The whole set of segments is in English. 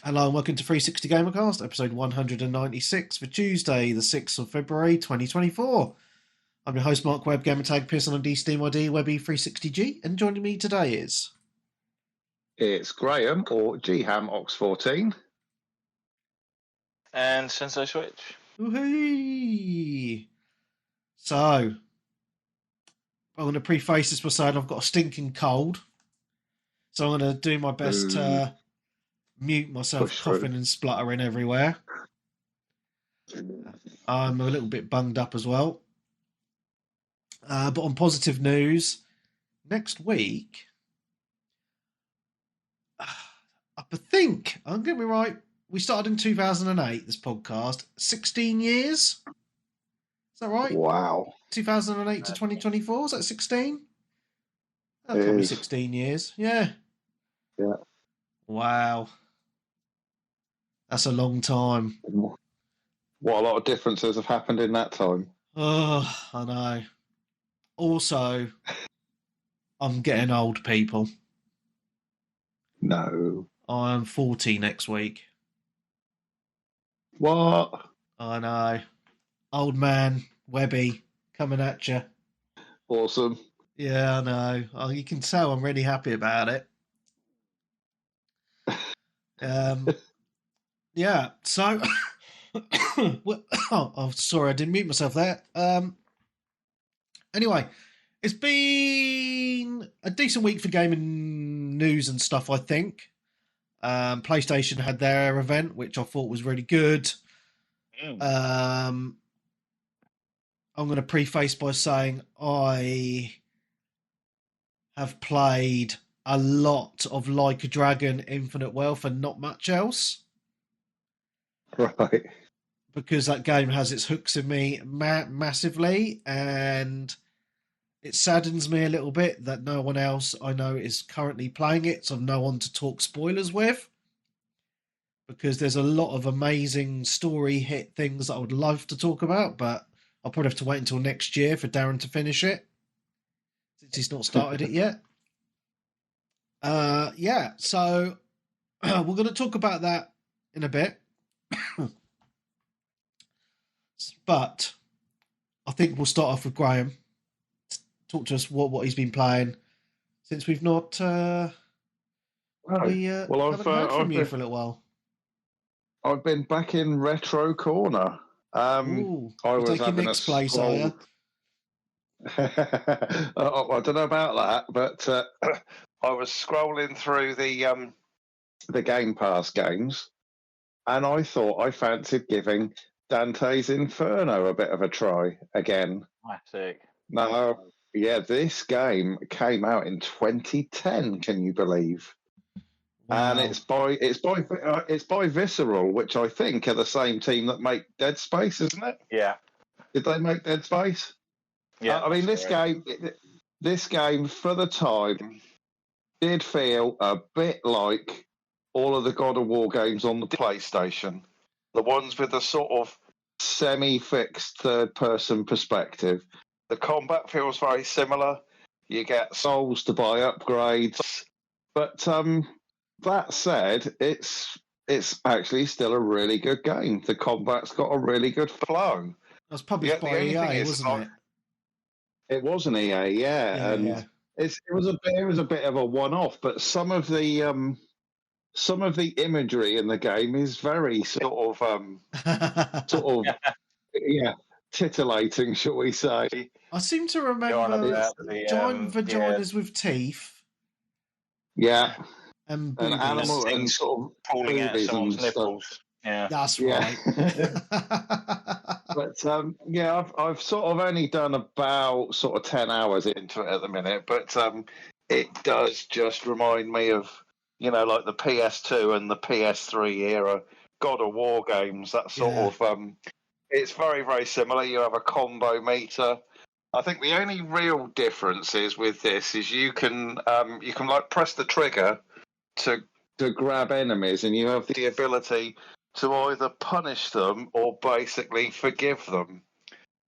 Hello and welcome to 360 Gamercast, episode 196 for Tuesday, the 6th of February 2024. I'm your host, Mark Webb, gamertag Pearson on Steam ID, Webby360G, and joining me today is... It's Graham, or Gham Ox14. And Sensei Switch. Woohoo! So, I'm going to preface this by saying I've got a stinking cold, so I'm going to do my best to mute myself coughing and spluttering everywhere. I'm a little bit bunged up as well. But on positive news, next week, I think, I'm getting me right, we started in 2008, this podcast, 16 years? Is that right? Wow. 2008 to 2024, is that 16? That could be 16 years, yeah. Yeah. Wow. That's a long time. What a lot of differences have happened in that time. Oh, I know. Also, I'm getting old, people. No. I'm 40 next week. What? I know. Old man, Webby, coming at you. Awesome. Yeah, I know. Oh, you can tell I'm really happy about it. Yeah, so... oh, sorry, I didn't mute myself there. Anyway, it's been a decent week for gaming news and stuff, I think. PlayStation had their event, which I thought was really good. I'm going to preface by saying I have played a lot of Like a Dragon, Infinite Wealth, and not much else. Right. Because that game has its hooks in me massively, and it saddens me a little bit that no one else I know is currently playing it, so I've no one to talk spoilers with. Because there's a lot of amazing story hit things that I would love to talk about, but I'll probably have to wait until next year for Darren to finish it, since he's not started it yet. Yeah, so we're going to talk about that in a bit. But I think we'll start off with Graham. Talk to us what he's been playing, since we've not haven't heard from you for a little while. I've been back in Retro Corner. Ooh, I was taking Nick's place, are you? I don't know about that, but I was scrolling through the Game Pass games, and I thought I fancied giving Dante's Inferno a bit of a try again. Classic. No, yeah, this game came out in 2010. Can you believe? Wow. And it's by Visceral, which I think are the same team that make Dead Space, isn't it? Yeah. Did they make Dead Space? Yeah. I mean, this game for the time did feel a bit like all of the God of War games on the PlayStation. The ones with the sort of semi-fixed third-person perspective. The combat feels very similar. You get souls to buy upgrades. But that said, it's actually still a really good game. The combat's got a really good flow. That's published by EA, wasn't it? It was an EA, yeah. And it was a bit of a one-off, but some of the imagery in the game is very sort of titillating, shall we say. I seem to remember giant vaginas with teeth. Yeah. And animal and sort of pulling out someone's nipples. Yeah. That's right. But I've sort of only done about sort of 10 hours into it at the minute, but it does just remind me of, like the PS2 and the PS3 era God of War games. That sort of it's very, very similar. You have a combo meter. I think the only real difference is with this is you can like press the trigger to grab enemies, and you have the ability to either punish them or basically forgive them.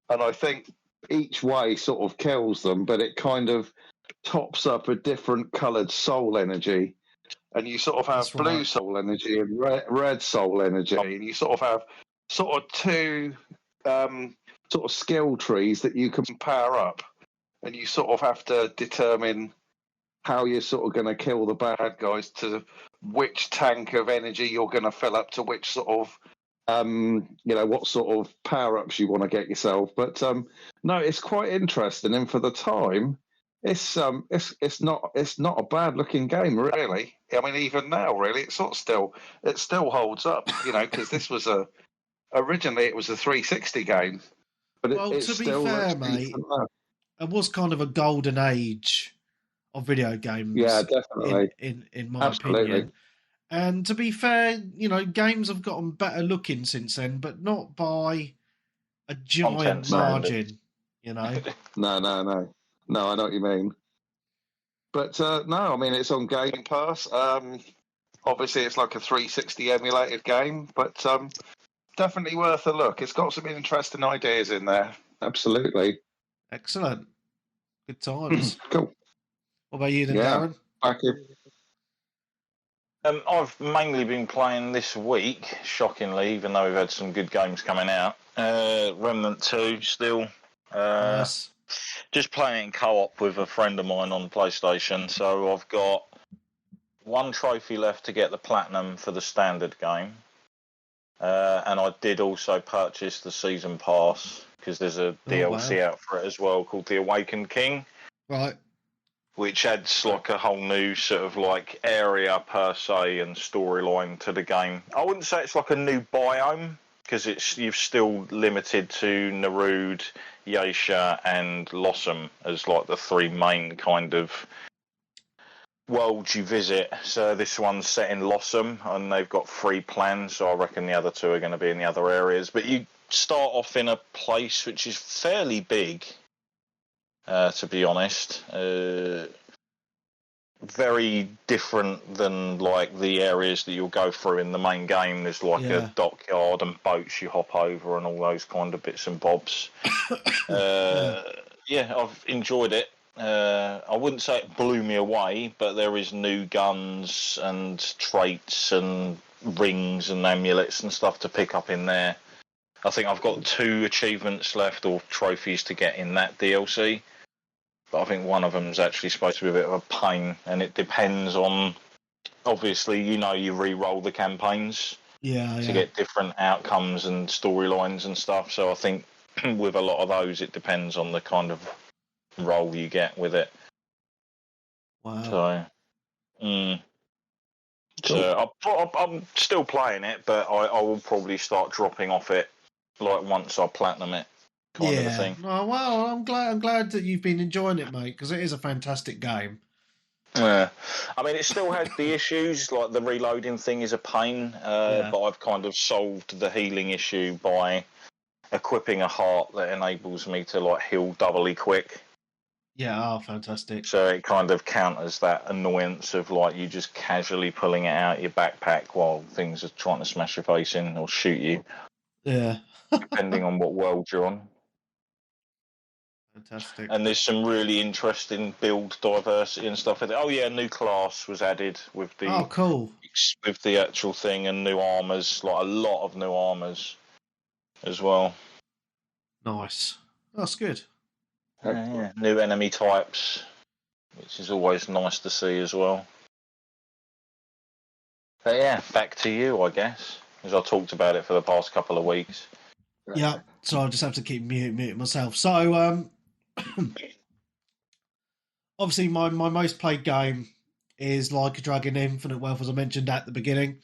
And I think each way sort of kills them, but it kind of tops up a different coloured soul energy and you sort of have That's blue right. soul energy and red soul energy, and you sort of have sort of two sort of skill trees that you can power up, and you sort of have to determine how you're sort of going to kill the bad guys, to which tank of energy you're going to fill up to which sort of what sort of power ups you want to get yourself. But no, it's quite interesting, and for the time, it's not a bad looking game, really. I mean, even now, really, it still holds up, because this was originally it was a 360 game, but Well, it to be still fair, looks mate, decent now. it was kind of a golden age of video games. Yeah, definitely. In my Absolutely. opinion. And to be fair, games have gotten better looking since then, but not by a giant margin. No, I know what you mean. But no, I mean, it's on Game Pass. Obviously, it's like a 360 emulated game, but definitely worth a look. It's got some interesting ideas in there. Absolutely. Excellent. Good times. Cool. What about you then, Yeah. Darren? Back in. I've mainly been playing this week, shockingly, even though we've had some good games coming out. Remnant 2 still. Nice. Just playing it in co-op with a friend of mine on PlayStation. So I've got one trophy left to get the platinum for the standard game. And I did also purchase the season pass, because there's a DLC out for it as well called The Awakened King. Right. Which adds like a whole new sort of like area per se and storyline to the game. I wouldn't say it's like a new biome, because you've still limited to Narud, Yasha, and Lossum as like the three main kind of worlds you visit. So this one's set in Lossum, and they've got 3 plans. So I reckon the other 2 are going to be in the other areas. But you start off in a place which is fairly big. To be honest, very different than like the areas that you'll go through in the main game. There's like a dockyard and boats you hop over and all those kind of bits and bobs. Yeah, I've enjoyed it. I wouldn't say it blew me away, but there is new guns and traits and rings and amulets and stuff to pick up in there. I think I've got 2 achievements left, or trophies to get in that DLC. But I think one of them is actually supposed to be a bit of a pain, and it depends on, obviously, you re-roll the campaigns to get different outcomes and storylines and stuff. So I think with a lot of those, it depends on the kind of role you get with it. Wow. So, so I'm still playing it, but I will probably start dropping off it like once I platinum it. Kind of a thing. Oh, well, I'm glad that you've been enjoying it, mate, because it is a fantastic game. Yeah, I mean, it still had the issues, like the reloading thing is a pain, but I've kind of solved the healing issue by equipping a heart that enables me to like heal doubly quick. Yeah, oh, fantastic. So it kind of counters that annoyance of like you just casually pulling it out of your backpack while things are trying to smash your face in or shoot you. Yeah. Depending on what world you're on. Fantastic. And there's some really interesting build diversity and stuff. Oh yeah, new class was added with the cool. With the actual thing, and new armors, like a lot of new armors as well. Nice. That's good. Yeah. New enemy types, which is always nice to see as well. But yeah, back to you, I guess, as I talked about it for the past couple of weeks. Yeah, so I'll just have to keep muting myself. So, obviously, my most played game is Like a Dragon Infinite Wealth, as I mentioned at the beginning.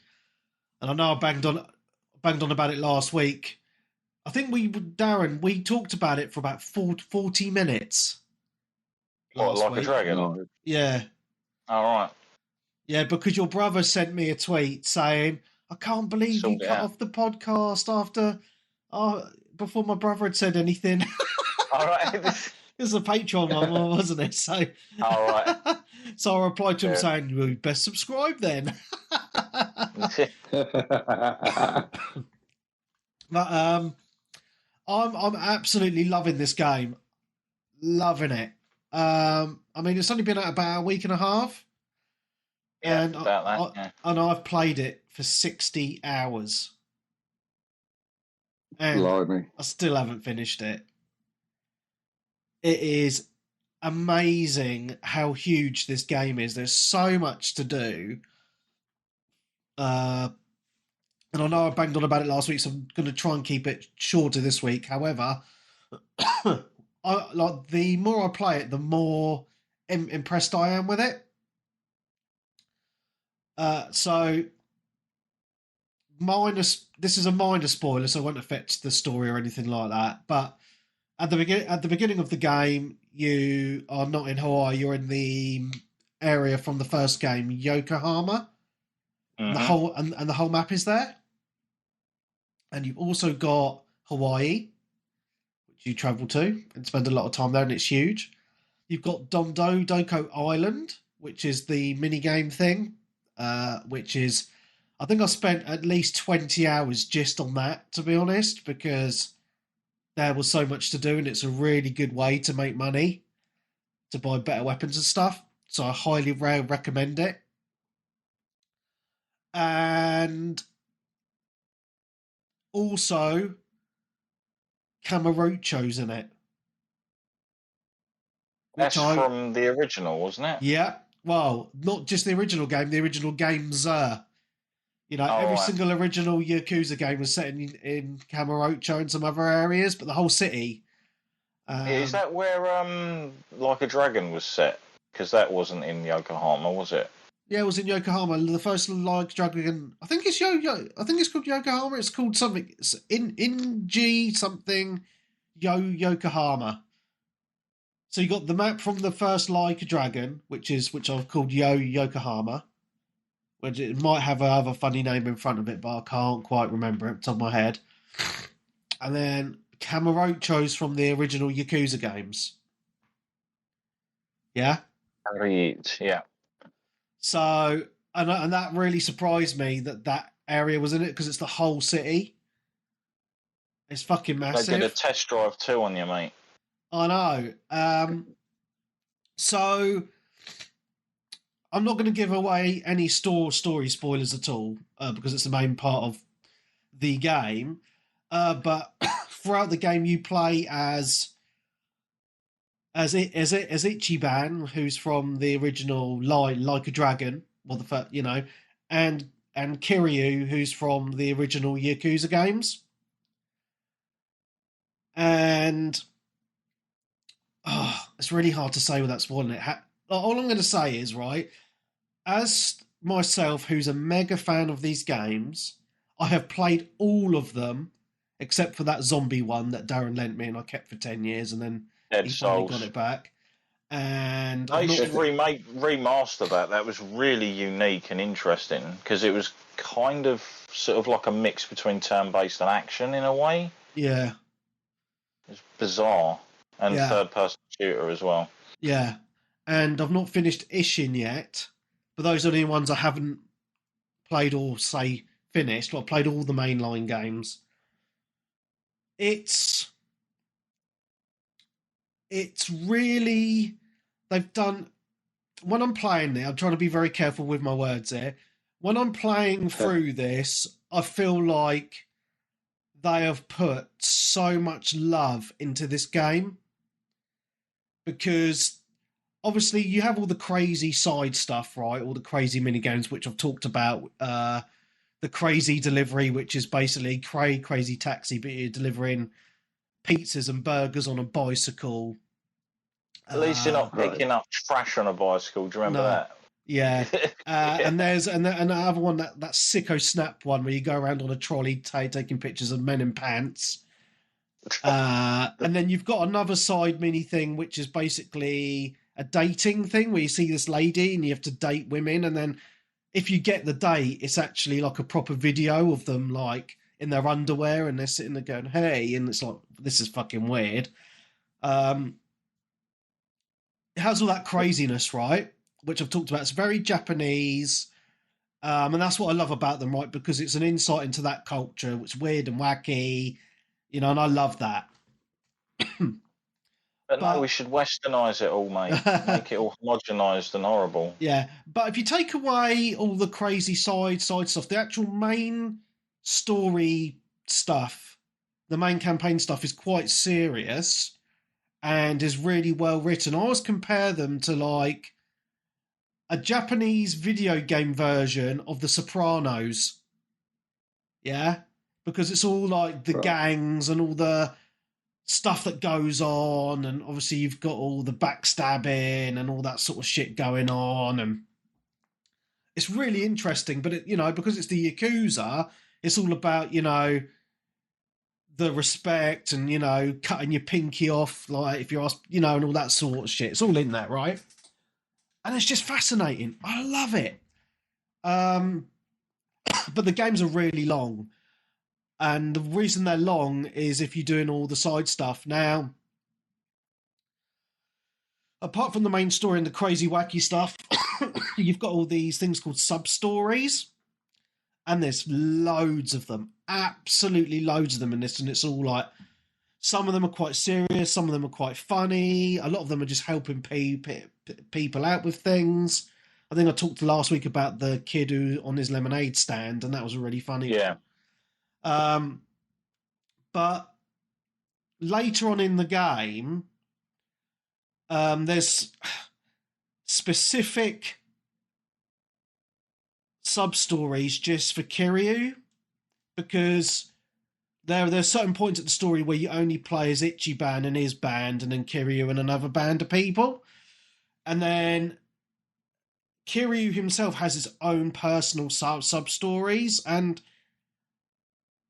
And I know I banged on about it last week. I think Darren, we talked about it for about 40 minutes. What, Like a Dragon? Yeah. All right. Yeah, because your brother sent me a tweet saying, I can't believe you cut off the podcast before my brother had said anything. All right. It was a Patreon one, wasn't it? So, all right. So I replied to him saying, "You best subscribe then." But I'm absolutely loving this game, loving it. I mean, it's only been out about a week and a half, Yeah, and about that. Yeah. and I've played it for 60 hours, and Blimey. I still haven't finished it. It is amazing how huge this game is. There's so much to do. And I know I banged on about it last week, so I'm going to try and keep it shorter this week. However, the more I play it, the more impressed I am with it. So this is a minor spoiler, so it won't affect the story or anything like that. But at the beginning of the game, you are not in Hawaii. You're in the area from the first game, Yokohama. And the whole map is there. And you've also got Hawaii, which you travel to and spend a lot of time there, and it's huge. You've got Doko Island, which is the minigame thing, which is, I think I spent at least 20 hours just on that, to be honest, because there was so much to do, and it's a really good way to make money, to buy better weapons and stuff. So I highly recommend it. And also, Camarocho's in it. That's from the original, wasn't it? Yeah. Well, not just the original game, the original games. Every single original Yakuza game was set in Camarocho and some other areas, but the whole city. Is that where Like a Dragon was set? Because that wasn't in Yokohama, was it? Yeah, it was in Yokohama. The first Like a Dragon, I think it's I think it's called Yokohama. It's called something. It's in G something. Yokohama. So you got the map from the first Like a Dragon, which I've called Yokohama, which it might have another funny name in front of it, but I can't quite remember it off the top of my head. And then Camarocho's from the original Yakuza games. Yeah? Right, yeah. So, and that really surprised me that area was in it, because it's the whole city. It's fucking massive. They did a test drive too on you, mate. I know. So I'm not going to give away any story spoilers at all, because it's the main part of the game. But throughout the game, you play as Ichiban, who's from the original Like a Dragon, and Kiryu, who's from the original Yakuza games. And it's really hard to say without spoiling it. All I'm going to say is, right, as myself, who's a mega fan of these games, I have played all of them except for that zombie one that Darren lent me and I kept for 10 years, and then Dead he Souls. finally got it back. And they should remaster that. That was really unique and interesting, because it was kind of sort of like a mix between turn-based and action in a way. Yeah. It's bizarre. And third-person shooter as well. Yeah. And I've not finished Ishin yet, but those are the ones I haven't played or, say, finished. But I've played all the mainline games. It's really... They've done... When I'm playing there, I'm trying to be very careful with my words here. When I'm playing through this, I feel like they have put so much love into this game, because obviously you have all the crazy side stuff, right? All the crazy minigames, which I've talked about. The crazy delivery, which is basically crazy taxi, but you're delivering pizzas and burgers on a bicycle. At least you're not picking up trash on a bicycle. Do you remember that? Yeah. And there's another one, that Sicko Snap one, where you go around on a trolley taking pictures of men in pants. And then you've got another side mini thing, which is basically a dating thing, where you see this lady and you have to date women, and then if you get the date, it's actually like a proper video of them like in their underwear, and they're sitting there going, "Hey," and it's like, this is fucking weird. It has all that craziness, right? Which I've talked about. It's very Japanese. And that's what I love about them, right? Because it's an insight into that culture, which is weird and wacky, and I love that. But no, we should westernise it all, mate. Make it all homogenised and horrible. Yeah, but if you take away all the crazy side stuff, the actual main story stuff, the main campaign stuff is quite serious and is really well written. I always compare them to like a Japanese video game version of The Sopranos. Yeah, because it's all like the gangs and all the stuff that goes on, and obviously you've got all the backstabbing and all that sort of shit going on, and it's really interesting. But it, because it's the Yakuza, it's all about the respect and cutting your pinky off, like if you're asked, and all that sort of shit. It's all in that, right? And it's just fascinating. I love it. But the games are really long. And the reason they're long is if you're doing all the side stuff. Now, apart from the main story and the crazy, wacky stuff, you've got all these things called sub-stories. And there's loads of them. Absolutely loads of them in this. And it's all like, some of them are quite serious. Some of them are quite funny. A lot of them are just helping people out with things. I think I talked last week about the kid who on his lemonade stand, and that was really funny. Yeah. But later on in the game, there's specific sub-stories just for Kiryu, because there's certain points at the story where you only play as Ichiban and his band, and then Kiryu and another band of people. And then Kiryu himself has his own personal sub-stories, and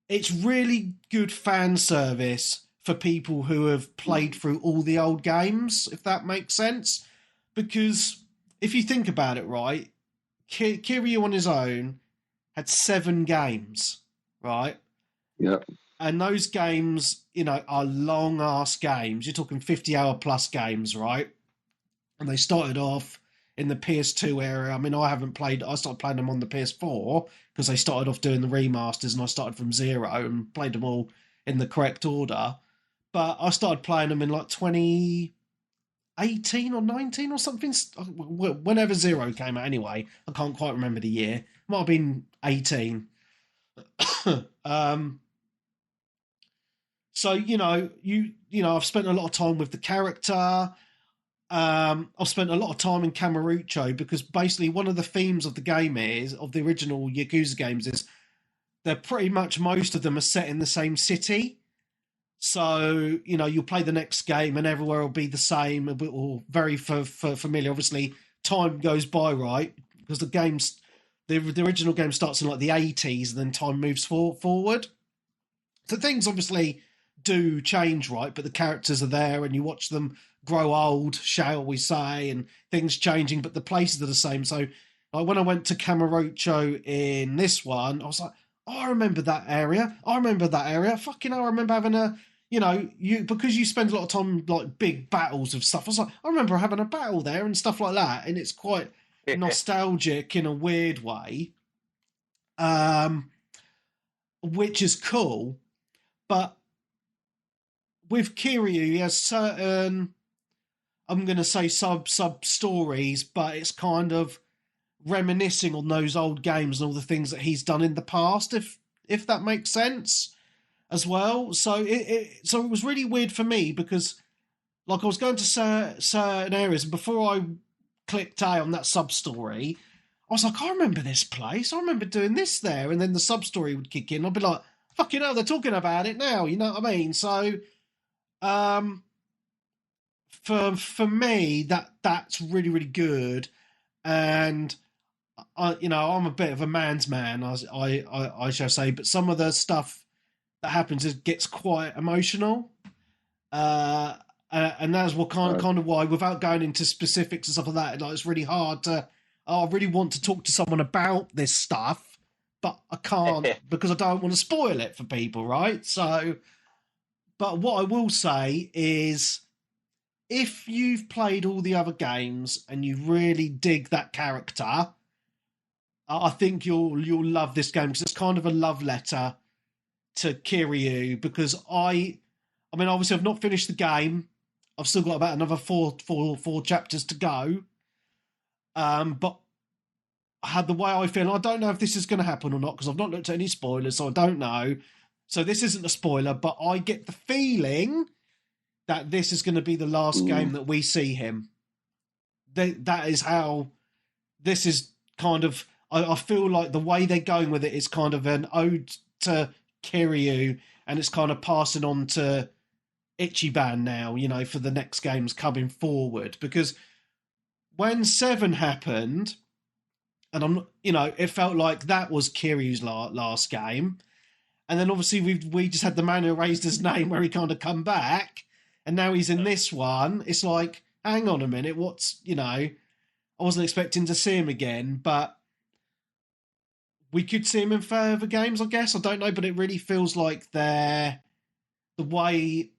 it's really good fan service for people who have played through all the old games, if that makes sense. Because if you think about it, right, Kiryu on his own had 7 games, right? Yeah. And those games, are long-ass games. You're talking 50-hour-plus games, right? And they started off in the PS2 era. I mean, I started playing them on the PS4 because they started off doing the remasters, and I started from zero and played them all in the correct order. But I started playing them in like 2018 or 19 or something, whenever Zero came out anyway. I can't quite remember the year. Might have been 18. So, I've spent a lot of time with the character. I've spent a lot of time in Kamurocho, because basically one of the themes of the game of the original Yakuza games is they're pretty much, most of them are set in the same city. So, you'll play the next game and everywhere will be the same or very familiar. Obviously, time goes by, right? Because the original game starts in like the 80s and then time moves forward. So things obviously do change, right? But the characters are there and you watch them grow old, shall we say, and things changing, but the places are the same. So like when I went to Kamurocho in this one, I was like, oh, I remember that area. Fucking hell, I remember having because you spend a lot of time like big battles of stuff. I was like, I remember having a battle there and stuff like that. And it's quite nostalgic in a weird way, which is cool. But with Kiryu, he has certain, I'm going to say sub stories, but it's kind of reminiscing on those old games and all the things that he's done in the past, if that makes sense as well. So it was really weird for me, because like I was going to certain areas, and before I clicked A on that sub story, I was like, I remember this place, I remember doing this there, and then the sub story would kick in. I'd be like, fucking hell, they're talking about it now, you know what I mean? So for me, that's really, really good. And I'm a bit of a man's man, I shall say, but some of the stuff that happens gets quite emotional, and that's what kind of why, without going into specifics and stuff like that, like it's really hard to. I really want to talk to someone about this stuff, but I can't because I don't want to spoil it for people, right? So, but what I will say is, if you've played all the other games and you really dig that character, I think you'll love this game, because it's kind of a love letter to Kiryu. Because I mean, obviously I've not finished the game. I've still got about another four chapters to go. But I had the way I feel. I don't know if this is going to happen or not because I've not looked at any spoilers, so I don't know. So this isn't a spoiler, but I get the feeling that this is going to be the last game that we see him. That is how this is kind of. I feel like the way they're going with it is kind of an ode to Kiryu, and it's kind of passing on to Ichiban now, for the next games coming forward. Because when 7 happened, and it felt like that was Kiryu's last game. And then obviously we just had the man who raised his name where he kind of come back, and now he's in this one. It's like, hang on a minute, I wasn't expecting to see him again, but we could see him in further games, I guess. I don't know, but it really feels like the way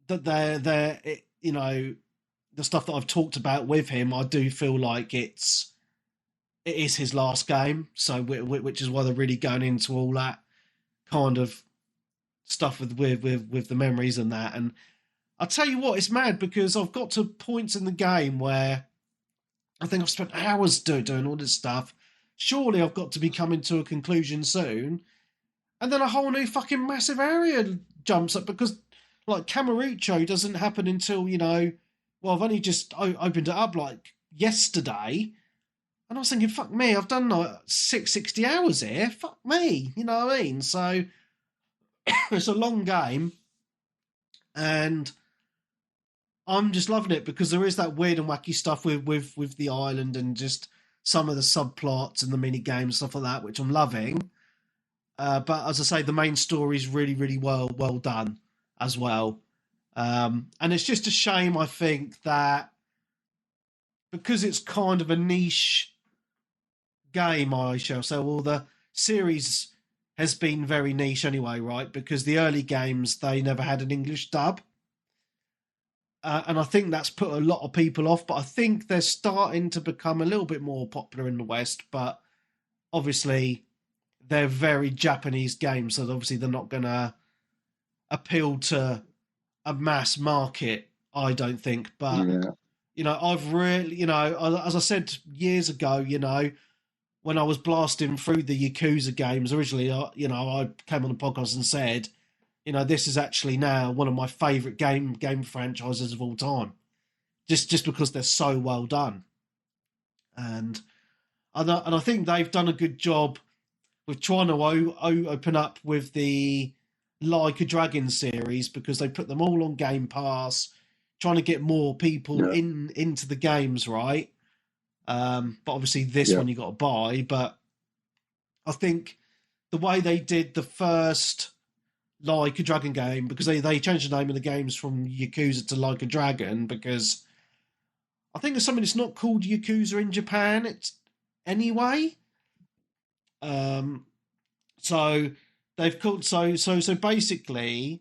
that the stuff that I've talked about with him, I do feel like it is his last game. So, which is why they're really going into all that kind of stuff with the memories and that. And I'll tell you what, it's mad because I've got to points in the game where I think I've spent hours doing all this stuff. Surely I've got to be coming to a conclusion soon. And then a whole new fucking massive area jumps up because, like, Kamurocho doesn't happen until, I've only just opened it up, like, yesterday. And I was thinking, fuck me, I've done, like, 660 hours here. Fuck me, you know what I mean? So, it's a long game. And I'm just loving it because there is that weird and wacky stuff with the island and just some of the subplots and the mini games, stuff like that, which I'm loving. But as I say, the main story is really, really well done as well. And it's just a shame, I think, that because it's kind of a niche game, I shall say, well, the series has been very niche anyway, right? Because the early games, they never had an English dub. And I think that's put a lot of people off, but I think they're starting to become a little bit more popular in the West. But obviously, they're very Japanese games, so obviously they're not going to appeal to a mass market, I don't think. But, I've really, as I said years ago, when I was blasting through the Yakuza games originally, I came on the podcast and said, this is actually now one of my favourite game franchises of all time, just because they're so well done, and I think they've done a good job with trying to open up with the Like a Dragon series because they put them all on Game Pass, trying to get more people into the games, right? But obviously this one you got to buy. But I think the way they did the first Like a Dragon game, because they changed the name of the games from Yakuza to Like a Dragon, because I think it's something that's not called Yakuza in Japan. It's anyway. So they've called so basically,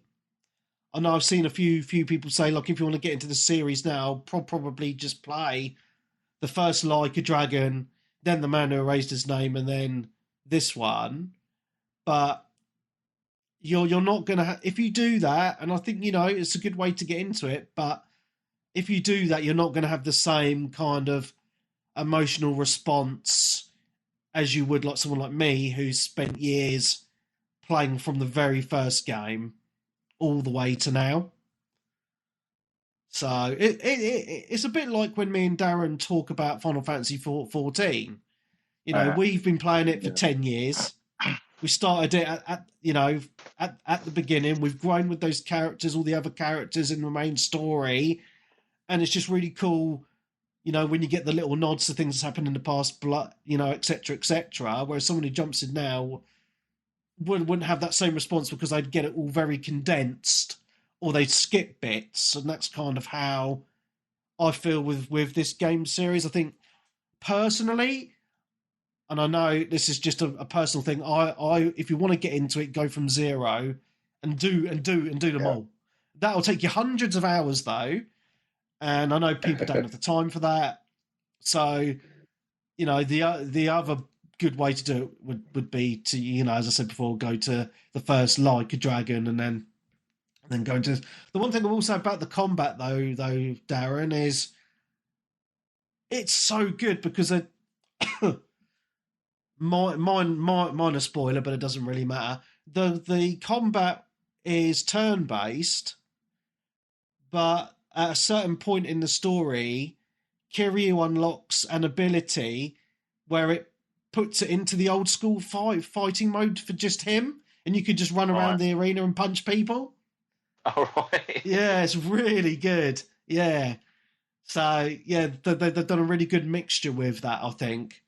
I know I've seen a few people say, like, if you want to get into the series now, probably just play the first Like a Dragon, then the man who erased his name, and then this one. But you're not going to if you do that, and I think, it's a good way to get into it, but if you do that, you're not going to have the same kind of emotional response as you would like someone like me who's spent years playing from the very first game all the way to now. So it's a bit like when me and Darren talk about Final Fantasy 14. We've been playing it for 10 years. We started it at the beginning. We've grown with those characters, all the other characters in the main story, and it's just really cool. When you get the little nods to things that's happened in the past, etc., etc. Whereas someone who jumps in now wouldn't have that same response because they'd get it all very condensed, or they'd skip bits, and that's kind of how I feel with this game series. I think personally, and I know this is just a personal thing, I if you want to get into it, go from zero and do them all. That'll take you hundreds of hours though, and I know people don't have the time for that. So, the other good way to do it would be to, as I said before, go to the first Like a Dragon and then And then going to the one thing I will say about the combat though, Darren, is it's so good because mine a spoiler, but it doesn't really matter. The combat is turn based, but at a certain point in the story, Kiryu unlocks an ability where it puts it into the old school fighting mode for just him, and you could just run around the arena and punch people. All right. Yeah, it's really good. Yeah. So, yeah, they've done a really good mixture with that, I think.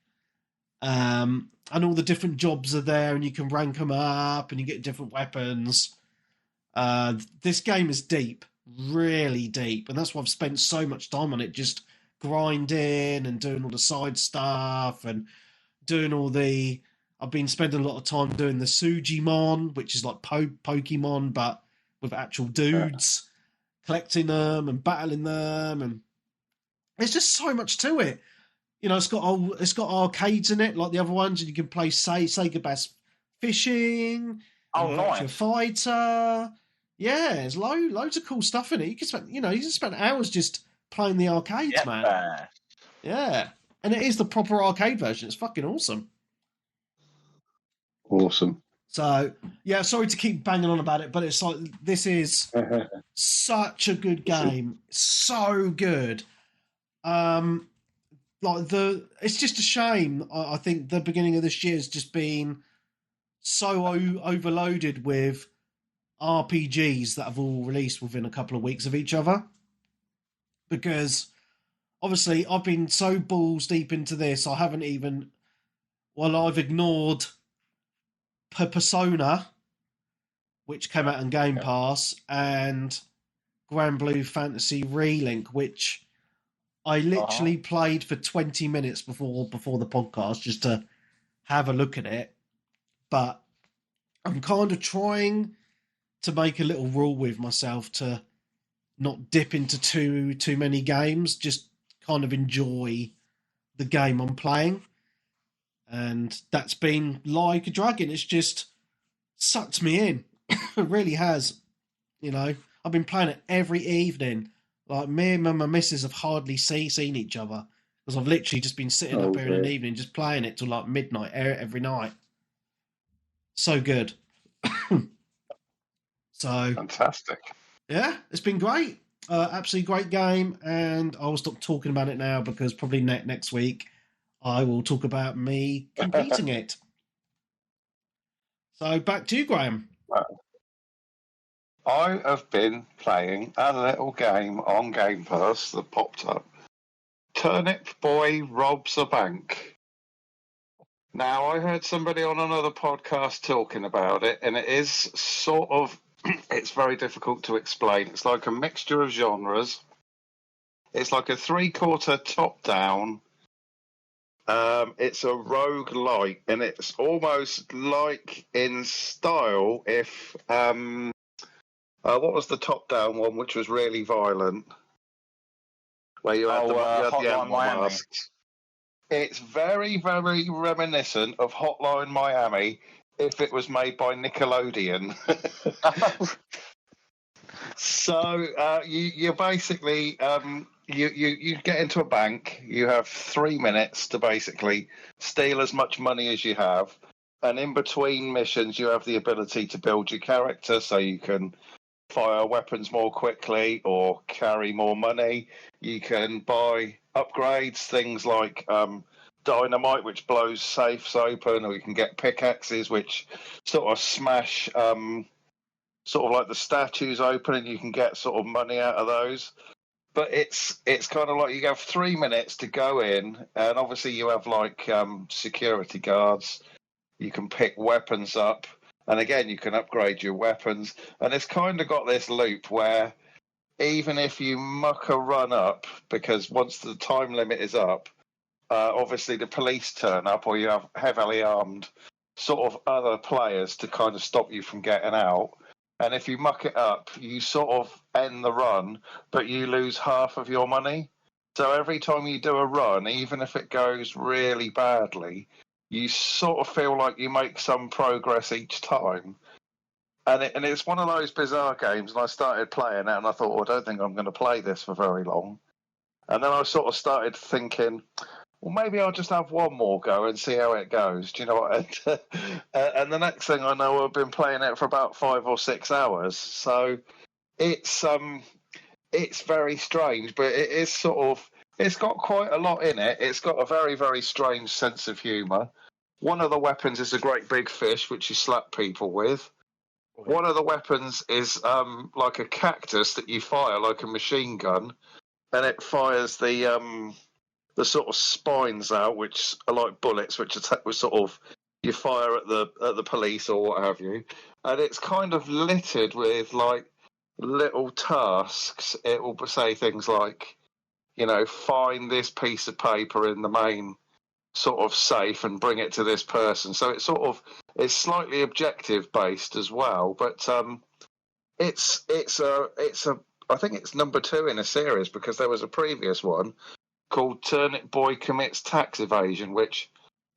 And all the different jobs are there, and you can rank them up, and you get different weapons. This game is deep, really deep, and that's why I've spent so much time on it, just grinding and doing all the side stuff and doing all the... I've been spending a lot of time doing the Sujimon, which is like Pokemon, but with actual dudes, collecting them and battling them, and there's just so much to it. You know, it's got arcades in it like the other ones, and you can play Sega Bass Fishing, nice. Fighter. Yeah, there's loads of cool stuff in it. You can spend hours just playing the arcades, man. Yeah, and it is the proper arcade version. It's fucking awesome. Awesome. So, yeah, sorry to keep banging on about it, but it's like, this is such a good game. So good. It's just a shame. I think the beginning of this year has just been so overloaded with RPGs that have all released within a couple of weeks of each other. Because, obviously, I've been so balls deep into this, I've ignored Persona, which came out on Game Pass, and Granblue Fantasy Relink, which I literally played for 20 minutes before the podcast just to have a look at it. But I'm kind of trying to make a little rule with myself to not dip into too many games, just kind of enjoy the game I'm playing. And that's been like a dragon. It's just sucked me in. It really has. You know, I've been playing it every evening. Like, me and my missus have hardly seen each other because I've literally just been sitting up here in an evening just playing it till like midnight every night. So good. So fantastic. Yeah, it's been great. Absolutely great game, and I will stop talking about it now because probably next week I will talk about me completing it. So back to you, Graham. I have been playing a little game on Game Pass that popped up. Turnip Boy Robs a Bank. Now, I heard somebody on another podcast talking about it, and it is sort of, it's very difficult to explain. It's like a mixture of genres. It's like a 3/4 top-down. It's a roguelike, and it's almost like in style if... what was the top-down one, which was really violent? Where you had the Hotline Miami. masks. It's very, very reminiscent of Hotline Miami if it was made by Nickelodeon. So you basically you get into a bank. You have 3 minutes to basically steal as much money as you have, and in between missions, you have the ability to build your character so you can fire weapons more quickly or carry more money. You can buy upgrades, things like dynamite, which blows safes open, or you can get pickaxes, which sort of smash sort of like the statues open, and you can get sort of money out of those. But it's kind of like you have 3 minutes to go in, and obviously you have like security guards. You can pick weapons up. And again, you can upgrade your weapons. And it's kind of got this loop where even if you muck a run up, because once the time limit is up, obviously the police turn up, or you have heavily armed sort of other players to kind of stop you from getting out. And if you muck it up, you sort of end the run, but you lose half of your money. So every time you do a run, even if it goes really badly, you sort of feel like you make some progress each time. and it's one of those bizarre games. And I started playing it, and I thought, well, I don't think I'm going to play this for very long. And then I sort of started thinking, well, maybe I'll just have one more go and see how it goes. Do you know what? And the next thing I know, I've been playing it for about 5 or 6 hours. So it's very strange, but it is sort of, it's got quite a lot in it. It's got a very, very strange sense of humour. One of the weapons is a great big fish, which you slap people with. One of the weapons is like a cactus that you fire like a machine gun, and it fires the sort of spines out, which are like bullets, which attack with sort of you fire at the police or what have you, and it's kind of littered with like little tasks. It will say things like, find this piece of paper in the main sort of safe and bring it to this person. So it's slightly objective based as well, but it's a I think it's number 2 in a series, because there was a previous one called Turnip Boy Commits Tax Evasion, which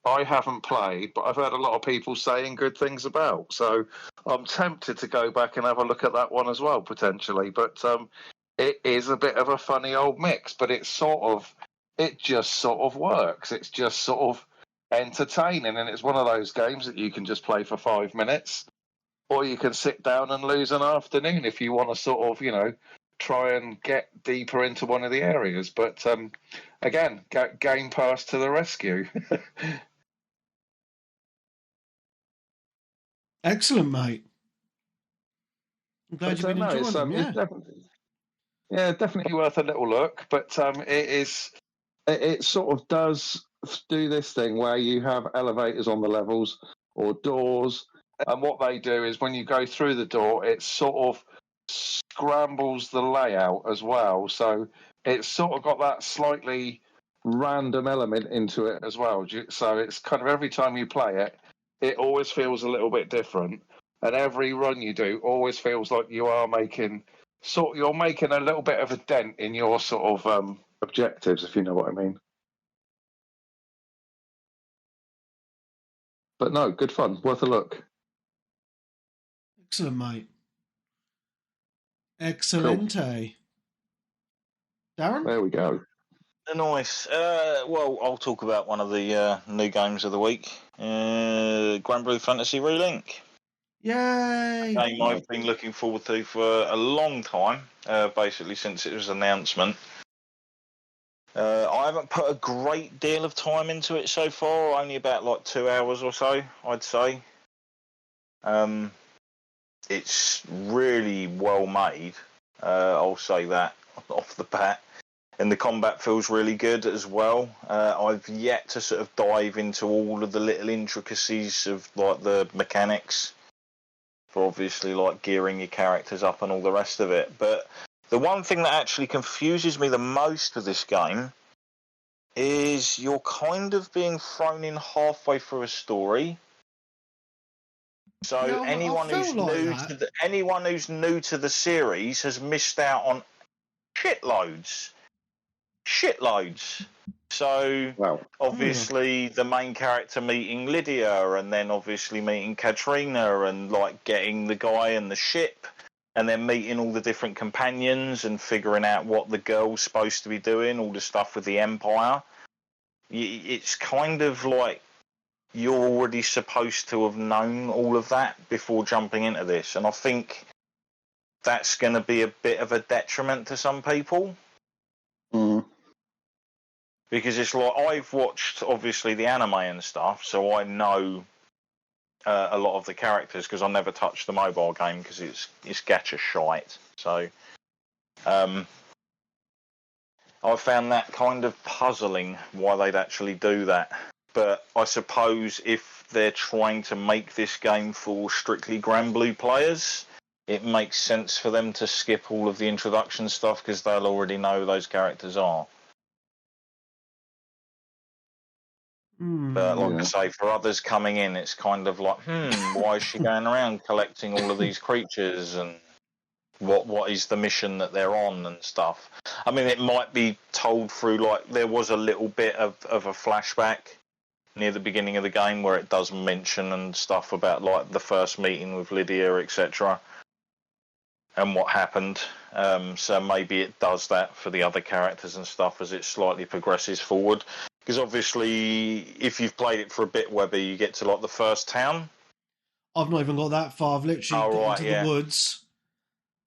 I haven't played, but I've heard a lot of people saying good things about. So I'm tempted to go back and have a look at that one as well, potentially. But it is a bit of a funny old mix, but it just sort of works. It's just sort of entertaining, and it's one of those games that you can just play for 5 minutes, or you can sit down and lose an afternoon if you want to sort of, try and get deeper into one of the areas. But again, Game Pass to the rescue. Excellent, mate. I'm glad you've been enjoying them. Yeah. It's definitely worth a little look. But it sort of does do this thing where you have elevators on the levels or doors, and what they do is when you go through the door, it sort of scrambles the layout as well. So it's sort of got that slightly random element into it as well. So it's kind of every time you play it, it always feels a little bit different. And every run you do always feels like you are you're making a little bit of a dent in your sort of objectives, if you know what I mean. But no, good fun, worth a look. Excellent, mate. Excellente. Darren? There we go. Nice. Well, I'll talk about one of the new games of the week. Granblue Fantasy Relink. Yay! A game I've been looking forward to for a long time, basically since it was announcement. I haven't put a great deal of time into it so far, only about like 2 hours or so, I'd say. It's really well made, I'll say that off the bat. And the combat feels really good as well. I've yet to sort of dive into all of the little intricacies of like the mechanics for obviously like gearing your characters up and all the rest of it. But the one thing that actually confuses me the most with this game is you're kind of being thrown in halfway through a story. So Yeah, anyone who's new to the series has missed out on shitloads. So obviously the main character meeting Lydia, and then obviously meeting Katrina, and like getting the guy and the ship, and then meeting all the different companions and figuring out what the girl's supposed to be doing, all the stuff with the Empire. It's kind of like you're already supposed to have known all of that before jumping into this, and I think that's going to be a bit of a detriment to some people. Because it's like, I've watched obviously the anime and stuff, so I know a lot of the characters, because I never touched the mobile game because it's gacha shite. So I found that kind of puzzling why they'd actually do that. But I suppose if they're trying to make this game for strictly Granblue players, it makes sense for them to skip all of the introduction stuff because they'll already know who those characters are. But like I say, for others coming in, it's kind of like, why is she going around collecting all of these creatures, and what is the mission that they're on and stuff? I mean, it might be told through, like, there was a little bit of a flashback near the beginning of the game where it does mention and stuff about like the first meeting with Lydia, etc., and what happened. So maybe it does that for the other characters and stuff as it slightly progresses forward. Because obviously, if you've played it for a bit, Webber, you get to like the first town. I've not even got that far. I've literally got into the woods.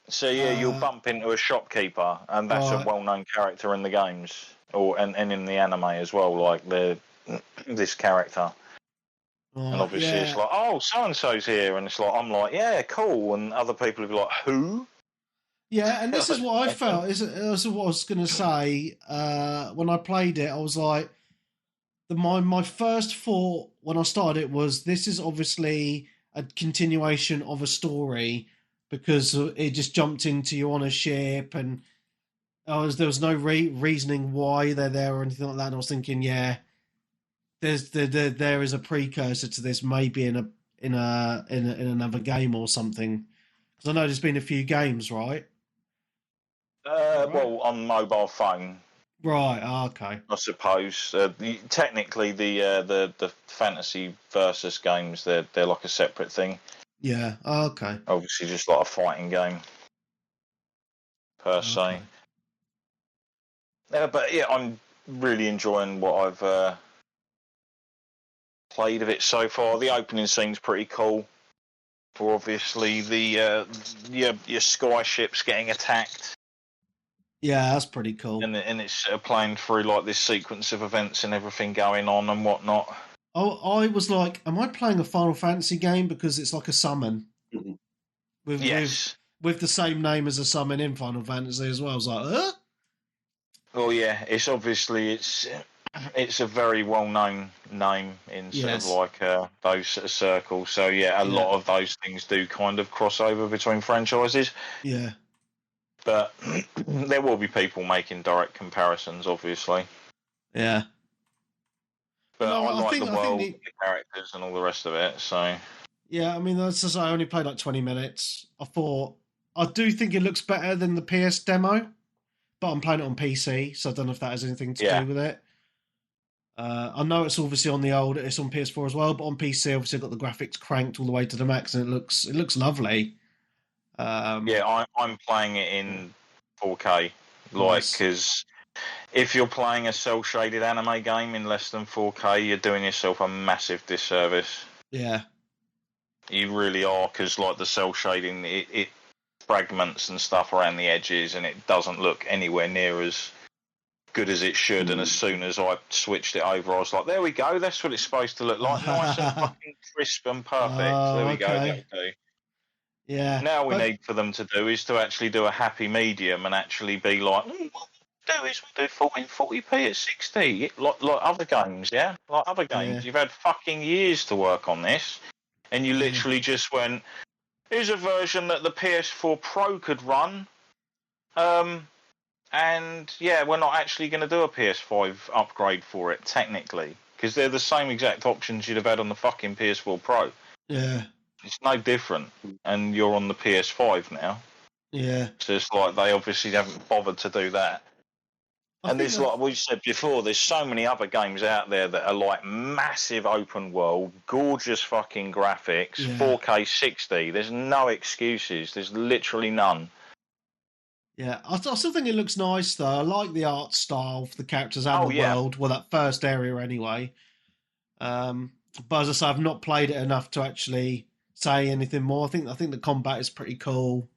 So yeah, you'll bump into a shopkeeper, and that's a well-known character in the games, and in the anime as well. Like this character, and obviously it's like, oh, so and so's here, and it's like I'm like, yeah, cool, and other people will be like, who? Yeah, and this is what I felt. This is what I was going to say. When I played it, I was like, my first thought when I started it was, this is obviously a continuation of a story, because it just jumped into you on a ship, and there was no reasoning why they're there or anything like that. And I was thinking, yeah, there is a precursor to this, maybe in another game or something. Because I know there's been a few games, right? Well, on mobile phone. Right. Okay. I suppose technically the fantasy versus games they're like a separate thing. Yeah. Okay. Obviously, just like a fighting game per se. But yeah, I'm really enjoying what I've played of it so far. The opening scene's pretty cool. For obviously the your sky ships getting attacked. Yeah, that's pretty cool. And it's playing through like this sequence of events and everything going on and whatnot. Oh, I was like, am I playing a Final Fantasy game, because it's like a summon with the same name as a summon in Final Fantasy as well. I was like, huh? Well, yeah, it's obviously it's a very well known name in sort of like those circles. So yeah, a lot of those things do kind of cross over between franchises. Yeah. But there will be people making direct comparisons, obviously. Yeah. But I like the world, the characters, and all the rest of it. So yeah, I mean, that's just, I only played like 20 minutes. I do think it looks better than the PS demo, but I'm playing it on PC, so I don't know if that has anything to do with it. I know it's obviously it's on PS4 as well, but on PC, obviously, I've got the graphics cranked all the way to the max, and it looks lovely. I'm playing it in 4K, because if you're playing a cel-shaded anime game in less than 4K, you're doing yourself a massive disservice. Yeah, you really are, because like the cel shading, it fragments and stuff around the edges, and it doesn't look anywhere near as good as it should. And as soon as I switched it over, I was like, there we go, that's what it's supposed to look like, nice and fucking crisp and perfect. There we go, that'll do. Yeah. Now we need for them to do is to actually do a happy medium and actually be like, what we'll do is we'll do 1440p at 60, like other games, yeah? Like other games. You've had fucking years to work on this, and you literally just went, here's a version that the PS4 Pro could run, and yeah, we're not actually going to do a PS5 upgrade for it, technically, because they're the same exact options you'd have had on the fucking PS4 Pro. Yeah. It's no different, and you're on the PS5 now. Yeah. So it's like they obviously haven't bothered to do that. And there's, like we said before, there's so many other games out there that are like massive open world, gorgeous fucking graphics, 4K 60. There's no excuses. There's literally none. Yeah, I still think it looks nice, though. I like the art style for the characters and the world. Well, that first area anyway. But as I say, I've not played it enough to actually say anything more. I think the combat is pretty cool,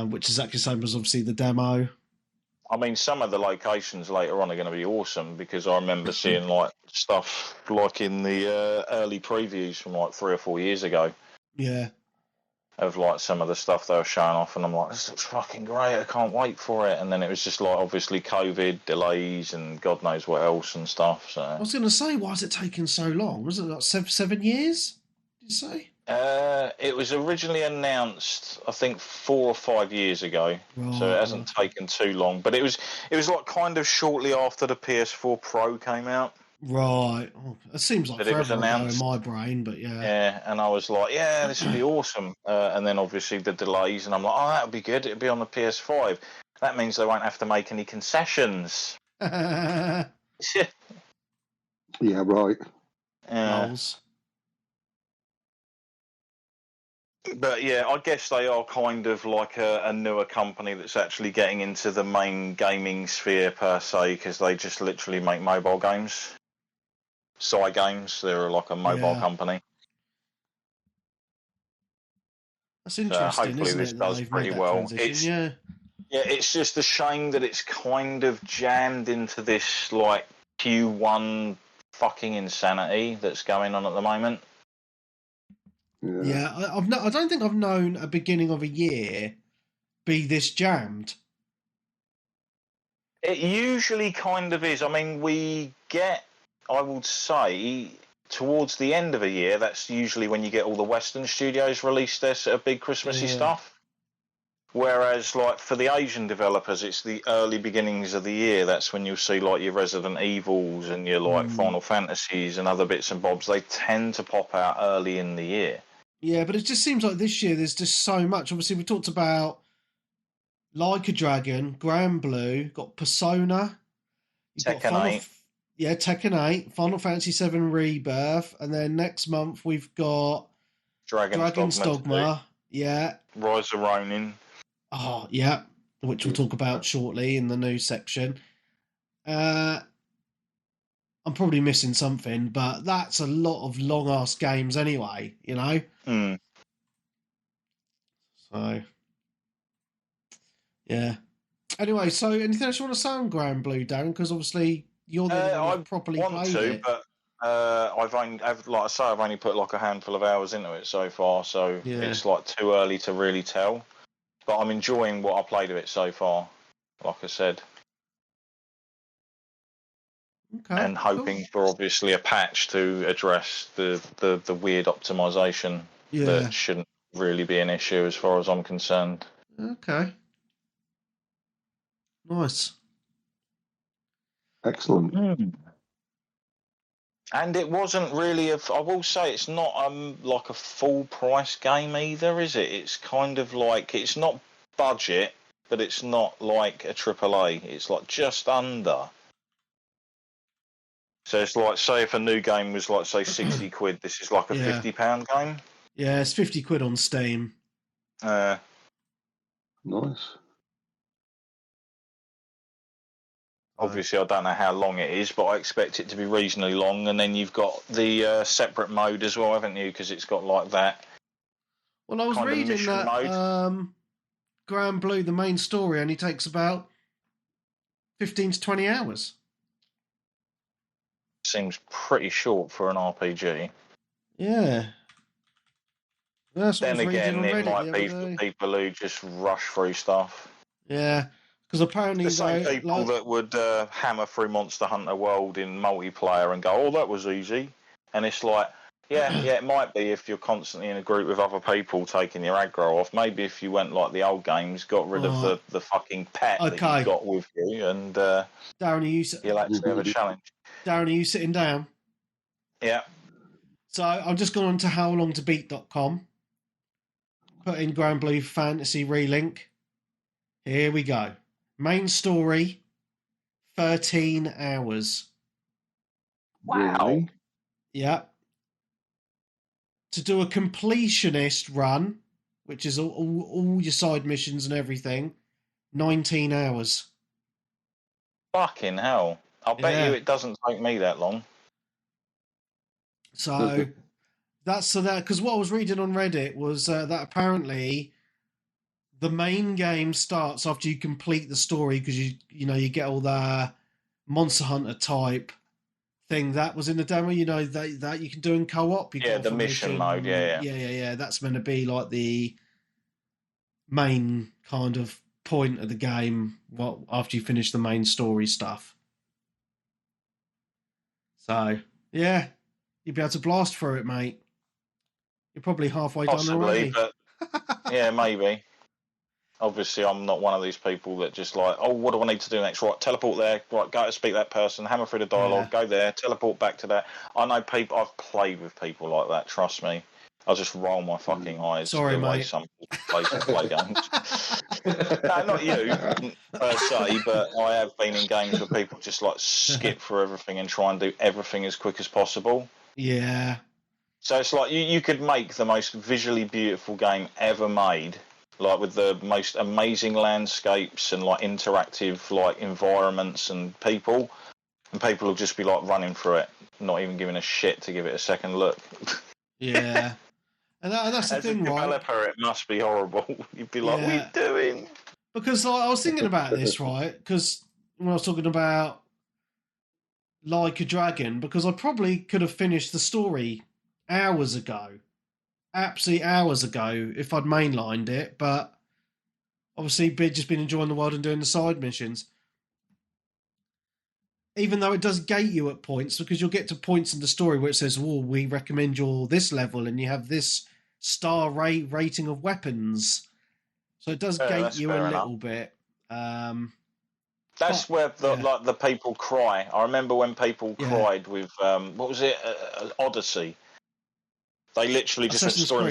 which is actually the same as obviously the demo. I mean, some of the locations later on are going to be awesome, because I remember seeing like stuff like in the early previews from like 3 or 4 years ago. Yeah. Of like some of the stuff they were showing off, and I'm like, this looks fucking great, I can't wait for it. And then it was just like obviously COVID delays and God knows what else and stuff. So I was going to say, why is it taking so long? Was it like 7 years? Did you say? It was originally announced, I think, 4 or 5 years ago, so it hasn't taken too long. But it was like kind of shortly after the PS4 Pro came out. Right. Oh, it seems like forever ago in my brain, but yeah. Yeah, and I was like, yeah, this would be awesome. And then obviously the delays, and I'm like, oh, that would be good. It'll be on the PS5. That means they won't have to make any concessions. Yeah, right. Goals. But yeah, I guess they are kind of like a newer company that's actually getting into the main gaming sphere per se, because they just literally make mobile games. Side games. They're like a mobile company. That's interesting, hopefully isn't this it? That does they've pretty made that well. transition. Yeah, it's just a shame that it's kind of jammed into this like Q1 fucking insanity that's going on at the moment. Yeah, I don't think I've known a beginning of a year be this jammed. It usually kind of is. I mean, we get, I would say, towards the end of a year, that's usually when you get all the Western studios release their sort of big Christmassy stuff. Whereas, like, for the Asian developers, it's the early beginnings of the year. That's when you'll see, like, your Resident Evils and your, like, Final Fantasies and other bits and bobs. They tend to pop out early in the year. Yeah, but it just seems like this year there's just so much. Obviously, we talked about Like a Dragon, Granblue, got Persona, Tekken 8. Tekken 8, Final Fantasy 7 Rebirth, and then next month we've got Dragon's Dogma. Yeah. Rise of Ronin. Oh, yeah, which we'll talk about shortly in the news section. I'm probably missing something, but that's a lot of long-ass games anyway, you know? So, yeah. Anyway, so anything else you want to say on Granblue, Darren? Because obviously you're the one that properly played it. But I've only put like a handful of hours into it so far, so it's like too early to really tell. But I'm enjoying what I played of it so far, like I said. Okay, and hoping for obviously a patch to address the weird optimization that shouldn't really be an issue as far as I'm concerned. Okay. Nice. Excellent. And it wasn't really I will say it's not like a full price game either, is it? It's kind of like, it's not budget, but it's not like a AAA. It's like just under. So it's like, say if a new game was like, say, 60 quid, this is like a £50 game. Yeah, it's 50 quid on Steam. Nice. Obviously, I don't know how long it is, but I expect it to be reasonably long. And then you've got the separate mode as well, haven't you? Because it's got like that. Well, I was reading that Granblue, the main story, only takes about 15 to 20 hours. Seems pretty short for an RPG. Yeah. That's then again, it might be for people who just rush through stuff. Yeah. Because apparently the same people that would hammer through Monster Hunter World in multiplayer and go, "Oh, that was easy," and it's like, yeah, it might be if you're constantly in a group with other people taking your aggro off. Maybe if you went like the old games, got rid of the fucking pet that you got with you, and Darren, you'll actually have a challenge. Darren, are you sitting down? Yeah. So I've just gone on to howlongtobeat.com, put in Granblue Fantasy Relink. Here we go. Main story, 13 hours. Wow. Really? Yeah. To do a completionist run, which is all your side missions and everything, 19 hours. Fucking hell. I'll bet you it doesn't take me that long. So because what I was reading on Reddit was that apparently the main game starts after you complete the story, because you get all the Monster Hunter type thing that was in the demo. That you can do in co-op. The mission mode. Yeah. That's meant to be like the main kind of point of the game. After you finish the main story stuff. So yeah, you'd be able to blast through it, mate. You're probably halfway done already. But yeah, maybe. Obviously, I'm not one of these people that just like, oh, what do I need to do next? Right, teleport there. Right, go to speak to that person, hammer through the dialogue, go there, teleport back to that. I know people. I've played with people like that. Trust me. I just roll my fucking eyes Sorry, the way mate. some people play games. No, not you per se, but I have been in games where people just like skip through everything and try and do everything as quick as possible. Yeah. So it's like you could make the most visually beautiful game ever made, like with the most amazing landscapes and like interactive like environments and people will just be like running through it, not even giving a shit to give it a second look. Yeah. And that's the As thing, a right? developer, it must be horrible. You'd be like, "What are you doing?" Because like, I was thinking about this, right? Because when I was talking about Like a Dragon, because I probably could have finished the story hours ago, absolutely hours ago, if I'd mainlined it. But obviously, just been enjoying the world and doing the side missions. Even though it does gate you at points, because you'll get to points in the story where it says, "Oh, we recommend you're this level, and you have this star rating of weapons." So it does gate That's you a fair enough. little bit. That's where the people cry. I remember when people cried with what was it, Odyssey. They literally just went story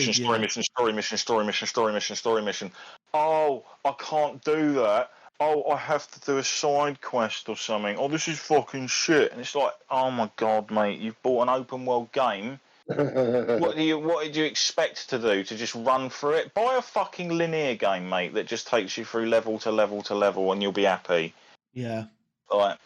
mission. Oh, I can't do that. Oh, I have to do a side quest or something. Oh, this is fucking shit. And it's like, oh my god, mate, you've bought an open world game. What did you expect to do? To just run through it? Buy a fucking linear game, mate, that just takes you through level to level to level, and you'll be happy. Yeah. Like,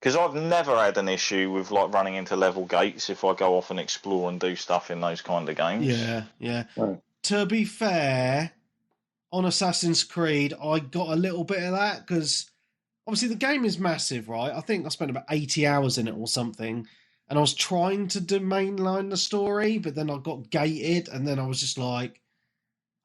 because I've never had an issue with like running into level gates if I go off and explore and do stuff in those kind of games. Yeah. To be fair, on Assassin's Creed, I got a little bit of that because obviously the game is massive, right? I think I spent about 80 hours in it or something, and I was trying to do mainline the story, but then I got gated, and then I was just like,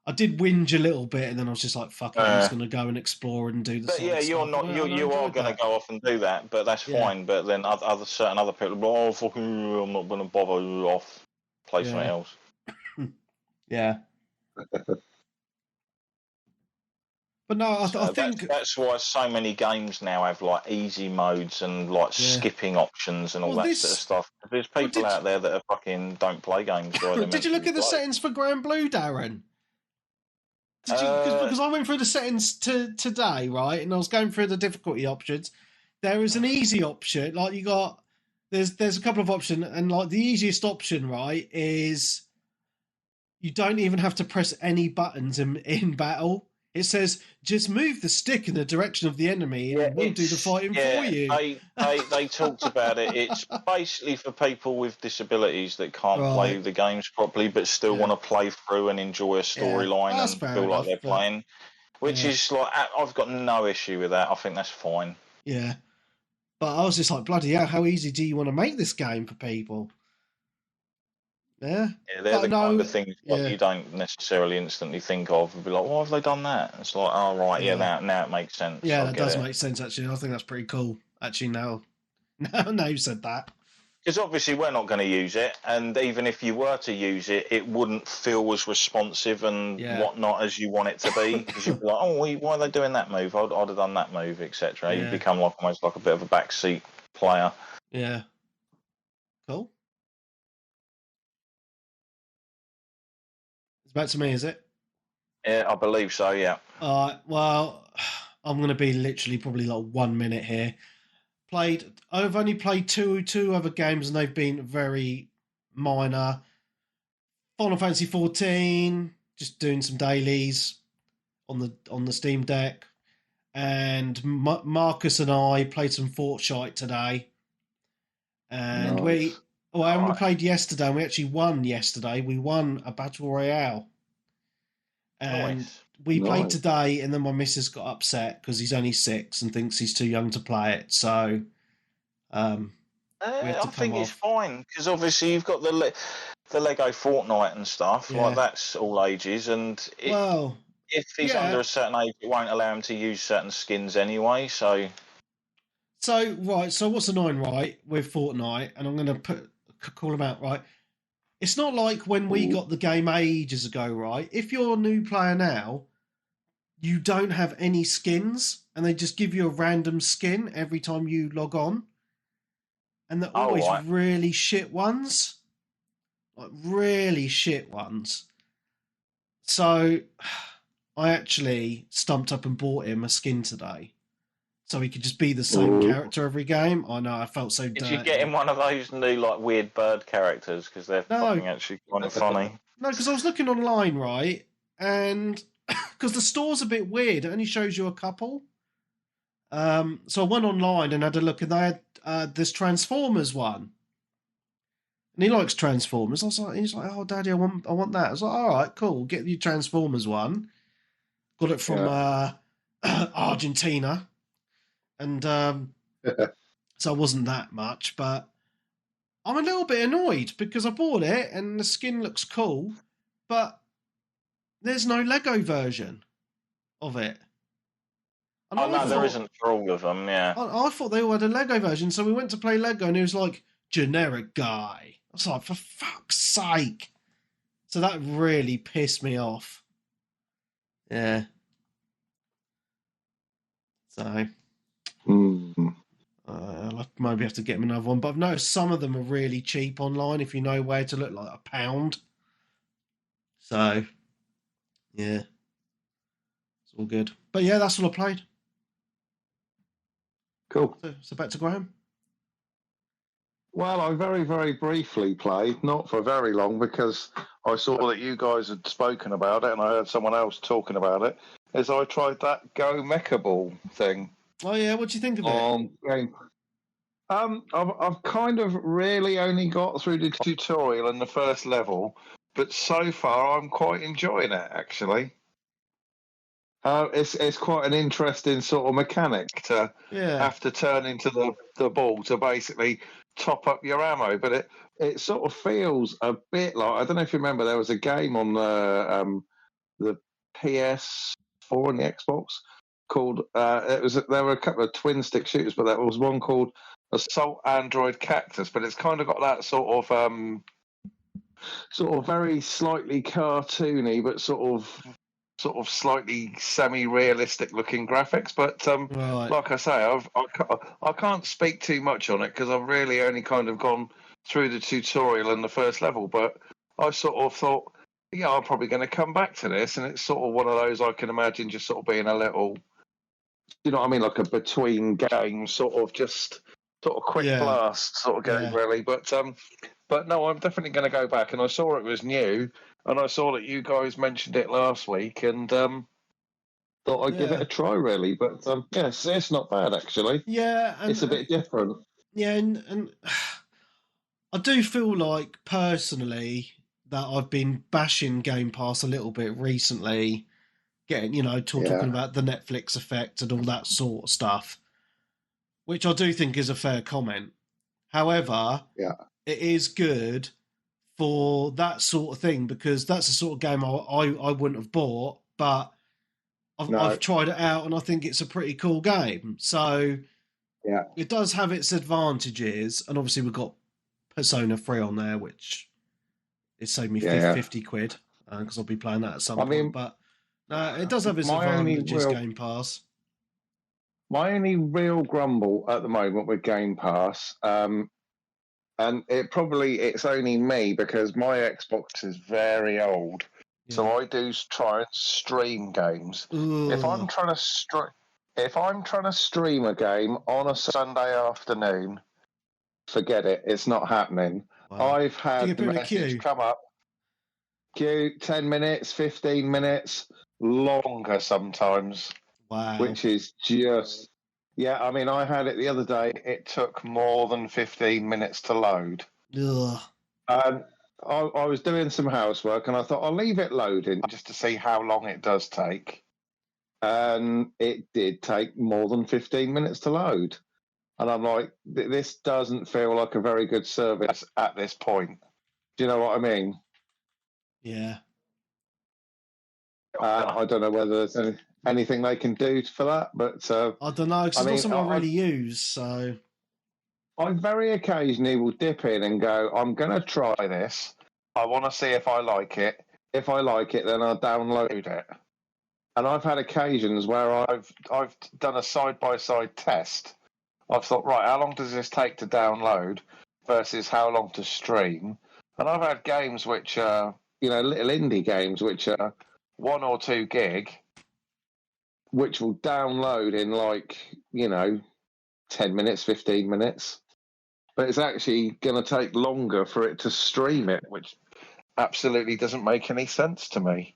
I did whinge a little bit, and then I was just like, "Fuck it, I'm just going to go and explore and do the." But yeah, you're not. You are going to go off and do that, but that's fine. But then certain other people, oh fucking, I'm not going to bother you off. Play something else. Yeah. But no, I think that's why so many games now have like easy modes and like skipping options and all that sort of stuff. There's people out there that are fucking don't play games. Did you look at the settings for Granblue, Darren? Did you? Because I went through the settings today, right, and I was going through the difficulty options. There is an easy option, like you got. There's a couple of options, and like the easiest option, right, is you don't even have to press any buttons in battle. It says just move the stick in the direction of the enemy, and we'll do the fighting for you. They talked about it. It's basically for people with disabilities that can't play the games properly, but still want to play through and enjoy a storyline and feel like they're playing. Which is like, I've got no issue with that. I think that's fine. Yeah, but I was just like, bloody hell, how easy do you want to make this game for people? Yeah, they're the kind of things that you don't necessarily instantly think of. You'd be like, why have they done that? It's like, oh right, now it makes sense. Yeah, that does make sense actually. I think that's pretty cool. Actually, now you said that. Because obviously we're not going to use it, and even if you were to use it, it wouldn't feel as responsive and whatnot as you want it to be. Because you'd be like, oh, why are they doing that move? I'd have done that move, etc. You become like almost like a bit of a backseat player. Yeah. Cool. Back to me, is it? Yeah, I believe so, yeah. Well, I'm going to be literally probably like 1 minute here. I've only played two other games, and they've been very minor. Final Fantasy 14, just doing some dailies on the Steam Deck. And Marcus and I played some Fortnite today. And we played yesterday, and we actually won yesterday. We won a Battle Royale. And we played today, and then my missus got upset because he's only 6 and thinks he's too young to play it. So I think it's fine, because obviously you've got the Lego Fortnite and stuff. Like, that's all ages. And if he's under a certain age, it won't allow him to use certain skins anyway. So what's annoying, right, with Fortnite, and I'm going to call him out, right? It's not like when we got the game ages ago, right? If you're a new player now, you don't have any skins, and they just give you a random skin every time you log on. and they're Oh, always right. really shit ones. Like, really shit ones. So, I actually stumped up and bought him a skin today. So he could just be the same Ooh. character every game. I know, I felt so Did dirty. you get him one of those new like weird bird characters because they're No. fucking actually kind of funny? No, because I was looking online, right? And because the store's a bit weird, it only shows you a couple. So I went online and had a look, and they had this Transformers one. And he likes Transformers. He's like, oh, Daddy, I want that. I was like, all right, cool, get you Transformers one. Got it from Argentina, and so it wasn't that much, but I'm a little bit annoyed because I bought it and the skin looks cool, but there's no Lego version of it. And Oh, no, there isn't for all of them, yeah. I thought they all had a Lego version, so we went to play Lego and it was like, generic guy. I was like, for fuck's sake. So that really pissed me off. Yeah. So, I'll maybe have to get him another one. But I've noticed some of them are really cheap online if you know where to look, like £1. So, yeah. It's all good. But yeah, that's all I played. Cool. So back to Graham. Well, I very, very briefly played, not for very long, because I saw that you guys had spoken about it and I heard someone else talking about it, as I tried that Go Mecha Ball thing. Oh, yeah, what do you think of it? I've kind of really only got through the tutorial and the first level, but so far I'm quite enjoying it, actually. It's quite an interesting sort of mechanic to have to turn into the ball to basically top up your ammo, but it sort of feels a bit like, I don't know if you remember, there was a game on the PS4 and the Xbox called there were a couple of twin stick shooters, but there was one called Assault Android Cactus, but it's kind of got that sort of very slightly cartoony, but sort of slightly semi-realistic looking graphics, but Right. like I say, I can't speak too much on it because I've really only kind of gone through the tutorial and the first level, but I sort of thought, yeah, I'm probably going to come back to this, and it's sort of one of those I can imagine just sort of being a little, you know what I mean, like a between game sort of quick blast sort of game, really. But no, I'm definitely going to go back, and I saw it was new, and I saw that you guys mentioned it last week, and thought I'd give it a try, really. But yes, it's not bad, actually. Yeah, it's a bit different. Yeah, and I do feel like personally that I've been bashing Game Pass a little bit recently, talking about the Netflix effect and all that sort of stuff, which I do think is a fair comment. However, it is good for that sort of thing because that's the sort of game I wouldn't have bought, but I've tried it out and I think it's a pretty cool game. So it does have its advantages, and obviously we've got Persona 3 on there, which is saved me 50 quid because I'll be playing that at some point. But it does have its advantages, Game Pass. My only real grumble at the moment with Game Pass, and it's only me because my Xbox is very old, so I do try and stream games. Ugh. If I'm trying to stream a game on a Sunday afternoon, forget it. It's not happening. Wow. I've had the message come up. Queue 10 minutes, 15 minutes, longer sometimes. Wow. Which is just... Yeah, I mean, I had it the other day. It took more than 15 minutes to load. Ugh. I was doing some housework and I thought I'll leave it loading just to see how long it does take. And it did take more than 15 minutes to load. And I'm like, this doesn't feel like a very good service at this point. Do you know what I mean? Yeah. I don't know whether there's anything they can do for that, but... I don't know, because it's not something I really use, so... I very occasionally will dip in and go, I'm going to try this. I want to see if I like it. If I like it, then I'll download it. And I've had occasions where I've done a side-by-side test I've thought, right, how long does this take to download versus how long to stream? And I've had games which are, little indie games which are 1 or 2 gig, which will download in 10 minutes, 15 minutes. But it's actually going to take longer for it to stream it, which absolutely doesn't make any sense to me.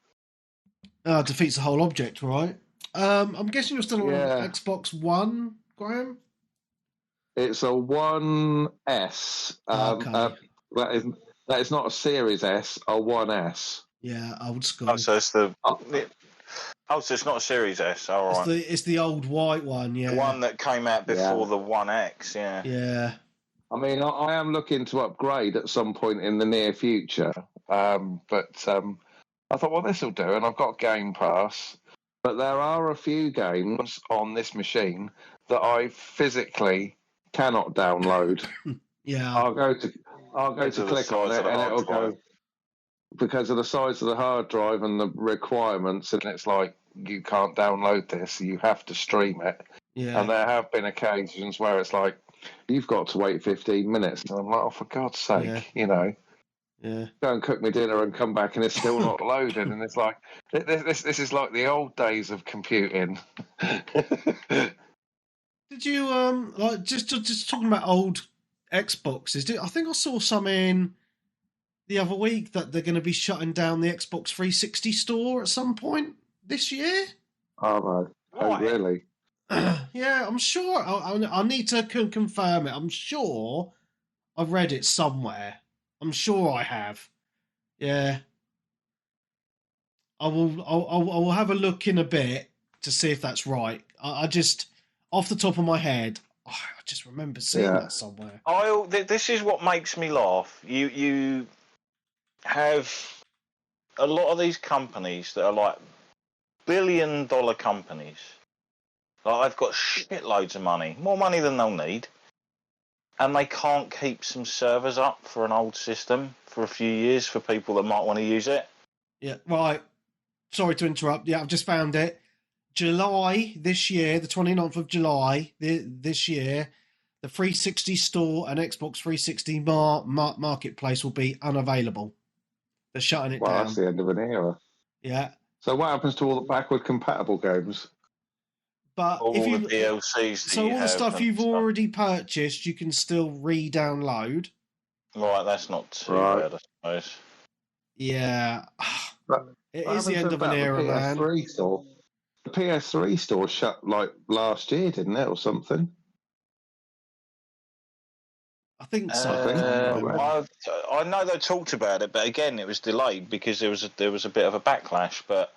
Defeats the whole object, right? I'm guessing you're still on Xbox One, Graham? It's a One S. Okay. That is not a Series S, a One S. Yeah, old school. Oh, so it's so it's not a Series S. All right. It's the old white one, yeah. The one that came out before the One X, yeah. Yeah. I mean, I am looking to upgrade at some point in the near future, but I thought, well, this will do, and I've got Game Pass. But there are a few games on this machine that I physically cannot download. Yeah. I'll go to click on it, and it'll go because of the size of the hard drive and the requirements, and it's like you can't download this; you have to stream it. Yeah. And there have been occasions where it's like you've got to wait 15 minutes, and I'm like, oh, for God's sake, Yeah. Go and cook me dinner and come back and it's still not loaded, and it's like this is like the old days of computing. Did you like just talking about old Xboxes? I think I saw something the other week that they're going to be shutting down the Xbox 360 store at some point this year. Oh, no. Oh, really? Yeah, I'm sure. I need to confirm it. I'm sure I've read it somewhere. I'm sure I have. Yeah. I will have a look in a bit to see if that's right. I just, off the top of my head, I just remember seeing that somewhere. This is what makes me laugh. You have a lot of these companies that are like billion-dollar companies. Like, they've got shitloads of money, more money than they'll need, and they can't keep some servers up for an old system for a few years for people that might want to use it. Yeah, right. Sorry to interrupt. Yeah, I've just found it. July this year, the 29th of July this year, the 360 store and Xbox 360 marketplace will be unavailable. They're shutting it down. Well, that's the end of an era. Yeah. So what happens to all the backward compatible games? But all if you the DLCs, so all the stuff you've already purchased, you can still re-download. Right, that's not too bad, I suppose. Yeah, it is the end of an era, man. The PS3 store shut like last year, didn't it, or something? I think so. I know they talked about it, but again, it was delayed because there was a bit of a backlash. But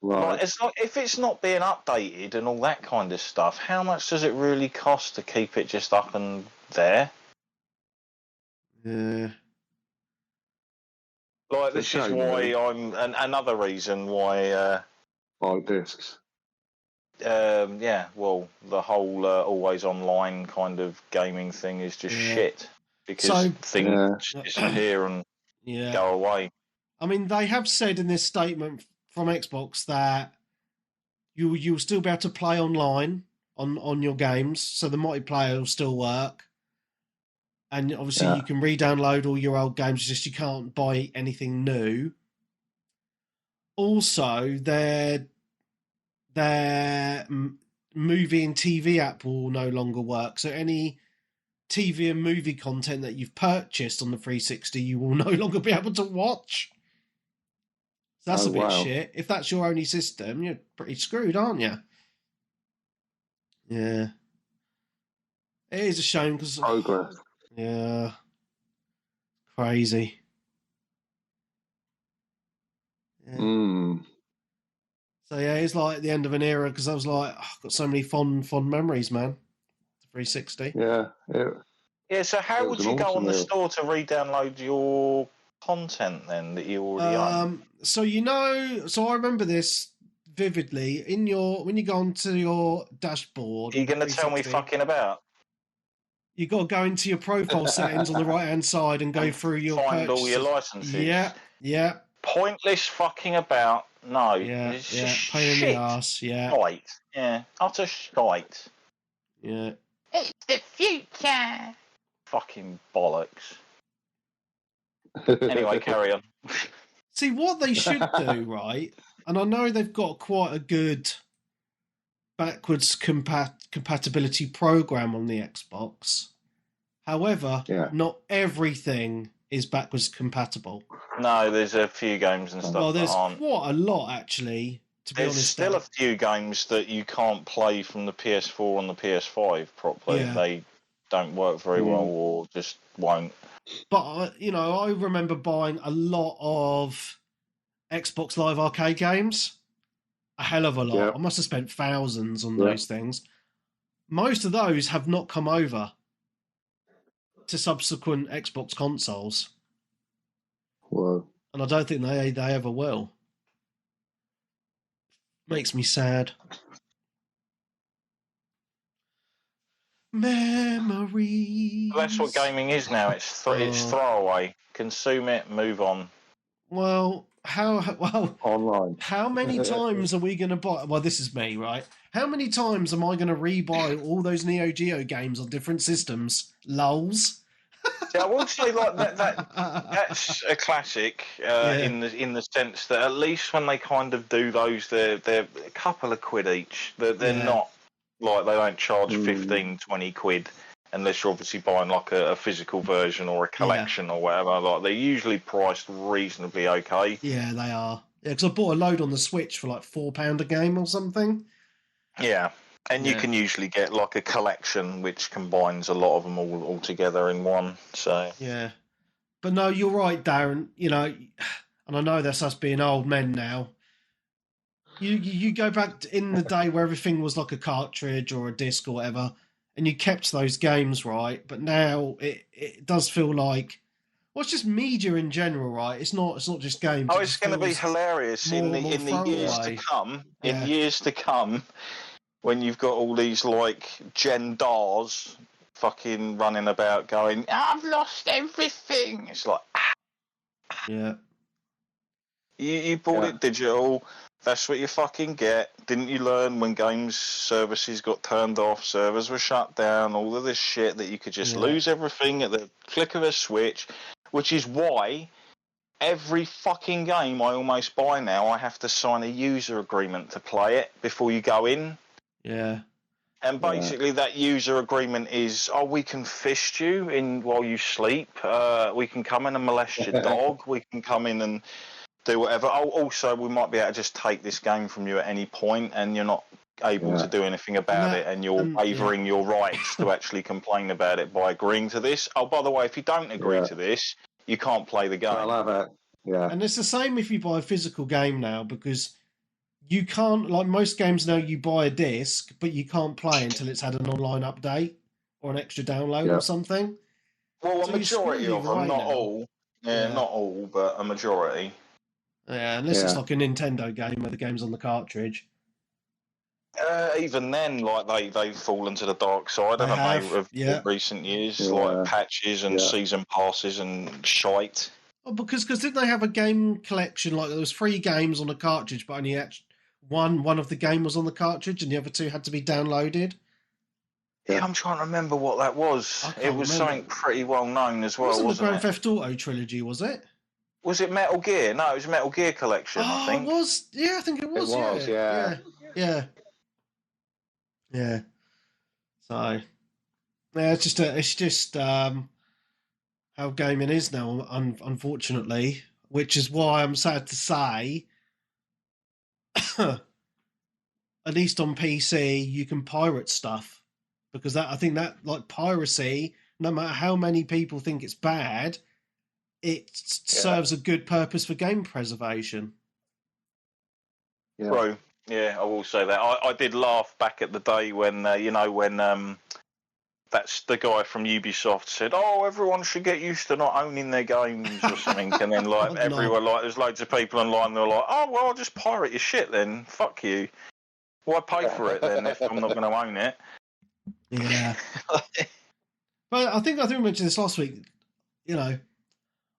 like, it's like, if it's not being updated and all that kind of stuff, how much does it really cost to keep it just up and there? Yeah. Like, this is why another reason why. Buy discs. Well, the whole always online kind of gaming thing is just shit because things disappear and go away. I mean, they have said in this statement from Xbox that you'll still be able to play online on your games, so the multiplayer will still work. And obviously you can re-download all your old games, just you can't buy anything new. Also, their movie and TV app will no longer work. So any TV and movie content that you've purchased on the 360, you will no longer be able to watch. So that's a bit shit. If that's your only system, you're pretty screwed, aren't you? Yeah. It is a shame because... Progress. Yeah. Crazy. Yeah. So yeah, it's like the end of an era because I was like, I've got so many fond memories, man. 360. Yeah. Yeah. So how would you go on the store to re-download your content then that you already own? So I remember this vividly. When you go onto your dashboard, are you going to tell me fucking about? You got to go into your profile settings on the right hand side and go through your find all your licenses. Yeah. Pointless fucking about. No. Yeah. It's just pain in the ass. Yeah. Shite. Yeah. Utter shite. Yeah. It's the future. Fucking bollocks. Anyway, carry on. See, what they should do, right? And I know they've got quite a good backwards compatibility program on the Xbox. However, not everything is backwards compatible. No, there's a few games and stuff Well, there's that aren't. quite a lot, actually, to be honest. There's still a few games that you can't play from the PS4 and the PS5 properly. Yeah. They don't work very well or just won't. But, I remember buying a lot of Xbox Live Arcade games. A hell of a lot. I must have spent thousands on those things. Most of those have not come over to subsequent Xbox consoles. Whoa. And I don't think they ever will. Makes me sad. Memories. That's what gaming is now. It's throwaway. Consume it, move on. Well, online. How many times are we going to buy? Well, this is me, right? How many times am I going to rebuy all those Neo Geo games on different systems? Lols. See, I will say like that's a classic in the sense that at least when they kind of do those, they're a couple of quid each. They're not like they don't charge 15, 20 quid unless you're obviously buying like a physical version or a collection or whatever. Like they're usually priced reasonably okay. Yeah, they are. Yeah, because I bought a load on the Switch for like £4 a game or something. Yeah. And you can usually get like a collection which combines a lot of them all together in one. So yeah, but no, you're right, Darren. And I know that's us being old men now. You go back in the day where everything was like a cartridge or a disc or whatever, and you kept those games, right? But now it does feel like, well, it's just media in general, right? It's not just games. Oh, it's going to be hilarious in the years to come. In years to come. When you've got all these, like, gendars fucking running about going, I've lost everything. It's like, Yeah. You bought it digital. That's what you fucking get. Didn't you learn when games services got turned off, servers were shut down, all of this shit that you could just lose everything at the click of a switch, which is why every fucking game I almost buy now, I have to sign a user agreement to play it before you go in. Yeah. And basically that user agreement is, we can fist you in while you sleep. We can come in and molest your dog. We can come in and do whatever. Also, we might be able to just take this game from you at any point and you're not able to do anything about it and you're wavering your rights to actually complain about it by agreeing to this. Oh, by the way, if you don't agree to this, you can't play the game. I love it. Yeah. And it's the same if you buy a physical game now, because you can't, like most games now, you buy a disc, but you can't play until it's had an online update or an extra download or something. Well, a majority of them, not all. Yeah, not all, but a majority. Yeah, unless it's like a Nintendo game where the game's on the cartridge. Even then, like they've fallen to the dark side, haven't they, of recent years, like patches and season passes and shite. Oh, because didn't they have a game collection, like there was 3 games on a cartridge, but only one of the game was on the cartridge and the other 2 had to be downloaded? Yeah, I'm trying to remember what that was. It was something pretty well known as well, wasn't it? It wasn't the Grand Theft Auto trilogy, was it? Was it Metal Gear? No, it was Metal Gear Collection, I think. It was? Yeah, I think it was. Yeah. So, it's just how gaming is now, unfortunately, which is why I'm sad to say, at least on PC, you can pirate stuff, because I think that like piracy, no matter how many people think it's bad, it serves a good purpose for game preservation. Yeah. Bro, yeah, I will say that. I did laugh back at the day when, that's the guy from Ubisoft said, everyone should get used to not owning their games or something. And then, like, everyone, like, there's loads of people online, they're like, I'll just pirate your shit then. Fuck you. Why pay for it then if I'm not going to own it? Yeah. But I think we mentioned this last week,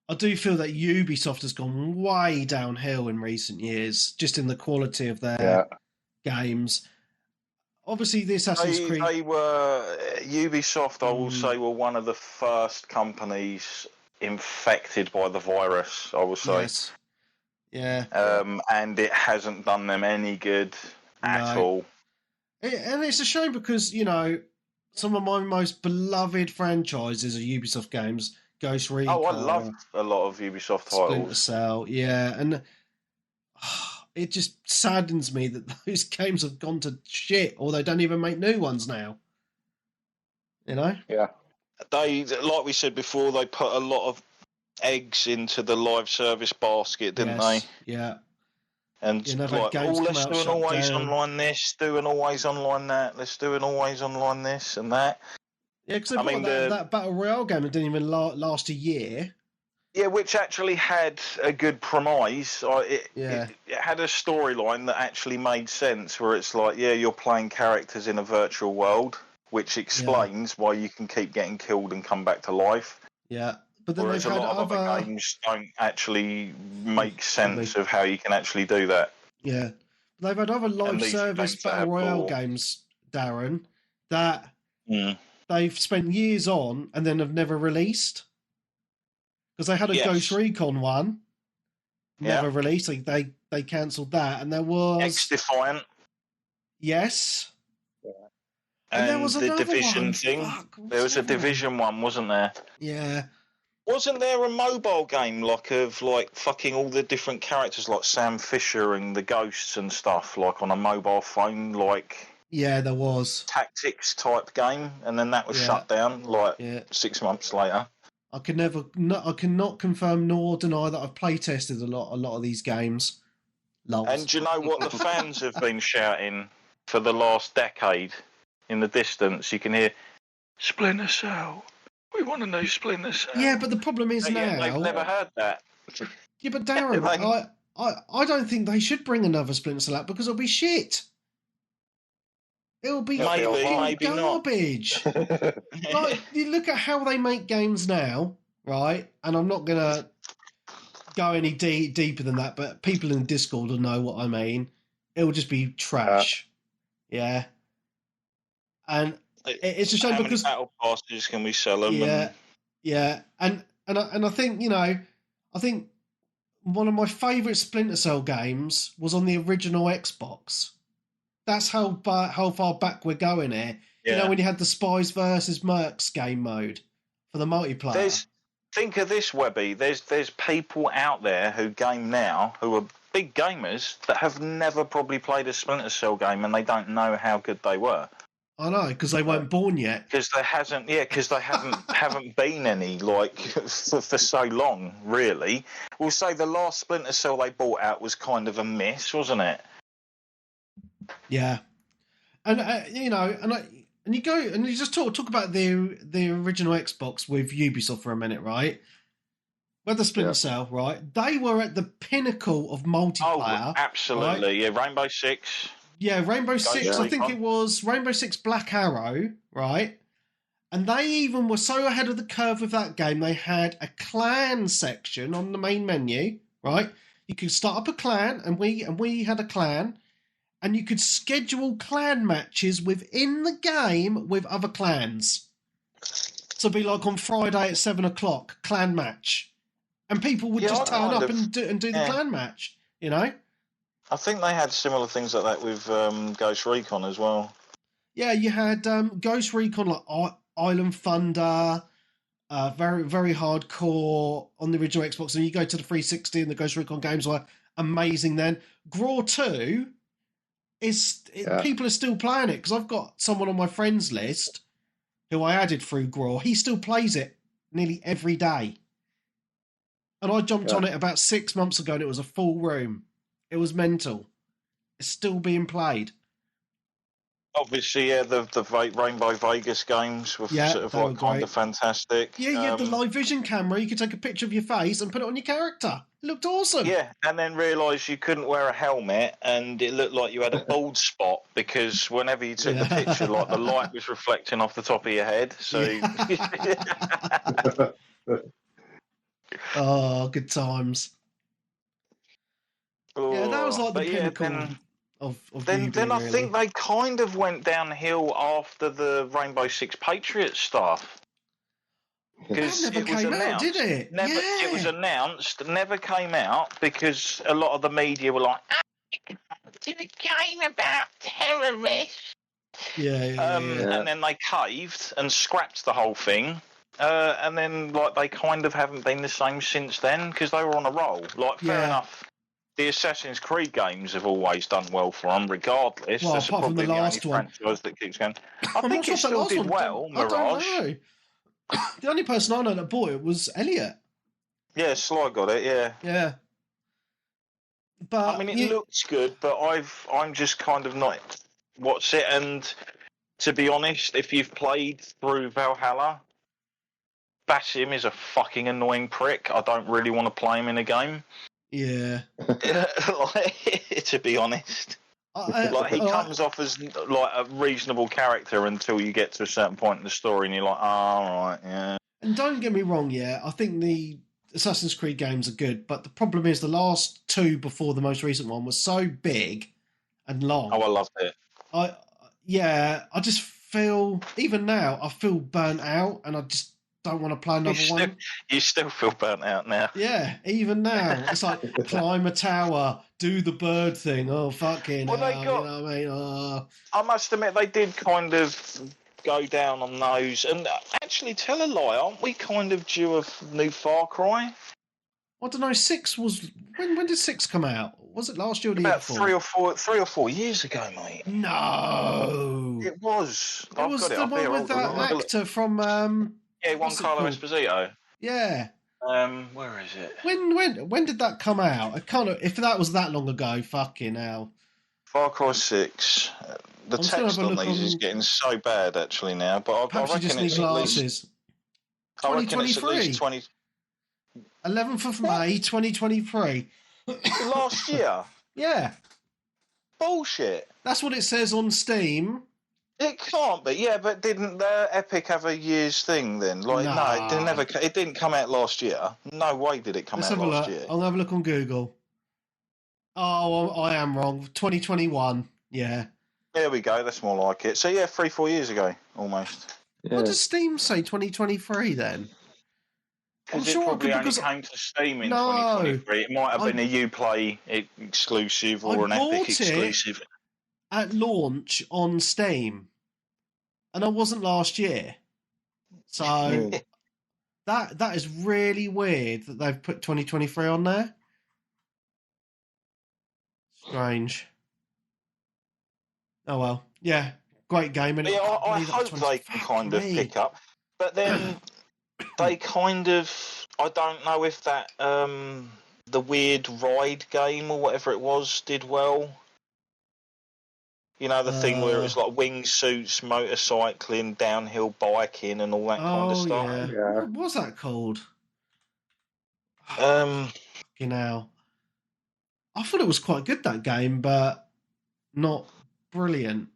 I do feel that Ubisoft has gone way downhill in recent years, just in the quality of their games. obviously the Assassin's Creed. They were Ubisoft. I will Mm. say were one of the first companies infected by the virus. I will say. Yes. Yeah. And it hasn't done them any good at all. And it's a shame because, you know, some of my most beloved franchises are Ubisoft games. Ghost Recon. Oh, I love a lot of Ubisoft Splinter titles. Cell, yeah. And it just saddens me that those games have gone to shit, or they don't even make new ones now. You know? Yeah. They, like we said before, they put a lot of eggs into the live service basket, didn't they? Yeah. And Let's do an always online this, do an always online that, let's do an always online this and that. Yeah, because that Battle Royale game that didn't even last a year. Yeah, which actually had a good premise. It had a storyline that actually made sense, where it's like, yeah, you're playing characters in a virtual world, which explains why you can keep getting killed and come back to life. Yeah. But then whereas a lot of other games don't actually make sense of how you can actually do that. Yeah. They've had other live service Battle Royale games, Darren, that they've spent years on and then have never released. Because they had a Ghost Recon one, never released. They cancelled that. And there was... X-Defiant. Yes. Yeah. And there was the Division thing. There was a Division one, wasn't there? Yeah. Wasn't there a mobile game of fucking all the different characters like Sam Fisher and the ghosts and stuff on a mobile phone Yeah, there was. Tactics type game, and then that was shut down 6 months later. I cannot confirm nor deny that I've play tested a lot of these games. Lols. And do you know what the fans have been shouting for the last decade? In the distance, you can hear Splinter Cell. We want to know Splinter Cell. Yeah, but the problem is now... They've never heard that. Yeah, but Darren, I don't think they should bring another Splinter Cell out because it'll be shit. It'll be maybe garbage. You look at how they make games now, right? And I'm not going to go any deeper than that, but people in Discord will know what I mean. It'll just be trash. Yeah. And... it's a shame how because many battle passes can we sell them? Yeah, and I think I think one of my favourite Splinter Cell games was on the original Xbox. That's how far back we're going here. Yeah. You know, when you had the Spies versus Mercs game mode for the multiplayer. Think of this, Webby. There's people out there who game now who are big gamers that have never probably played a Splinter Cell game and they don't know how good they were. I know, because they weren't born yet. Because they haven't been any for so long, really. We'll say the last Splinter Cell they brought out was kind of a miss, wasn't it? Yeah, and you go and you just talk about the original Xbox with Ubisoft for a minute, right? With the Splinter Cell, right? They were at the pinnacle of multiplayer. Oh, absolutely, right? Yeah. Rainbow Six. Yeah, Rainbow Six, I think it was Rainbow Six Black Arrow, right? And they even were so ahead of the curve with that game, they had a clan section on the main menu, right? You could start up a clan, and we had a clan, and you could schedule clan matches within the game with other clans. So it'd be like on Friday at 7 o'clock, clan match. And people would just turn up and do the clan match, you know? I think they had similar things like that with Ghost Recon as well. Yeah, you had Ghost Recon, like Island Thunder, very, very hardcore on the original Xbox. And you go to the 360 and the Ghost Recon games were amazing then. GRAW 2, people are still playing it because I've got someone on my friends list who I added through GRAW. He still plays it nearly every day. And I jumped on it about 6 months ago and it was a full room. It was mental. It's still being played. Obviously, the Rainbow Vegas games were kind of fantastic. Yeah, you had the live vision camera. You could take a picture of your face and put it on your character. It looked awesome. Yeah, and then realise you couldn't wear a helmet and it looked like you had a bald spot because whenever you took the picture, the light was reflecting off the top of your head. So. Oh, good times. Oh, yeah, that was like the pinnacle. of Then Jubilee, I really. think they kind of went downhill after the Rainbow Six Patriots stuff. Because That never it was came out, announced. did it? Never. It was Yeah. announced, never came out because a lot of the media were like, "Did a game about terrorists." Yeah. And then they caved and scrapped the whole thing. And then, like, they kind of haven't been the same since then because they were on a roll. Like, fair Yeah. enough. The Assassin's Creed games have always done well for them, regardless. Well, That's apart from the probably the only last one. franchise that keeps going. I I'm not think sure it if that still last did one. well, I don't Mirage. know. The only person I know that bought it was Elliot. Yeah, Sly got it, yeah. Yeah. But I mean, it looks good, but I'm just kind of not watched it. And to be honest, if you've played through Valhalla, Basim is a fucking annoying prick. I don't really want to play him in a game. Yeah. To be honest, he comes off as like a reasonable character until you get to a certain point in the story, and you're like, all right, yeah. And don't get me wrong, yeah, I think the Assassin's Creed games are good, but the problem is the last two before the most recent one was so big and long. Oh, I loved it. I just feel, even now, I feel burnt out, and I just don't want to play another one. You still feel burnt out now. Yeah, even now. It's like, climb a tower, do the bird thing. Oh, fucking hell, you know what I mean? Oh. I must admit, they did kind of go down on those. And actually, tell a lie, aren't we kind of due a new Far Cry? I don't know, 6 was... When did 6 come out? Was it last year or the year About before? 3 or 4 years ago, mate. No! It was. It was the one with that actor from... Giancarlo Esposito. Yeah. Where is it? When did that come out? I can't. If that was that long ago, fucking hell. Far Cry 6. The text on these is getting so bad actually now, but I reckon just need it's glasses. I reckon it's at least 20. 11th of May, 2023. Last year. Yeah. Bullshit. That's what it says on Steam. It can't be, yeah, but didn't Epic have a year's thing then? Like, no, it didn't come out last year. No way did it come out last year. I'll have a look on Google. Oh, I am wrong. 2021, yeah. There we go, that's more like it. So, yeah, 3-4 years ago, almost. Yeah. What does Steam say, 2023 then? Because it probably only came to Steam in 2023. It might have been a Uplay exclusive or an Epic exclusive. At launch on Steam, and I wasn't last year, so that is really weird that they've put 2023 on there. Strange. Oh well, yeah, great game. And yeah, I hope they can kind of pick up, but then they kind of, I don't know if that the weird ride game or whatever it was did well. You know, the thing where it was like wingsuits, motorcycling, downhill biking, and all that kind of stuff. Yeah. What was that called? You know, I thought it was quite good, that game, but not brilliant.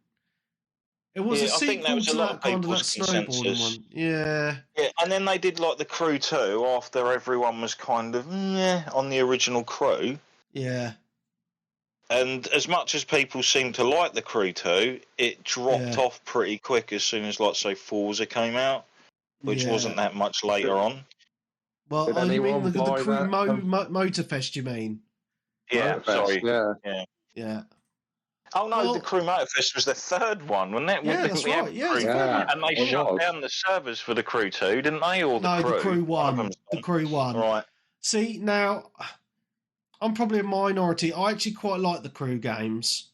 It was a sequel to that kind of that snowboarding one. Yeah. Yeah, and then they did like the Crew 2 after everyone was kind of on the original Crew. Yeah. And as much as people seem to like the Crew 2, it dropped off pretty quick as soon as, like, say, Forza came out, which wasn't that much later on. Well, you mean the Crew Motorfest, you mean? Yeah, sorry. Yeah. Oh, no, the Crew Motorfest was the third one, wasn't it? Yeah, that's right. Yeah. And they shut down the servers for the Crew 2, didn't they? Or the Crew? The Crew 1. The Crew 1. Right. See, now... I'm probably a minority. I actually quite like the Crew games.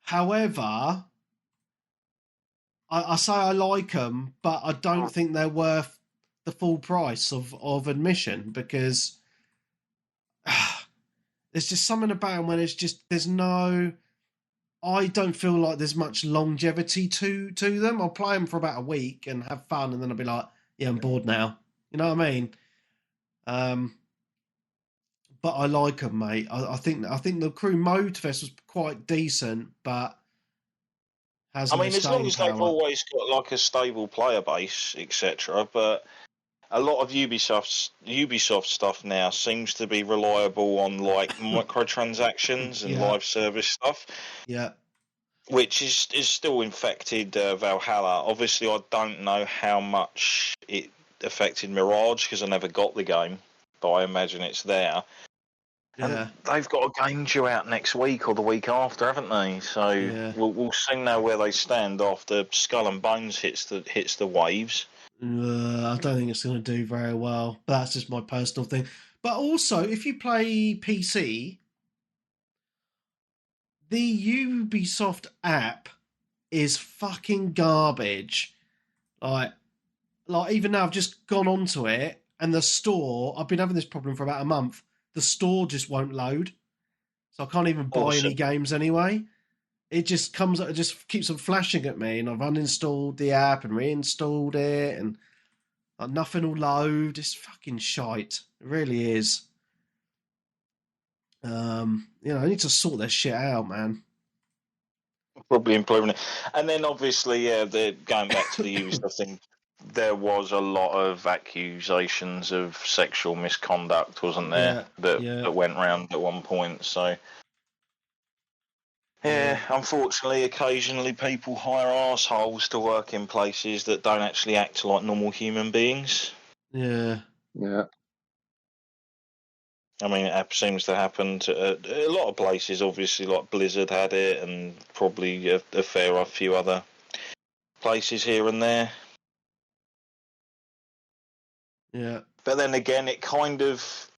However, I say I like them, but I don't think they're worth the full price of admission, because there's just something about them when it's just, I don't feel like there's much longevity to them. I'll play them for about a week and have fun, and then I'll be like, yeah, I'm bored now. You know what I mean? But I like them, mate. I think the Crew Motorfest was quite decent, but as long as they've always got like a stable player base, etc. But a lot of Ubisoft stuff now seems to be reliable on like microtransactions and Yeah. live service stuff, Yeah. which is still infected Valhalla. Obviously, I don't know how much it affected Mirage because I never got the game, but I imagine it's there. Yeah. And they've got a game due out next week or the week after, haven't they? So Yeah. we'll soon know where they stand after Skull and Bones hits the waves. I don't think it's going to do very well. But that's just my personal thing. But also, if you play PC, the Ubisoft app is fucking garbage. Like even now, I've just gone onto it, and the store. I've been having this problem for about a month. The store just won't load, so I can't even buy any games anyway. It just comes. It just keeps on flashing at me, and I've uninstalled the app and reinstalled it, and nothing will load. It's fucking shite. It really is. I need to sort their shit out, man. Probably improving it. And then obviously, they're going back to the Ubisoft thing. There was a lot of accusations of sexual misconduct, wasn't there? That went round at one point. So, unfortunately, occasionally people hire arseholes to work in places that don't actually act like normal human beings. Yeah. I mean, it seems to happen to a lot of places. Obviously, like Blizzard had it, and probably a few other places here and there. Yeah. But then again, it kind of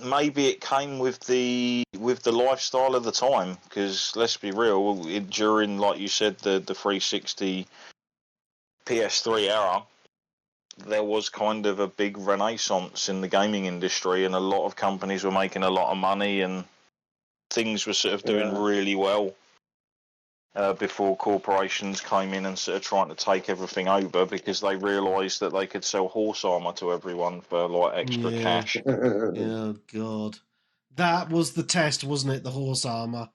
maybe it came with the lifestyle of the time. Because let's be real, during like you said, the 360 PS3 era, there was kind of a big renaissance in the gaming industry, and a lot of companies were making a lot of money, and things were sort of doing really well. Before corporations came in and sort of trying to take everything over because they realised that they could sell horse armour to everyone for like extra cash. Oh God, that was the test, wasn't it? The horse armour.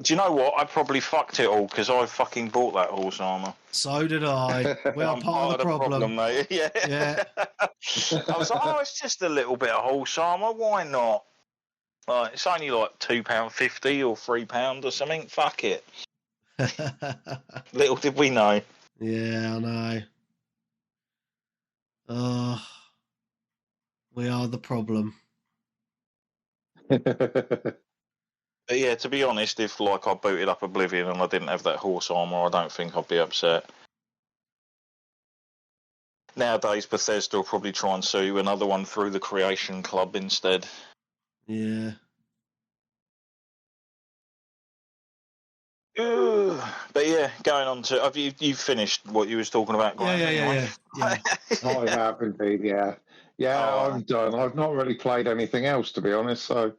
Do you know what? I probably fucked it all because I fucking bought that horse armour. So did I. We are part of the problem, mate. Yeah. I was like, oh, it's just a little bit of horse armour. Why not? Like, it's only like £2.50 or £3 or something. Fuck it. Little did we know. Yeah, I know. We are the problem. But yeah, to be honest, if like I booted up Oblivion and I didn't have that horse armour, I don't think I'd be upset. Nowadays, Bethesda will probably try and sue another one through the Creation Club instead. Yeah. But yeah, going on to have you finished what you was talking about? Yeah. I have indeed. Yeah. I'm done. I've not really played anything else, to be honest. So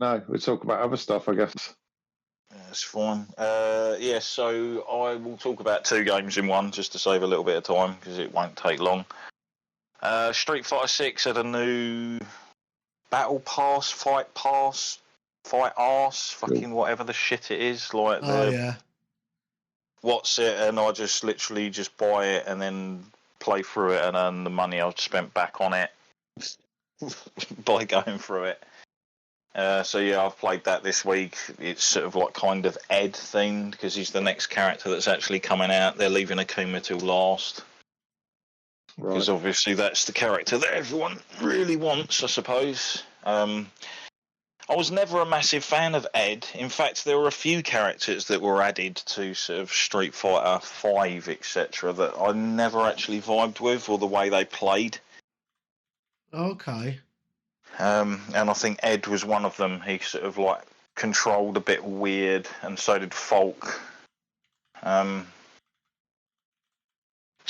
no, we'll talk about other stuff, I guess. That's fine. So I will talk about two games in one just to save a little bit of time because it won't take long. Street Fighter 6 had a new battle pass, fight arse, fucking whatever the shit it is. Like what's it? And I just literally just buy it and then play through it and earn the money I've spent back on it by going through it. So yeah, I've played that this week. It's sort of like kind of Ed themed because he's the next character that's actually coming out. They're leaving Akuma till last. Because obviously that's the character that everyone really wants, I suppose. I was never a massive fan of Ed. In fact, there were a few characters that were added to sort of Street Fighter 5, etc., that I never actually vibed with or the way they played. Okay. And I think Ed was one of them. He sort of like controlled a bit weird, and so did Falk. So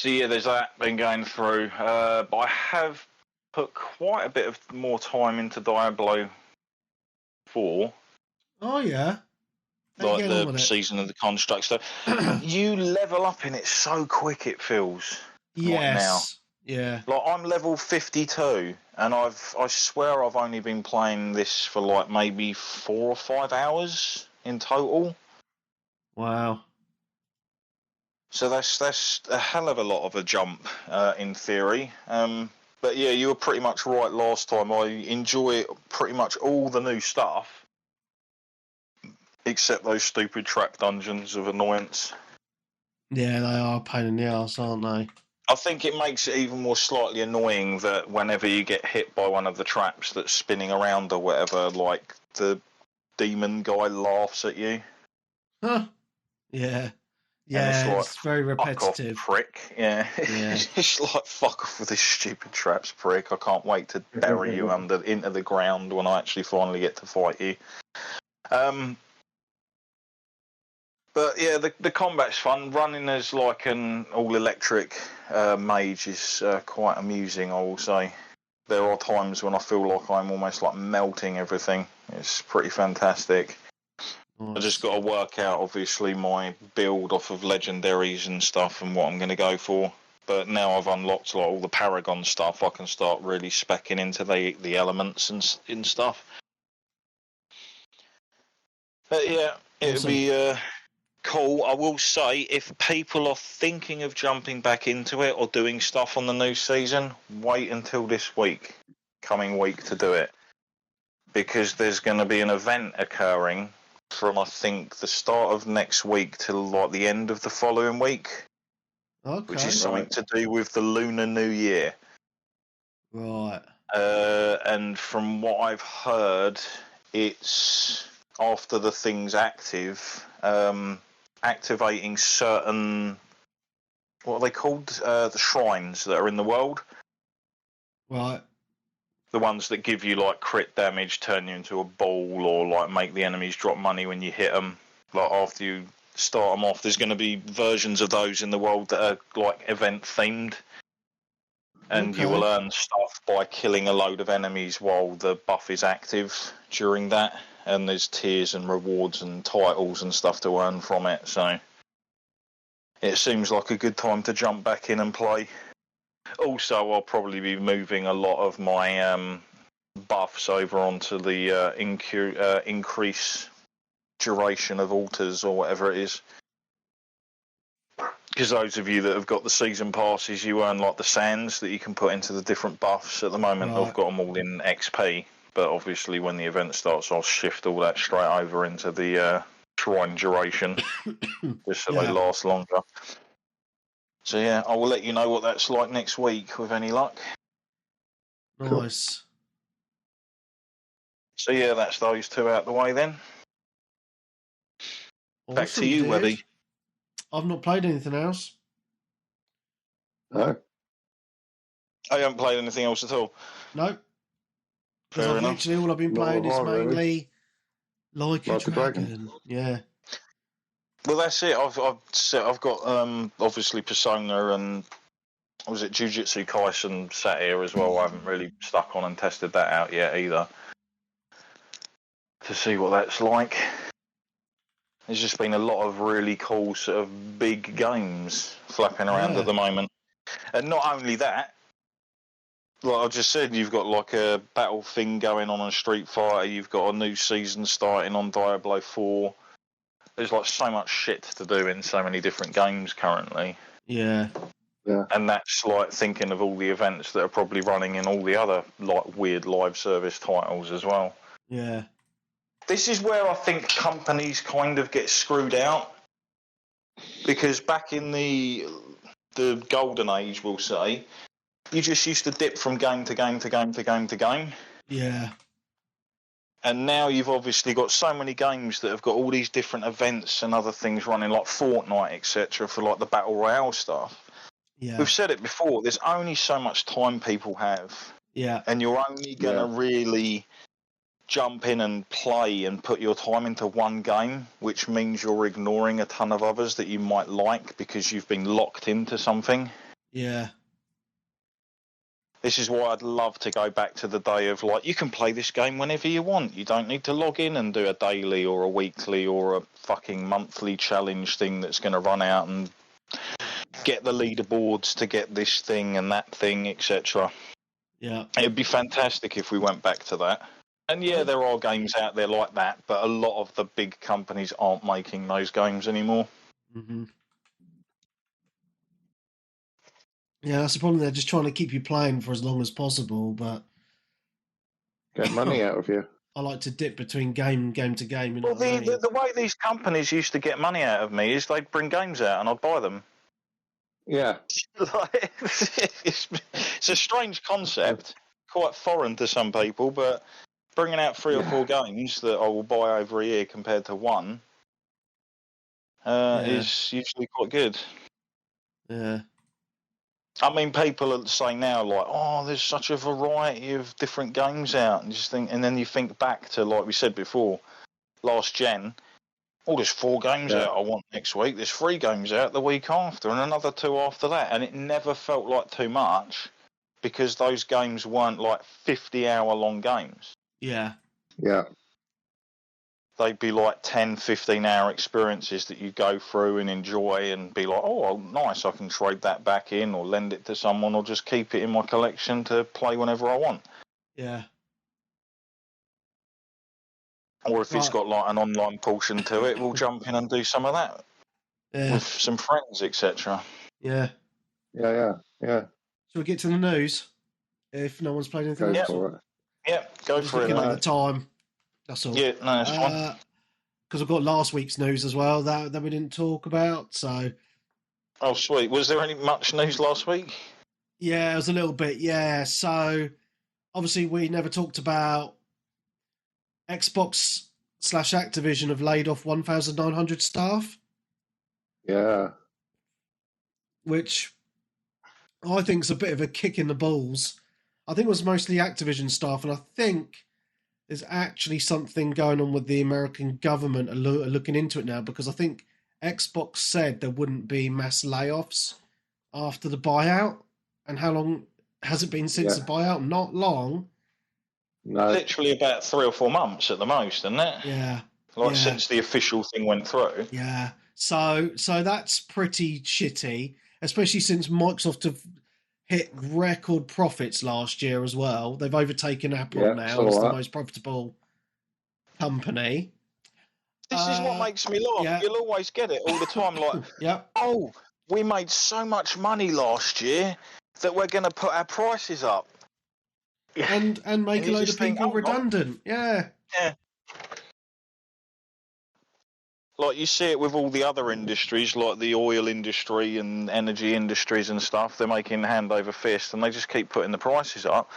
yeah, there's that been going through. But I have put quite a bit of more time into Diablo 4. Oh yeah. Like the Season of the Construct stuff. You level up in it so quick, it feels. Yes. Right now. Yeah. Like I'm level 52, and I swear I've only been playing this for like maybe 4 or 5 hours in total. Wow. So that's a hell of a lot of a jump in theory. But yeah, you were pretty much right last time. I enjoy pretty much all the new stuff, except those stupid trap dungeons of annoyance. Yeah, they are a pain in the arse, aren't they? I think it makes it even more slightly annoying that whenever you get hit by one of the traps that's spinning around or whatever, like the demon guy laughs at you. Huh? Yeah. And it's Yeah, like, it's very fuck off, repetitive. prick. Yeah. Yeah. It's like, fuck off with this stupid traps, prick. I can't wait to bury you into the ground when I actually finally get to fight you. But yeah, the combat's fun. Running as like an all-electric mage is quite amusing, I will say. There are times when I feel like I'm almost like melting everything. It's pretty fantastic. Nice. I just got to work out, obviously, my build off of legendaries and stuff and what I'm going to go for. But now I've unlocked like all the Paragon stuff, I can start really specking into the elements and stuff. But yeah, it'll be cool. I will say, if people are thinking of jumping back into it or doing stuff on the new season, wait until this coming week to do it. Because there's going to be an event occurring from, I think, the start of next week till like the end of the following week. Okay. Which is something to do with the Lunar New Year. Right. And from what I've heard, it's after the thing's active, activating certain, what are they called? The shrines that are in the world. Right. The ones that give you like crit damage, turn you into a ball, or like make the enemies drop money when you hit them. Like after you start them off, there's going to be versions of those in the world that are like event themed. And you will earn stuff by killing a load of enemies while the buff is active during that. And there's tiers and rewards and titles and stuff to earn from it. So it seems like a good time to jump back in and play. Also, I'll probably be moving a lot of my buffs over onto the increase duration of altars or whatever it is. Because those of you that have got the season passes, you earn like the sands that you can put into the different buffs. At the moment, I've got them all in XP, but obviously when the event starts, I'll shift all that straight over into the shrine duration, just so they last longer. So yeah, I will let you know what that's like next week with any luck. Nice. So yeah, that's those two out the way then. Awesome, back to you, Webby. I've not played anything else. No. I haven't played anything else at all. No. Because literally all I've been playing is mainly Like a Dragon. Yeah. Well, that's it. I've got obviously Persona and was it Jujutsu Kaisen sat here as well. I haven't really stuck on and tested that out yet either to see what that's like. There's just been a lot of really cool sort of big games flapping around at the moment. And not only that, like I just said, you've got like a battle thing going on Street Fighter, you've got a new season starting on Diablo 4. There's like so much shit to do in so many different games currently. Yeah. Yeah. And that's like thinking of all the events that are probably running in all the other like weird live service titles as well. Yeah. This is where I think companies kind of get screwed out, because back in the golden age, we'll say, you just used to dip from game to game to game to game to game. Yeah. And now you've obviously got so many games that have got all these different events and other things running, like Fortnite, etc., for like the Battle Royale stuff. Yeah. We've said it before, there's only so much time people have. Yeah. And you're only going to really jump in and play and put your time into one game, which means you're ignoring a ton of others that you might like because you've been locked into something. Yeah. This is why I'd love to go back to the day of like, you can play this game whenever you want. You don't need to log in and do a daily or a weekly or a fucking monthly challenge thing that's going to run out and get the leaderboards to get this thing and that thing, etc. Yeah. It'd be fantastic if we went back to that. And yeah, there are games out there like that, but a lot of the big companies aren't making those games anymore. Mm-hmm. Yeah, that's the problem. They're just trying to keep you playing for as long as possible, but Get money out of you. I like to dip between game to game. You know Well, what I mean? the way these companies used to get money out of me is they'd bring games out and I'd buy them. Yeah. Like, it's a strange concept, quite foreign to some people, but bringing out 3 or 4 games that I will buy over a year compared to one is usually quite good. Yeah. I mean, people are saying now, like, oh, there's such a variety of different games out, and then you think back to, like we said before, last gen. Oh, there's 4 games out I want next week. There's 3 games out the week after, and another 2 after that. And it never felt like too much because those games weren't like 50-hour-long games. Yeah. Yeah. They'd be like 10, 15-hour experiences that you go through and enjoy and be like, oh, nice, I can trade that back in or lend it to someone or just keep it in my collection to play whenever I want. Yeah. Or if it's got like an online portion to it, we'll jump in and do some of that with some friends, etc. Yeah. Yeah. Shall we get to the news? If no one's played anything else? Yeah, go for it. Looking at the time. That's all. Yeah, no, that's fine. Because I've got last week's news as well that we didn't talk about. So. Oh, sweet. Was there any much news last week? Yeah, it was a little bit. Yeah. So, obviously, we never talked about Xbox / Activision have laid off 1,900 staff. Yeah. Which I think is a bit of a kick in the balls. I think it was mostly Activision staff, and I think there's actually something going on with the American government are looking into it now, because I think Xbox said there wouldn't be mass layoffs after the buyout. And how long has it been since the buyout? Not long. No. Literally about 3 or 4 months at the most, isn't it? Yeah. Since the official thing went through. Yeah. So that's pretty shitty, especially since Microsoft have hit record profits last year as well. They've overtaken Apple now as the most profitable company. This is what makes me laugh. Yeah. You'll always get it all the time. Like, oh, we made so much money last year that we're going to put our prices up. And make a load of people redundant. Yeah. Like you see it with all the other industries, like the oil industry and energy industries and stuff. They're making hand over fist, and they just keep putting the prices up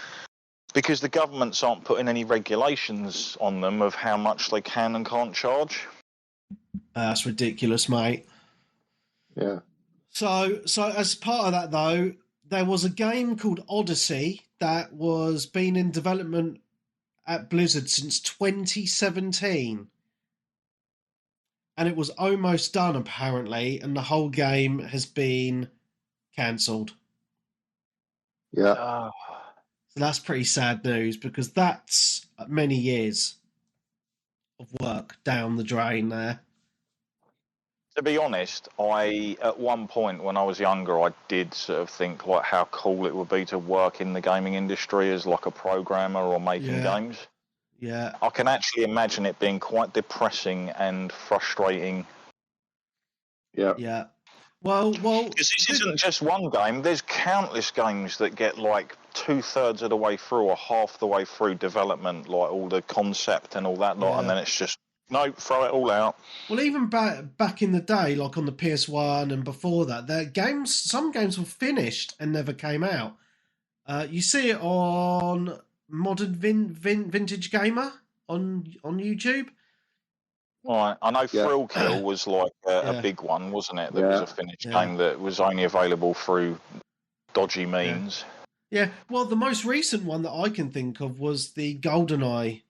because the governments aren't putting any regulations on them of how much they can and can't charge. That's ridiculous, mate. Yeah. So as part of that, though, there was a game called Odyssey that was been in development at Blizzard since 2017. And it was almost done, apparently, and the whole game has been cancelled. Yeah. So that's pretty sad news, because that's many years of work down the drain there. To be honest, at one point when I was younger, I did sort of think like how cool it would be to work in the gaming industry as like a programmer or making games. Yeah. I can actually imagine it being quite depressing and frustrating. Yeah. Yeah. Well, because this isn't just one game. There's countless games that get like 2/3 of the way through or half the way through development, like all the concept and all that lot, and then it's just nope, throw it all out. Well, even back in the day, like on the PS1 and before that, some games were finished and never came out. You see it on Modern Vintage Gamer on YouTube. Right, I know Thrill Kill was like a big one, wasn't it? That was a finished game that was only available through dodgy means. Yeah, well, the most recent one that I can think of was the GoldenEye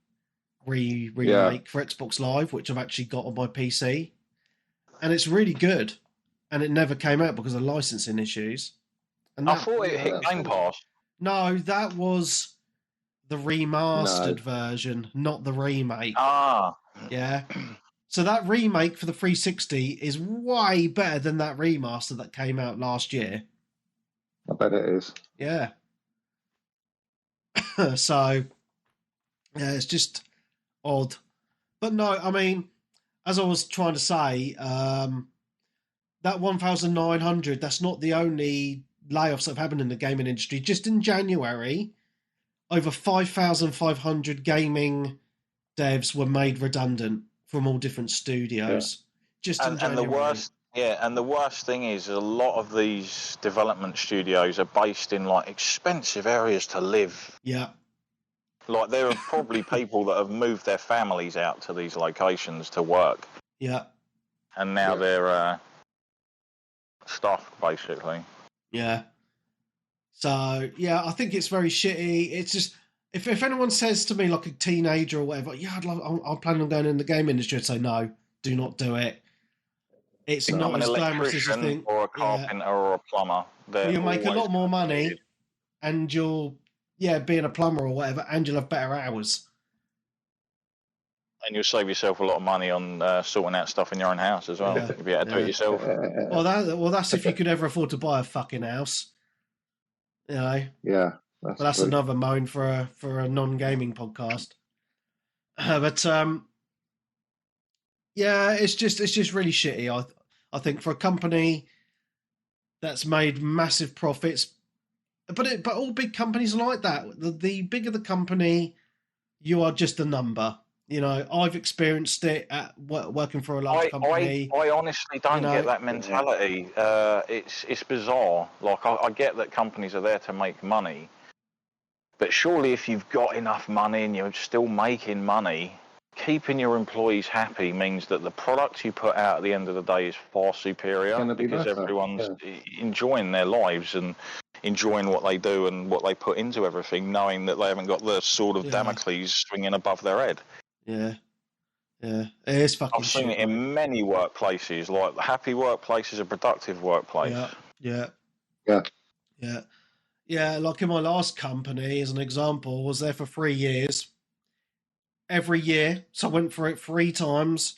remake for Xbox Live, which I've actually got on my PC. And it's really good. And it never came out because of licensing issues. And I thought it hit Game Pass. No, that was the remastered version, not the remake. Yeah. So that remake for the 360 is way better than that remaster that came out last year. I bet it is. Yeah. So, yeah, it's just odd. But no, I mean, as I was trying to say, that 1,900, that's not the only layoffs that have happened in the gaming industry. Just in January, over 5,500 gaming devs were made redundant from all different studios. Just in January. And the worst thing is a lot of these development studios are based in like expensive areas to live. Yeah. Like there are probably people that have moved their families out to these locations to work. Yeah. And now they're stuffed, basically. Yeah. So, yeah, I think it's very shitty. It's just, if anyone says to me, like a teenager or whatever, yeah, I'm planning on going in the game industry, I'd say, no, do not do it. It's not as glamorous as you think. Or a carpenter or a plumber. You'll make a lot more money and you'll, being a plumber or whatever, and you'll have better hours. And you'll save yourself a lot of money on sorting out stuff in your own house as well. You'll be able to do it yourself. Well, that's if you could ever afford to buy a fucking house. You know? Yeah. That's another moan for a non-gaming podcast. It's just really shitty. I think for a company that's made massive profits, but all big companies are like that. The bigger the company, you are just a number. You know, I've experienced it at working for a large company. I honestly don't get that mentality. It's bizarre. Like I get that companies are there to make money, but surely if you've got enough money and you're still making money, keeping your employees happy means that the product you put out at the end of the day is far superior because everyone's enjoying their lives and enjoying what they do and what they put into everything, knowing that they haven't got the sword of Damocles swinging above their head. Yeah. It is fucking I've seen it in many workplaces. Like, happy workplace is a productive workplace. Yeah. Like in my last company, as an example, I was there for 3 years. Every year, so I went for it 3 times.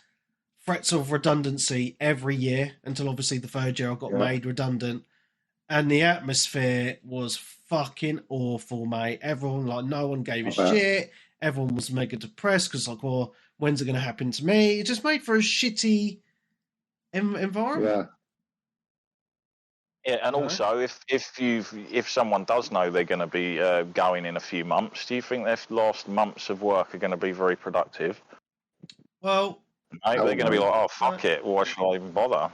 Threats of redundancy every year until obviously the 3rd year I got made redundant. And the atmosphere was fucking awful, mate. Everyone, like, no one gave a shit. Everyone was mega depressed because, like, well, when's it going to happen to me? It just made for a shitty environment. Yeah, and also, if someone does know they're going to be going in a few months, do you think their last months of work are going to be very productive? Well, they're going to be like, oh, fuck it, why should I even bother?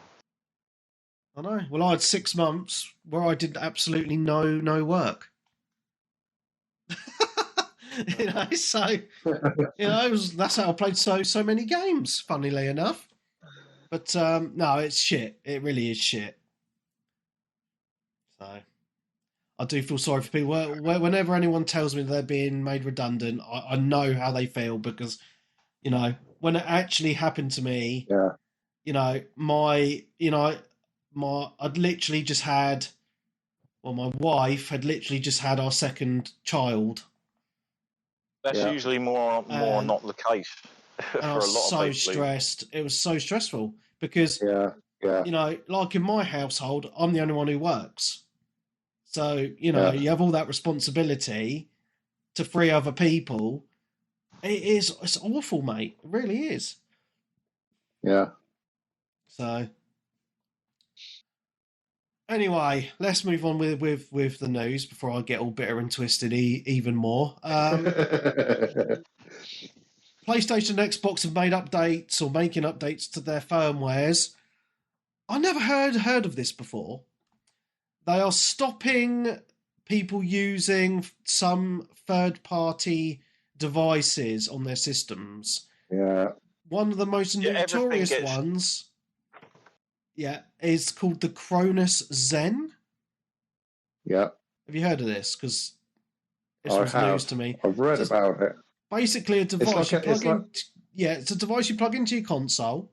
I know. Well, I had 6 months where I did absolutely no work. That's how I played so many games, funnily enough. But no, it's shit. It really is shit. So I do feel sorry for people. Whenever anyone tells me they're being made redundant, I know how they feel because, you know, when it actually happened to me, you know, I'd literally just had, my wife had literally just had our 2nd child. That's usually more not the case for a lot of people. I was so stressed. It was so stressful because, you know, like in my household, I'm the only one who works. So, you know, you have all that responsibility to 3 other people. It's awful, mate. It really is. Yeah. So, anyway, let's move on with the news before I get all bitter and twisted even more. PlayStation and Xbox have made updates or making updates to their firmwares. I never heard of this before. They are stopping people using some third-party devices on their systems. Yeah. One of the most notorious ones, is called the Cronus Zen. Yeah. Have you heard of this? Because this was news to me. I've read about it. Basically, a device it's a device you plug into your console,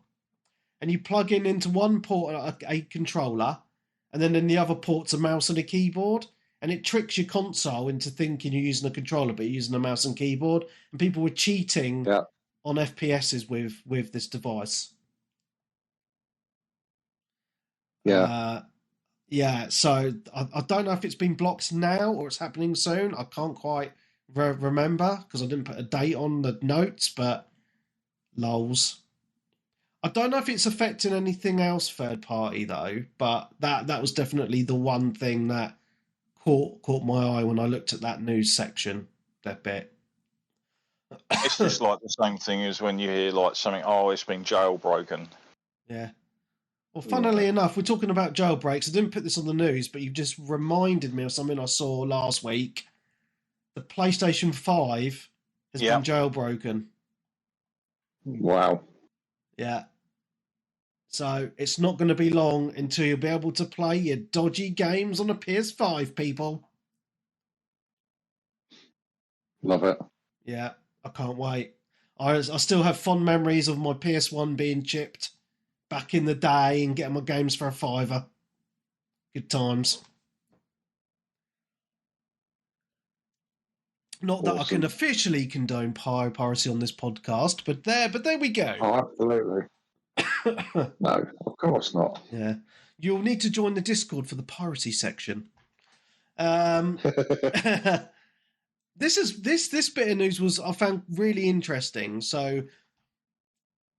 and you plug into one port a controller, and then in the other port's a mouse and a keyboard, and it tricks your console into thinking you're using a controller, but you're using a mouse and keyboard. And people were cheating on FPSs with this device. So I don't know if it's been blocked now or it's happening soon. I can't quite remember because I didn't put a date on the notes, but lols. I don't know if it's affecting anything else third party though, but that was definitely the one thing that caught my eye when I looked at that news section. That bit. It's just like the same thing as when you hear like something. Oh, it's been jailbroken. Yeah. Well, funnily enough, we're talking about jailbreaks. I didn't put this on the news, but you've just reminded me of something I saw last week. The PlayStation 5 has been jailbroken. Wow. Yeah. So it's not going to be long until you'll be able to play your dodgy games on a PS5, people. Love it. Yeah, I can't wait. I still have fond memories of my PS1 being chipped back in the day and getting my games for a $5. Good times. Not that I can officially condone piracy on this podcast, but there we go. Oh, absolutely. No, of course not. Yeah. You'll need to join the Discord for the piracy section. This bit of news I found really interesting. So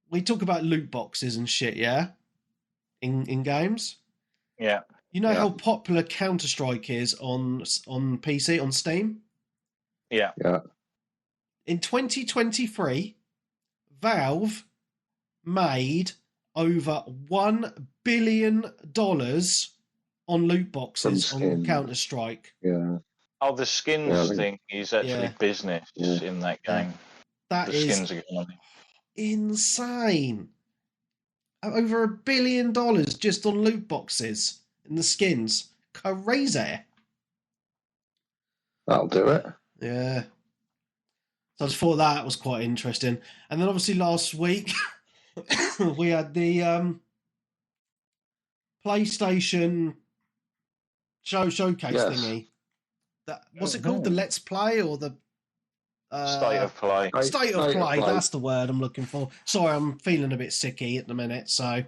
we talk about loot boxes and shit, yeah? In games. Yeah. You know how popular Counter-Strike is on PC, on Steam? Yeah. Yeah. In 2023, Valve made over $1 billion on loot boxes on Counter-Strike. Yeah. Oh, the skins thing is actually business in that game. That is insane. Over $1 billion just on loot boxes and the skins. Crazy. That'll do it. Yeah. So I just thought that was quite interesting. And then obviously last week we had the PlayStation showcase thingy. What's it called? The Let's Play or the State of Play? State of Play. That's the word I'm looking for. Sorry, I'm feeling a bit sicky at the minute. So,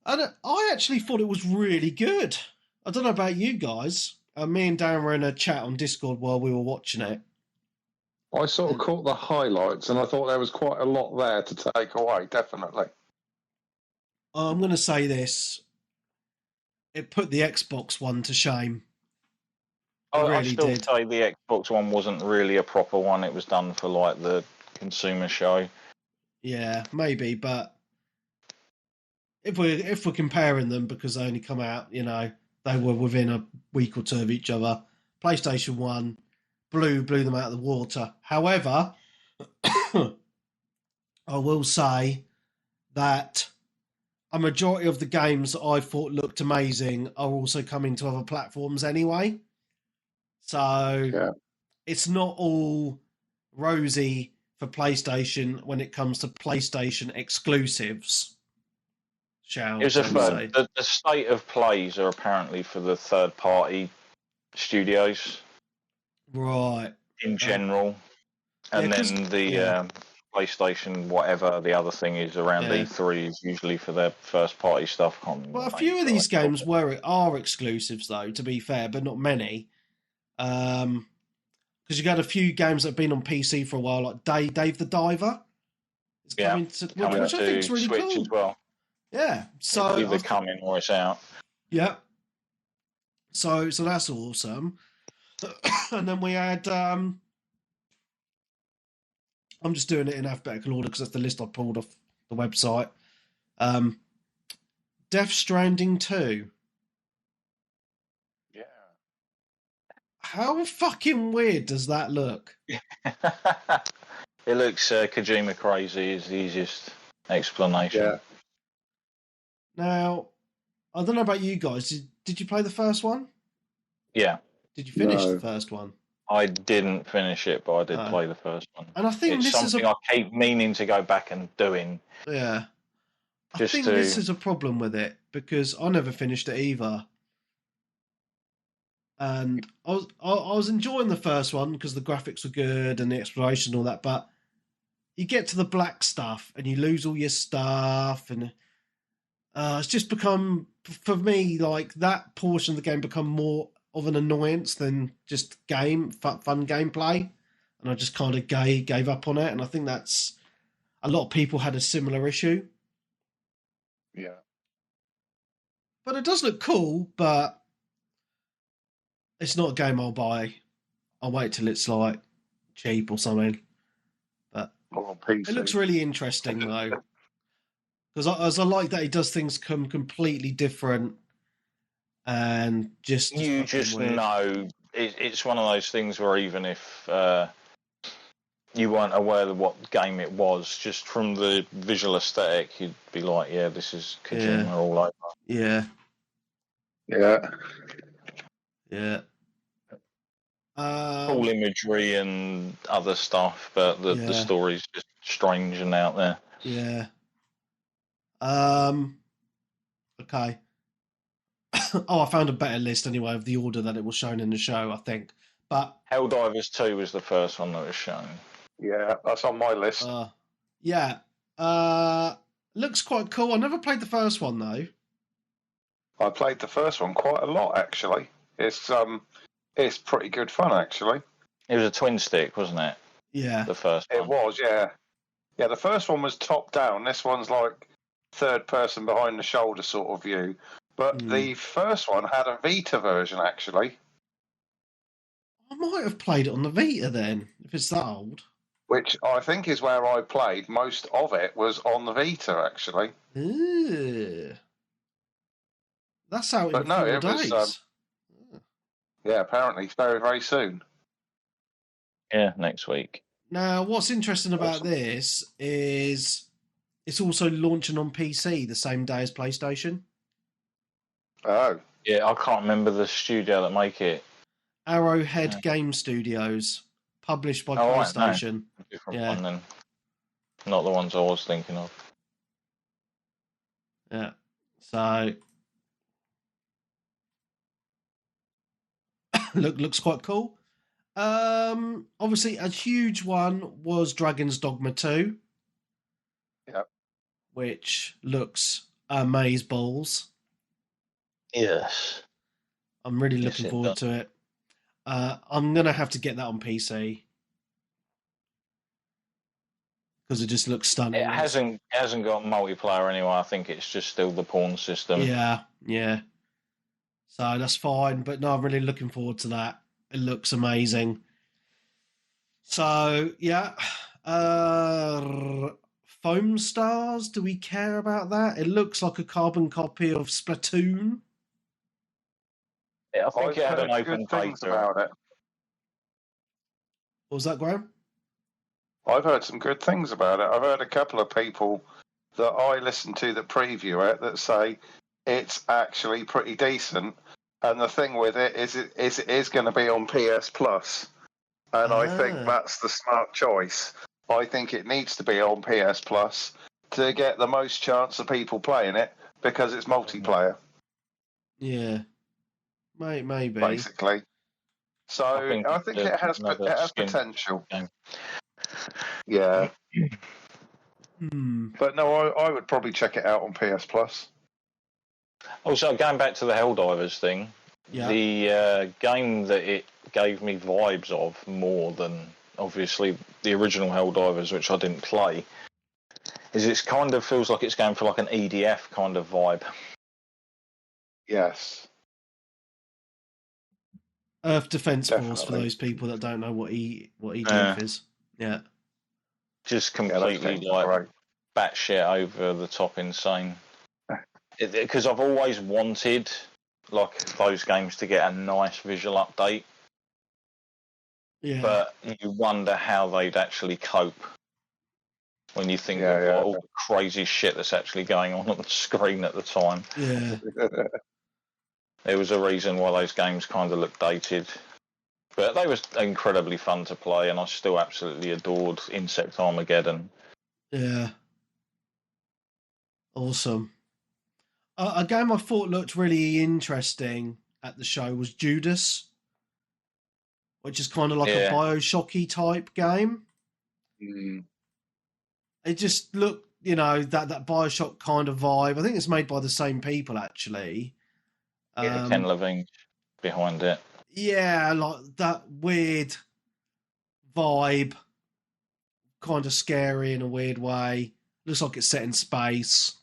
and I actually thought it was really good. I don't know about you guys. Me and Darren were in a chat on Discord while we were watching it. I sort of caught the highlights, and I thought there was quite a lot there to take away. Definitely. I'm going to say this: it put the Xbox One to shame. I still say the Xbox One wasn't really a proper one. It was done for like the consumer show. Yeah, maybe, but if we're comparing them because they only come out, they were within a week or two of each other. PlayStation 1 blew them out of the water. However, I will say that a majority of the games that I thought looked amazing are also coming to other platforms anyway. So it's not all rosy for PlayStation when it comes to PlayStation exclusives. The state of plays are apparently for the third-party studios, right? In general, and then the PlayStation, whatever the other thing is around E3, is usually for their first-party stuff. Well, a few of these games are exclusives, though. To be fair, but not many. Because you've got a few games that have been on PC for a while, like Dave the Diver. It's coming to which I think is really Switch cool as well. Yeah, so it's either coming or it's out. Yeah, so that's awesome. And then we had. I'm just doing it in alphabetical order because that's the list I pulled off the website. Death Stranding 2. How fucking weird does that look? It looks Kojima crazy is the easiest explanation. Yeah. Now, I don't know about you guys. Did you play the first one? Yeah. Did you finish the first one? I didn't finish it, but I did play the first one. And I think it's something I keep meaning to go back and doing. Yeah. I think this is a problem with it because I never finished it either. And I was enjoying the first one because the graphics were good and the exploration and all that, but you get to the black stuff and you lose all your stuff, and it's just become, for me, like that portion of the game become more of an annoyance than just fun gameplay, and I just kind of gave up on it. And I think that's a lot of people had a similar issue. Yeah. But it does look cool, but it's not a game I'll buy. I'll wait till it's like cheap or something. But On PC. it looks really interesting though, because I like that he does things completely different and just You fucking just weird. know it's one of those things where even if you weren't aware of what game it was, just from the visual aesthetic, you'd be like, yeah, this is Kojima all over. Yeah, Yeah. yeah. Cool imagery and other stuff, but the story's just strange and out there. Yeah. Okay. Oh, I found a better list anyway of the order that it was shown in the show, I think. But Helldivers 2 was the first one that was shown. Yeah, that's on my list. Yeah. Looks quite cool. I never played the first one though. I played the first one quite a lot actually. It's pretty good fun actually. It was a twin stick, wasn't it? Yeah. The first one. It was, yeah. Yeah, the first one was top down. This one's like third person behind the shoulder sort of view. But the first one had a Vita version actually. I might have played it on the Vita then, if it's that old. Which I think is where I played most of it was on the Vita actually. Ooh. That's out But in no, 4 it was, days. Yeah, apparently very, very soon. Yeah, next week. Now, what's interesting about this is it's also launching on PC the same day as PlayStation. Oh. Yeah, I can't remember the studio that make it. Arrowhead Game Studios, published by PlayStation. Right, no. Different one then. Not the ones I was thinking of. Yeah. So looks quite cool. Obviously a huge one was Dragon's Dogma 2. Yep. Which looks amazeballs. Yes. I'm really looking forward to it. I'm gonna have to get that on PC because it just looks stunning. It hasn't got multiplayer anyway. I think it's just still the pawn system. Yeah. So that's fine, but no, I'm really looking forward to that. It looks amazing. So yeah, Foam Stars. Do we care about that? It looks like a carbon copy of Splatoon. Yeah, I think it had an open things about it. What was that, Graham? I've heard some good things about it. I've heard a couple of people that I listen to that preview it that say it's actually pretty decent. And the thing with it is it is going to be on PS Plus. And I think that's the smart choice. I think it needs to be on PS Plus to get the most chance of people playing it because it's multiplayer. Yeah. Maybe. Basically. So I think it has potential. Game. Yeah. But no, I would probably check it out on PS Plus. Also, going back to the Helldivers thing, the game that it gave me vibes of more than obviously the original Helldivers, which I didn't play, is it kind of feels like it's going for like an EDF kind of vibe. Yes. Earth Defense Force, for those people that don't know what EDF is. Yeah. Just completely batshit over the top insane. Because I've always wanted like those games to get a nice visual update. Yeah. But you wonder how they'd actually cope when you think of all the crazy shit that's actually going on the screen at the time. Yeah. There was a reason why those games kind of looked dated. But they were incredibly fun to play, and I still absolutely adored Insect Armageddon. Yeah. Awesome. A game I thought looked really interesting at the show was Judas, which is kind of like a Bioshocky type game. It just looked, that Bioshock kind of vibe. I think it's made by the same people, actually. Ken Levine behind it. Yeah, like that weird vibe, kind of scary in a weird way. Looks like it's set in space.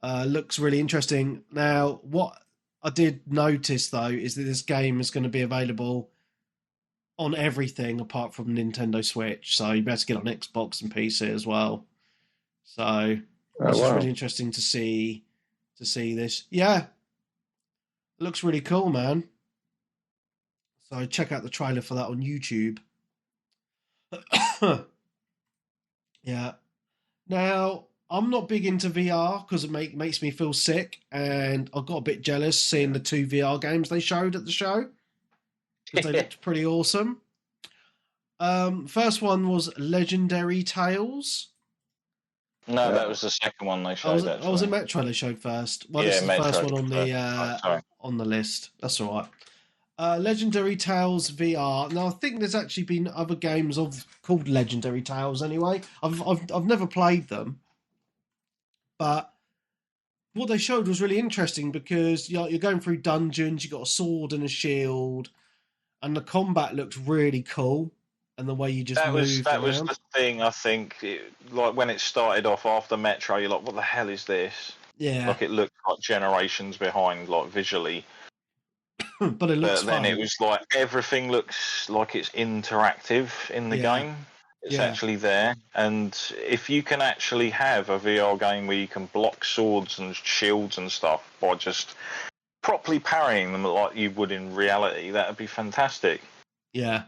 Looks really interesting. Now, what I did notice though is that this game is going to be available on everything apart from Nintendo Switch, so you better get on Xbox and PC as well. So it's just really interesting to see this. Yeah, it looks really cool, man. So check out the trailer for that on YouTube. Yeah. Now, I'm not big into VR because it makes me feel sick, and I got a bit jealous seeing the 2 VR games they showed at the show because they looked pretty awesome. First one was Legendary Tales. No, that was the second one they showed. Was it Metro they showed first? Well, yeah, this is the Metro first one on the list. That's all right. Legendary Tales VR. Now I think there's actually been other games called Legendary Tales. Anyway, I've never played them, but what they showed was really interesting because you're going through dungeons. You got a sword and a shield, and the combat looked really cool. And the way you just that was around. The thing. I think like when it started off after Metro, you're like, what the hell is this? Yeah, like it looked like generations behind, like visually. But it looks then fun. It was like everything looks like it's interactive in the game. It's actually there, and if you can actually have a VR game where you can block swords and shields and stuff by just properly parrying them like you would in reality, that would be fantastic. Yeah.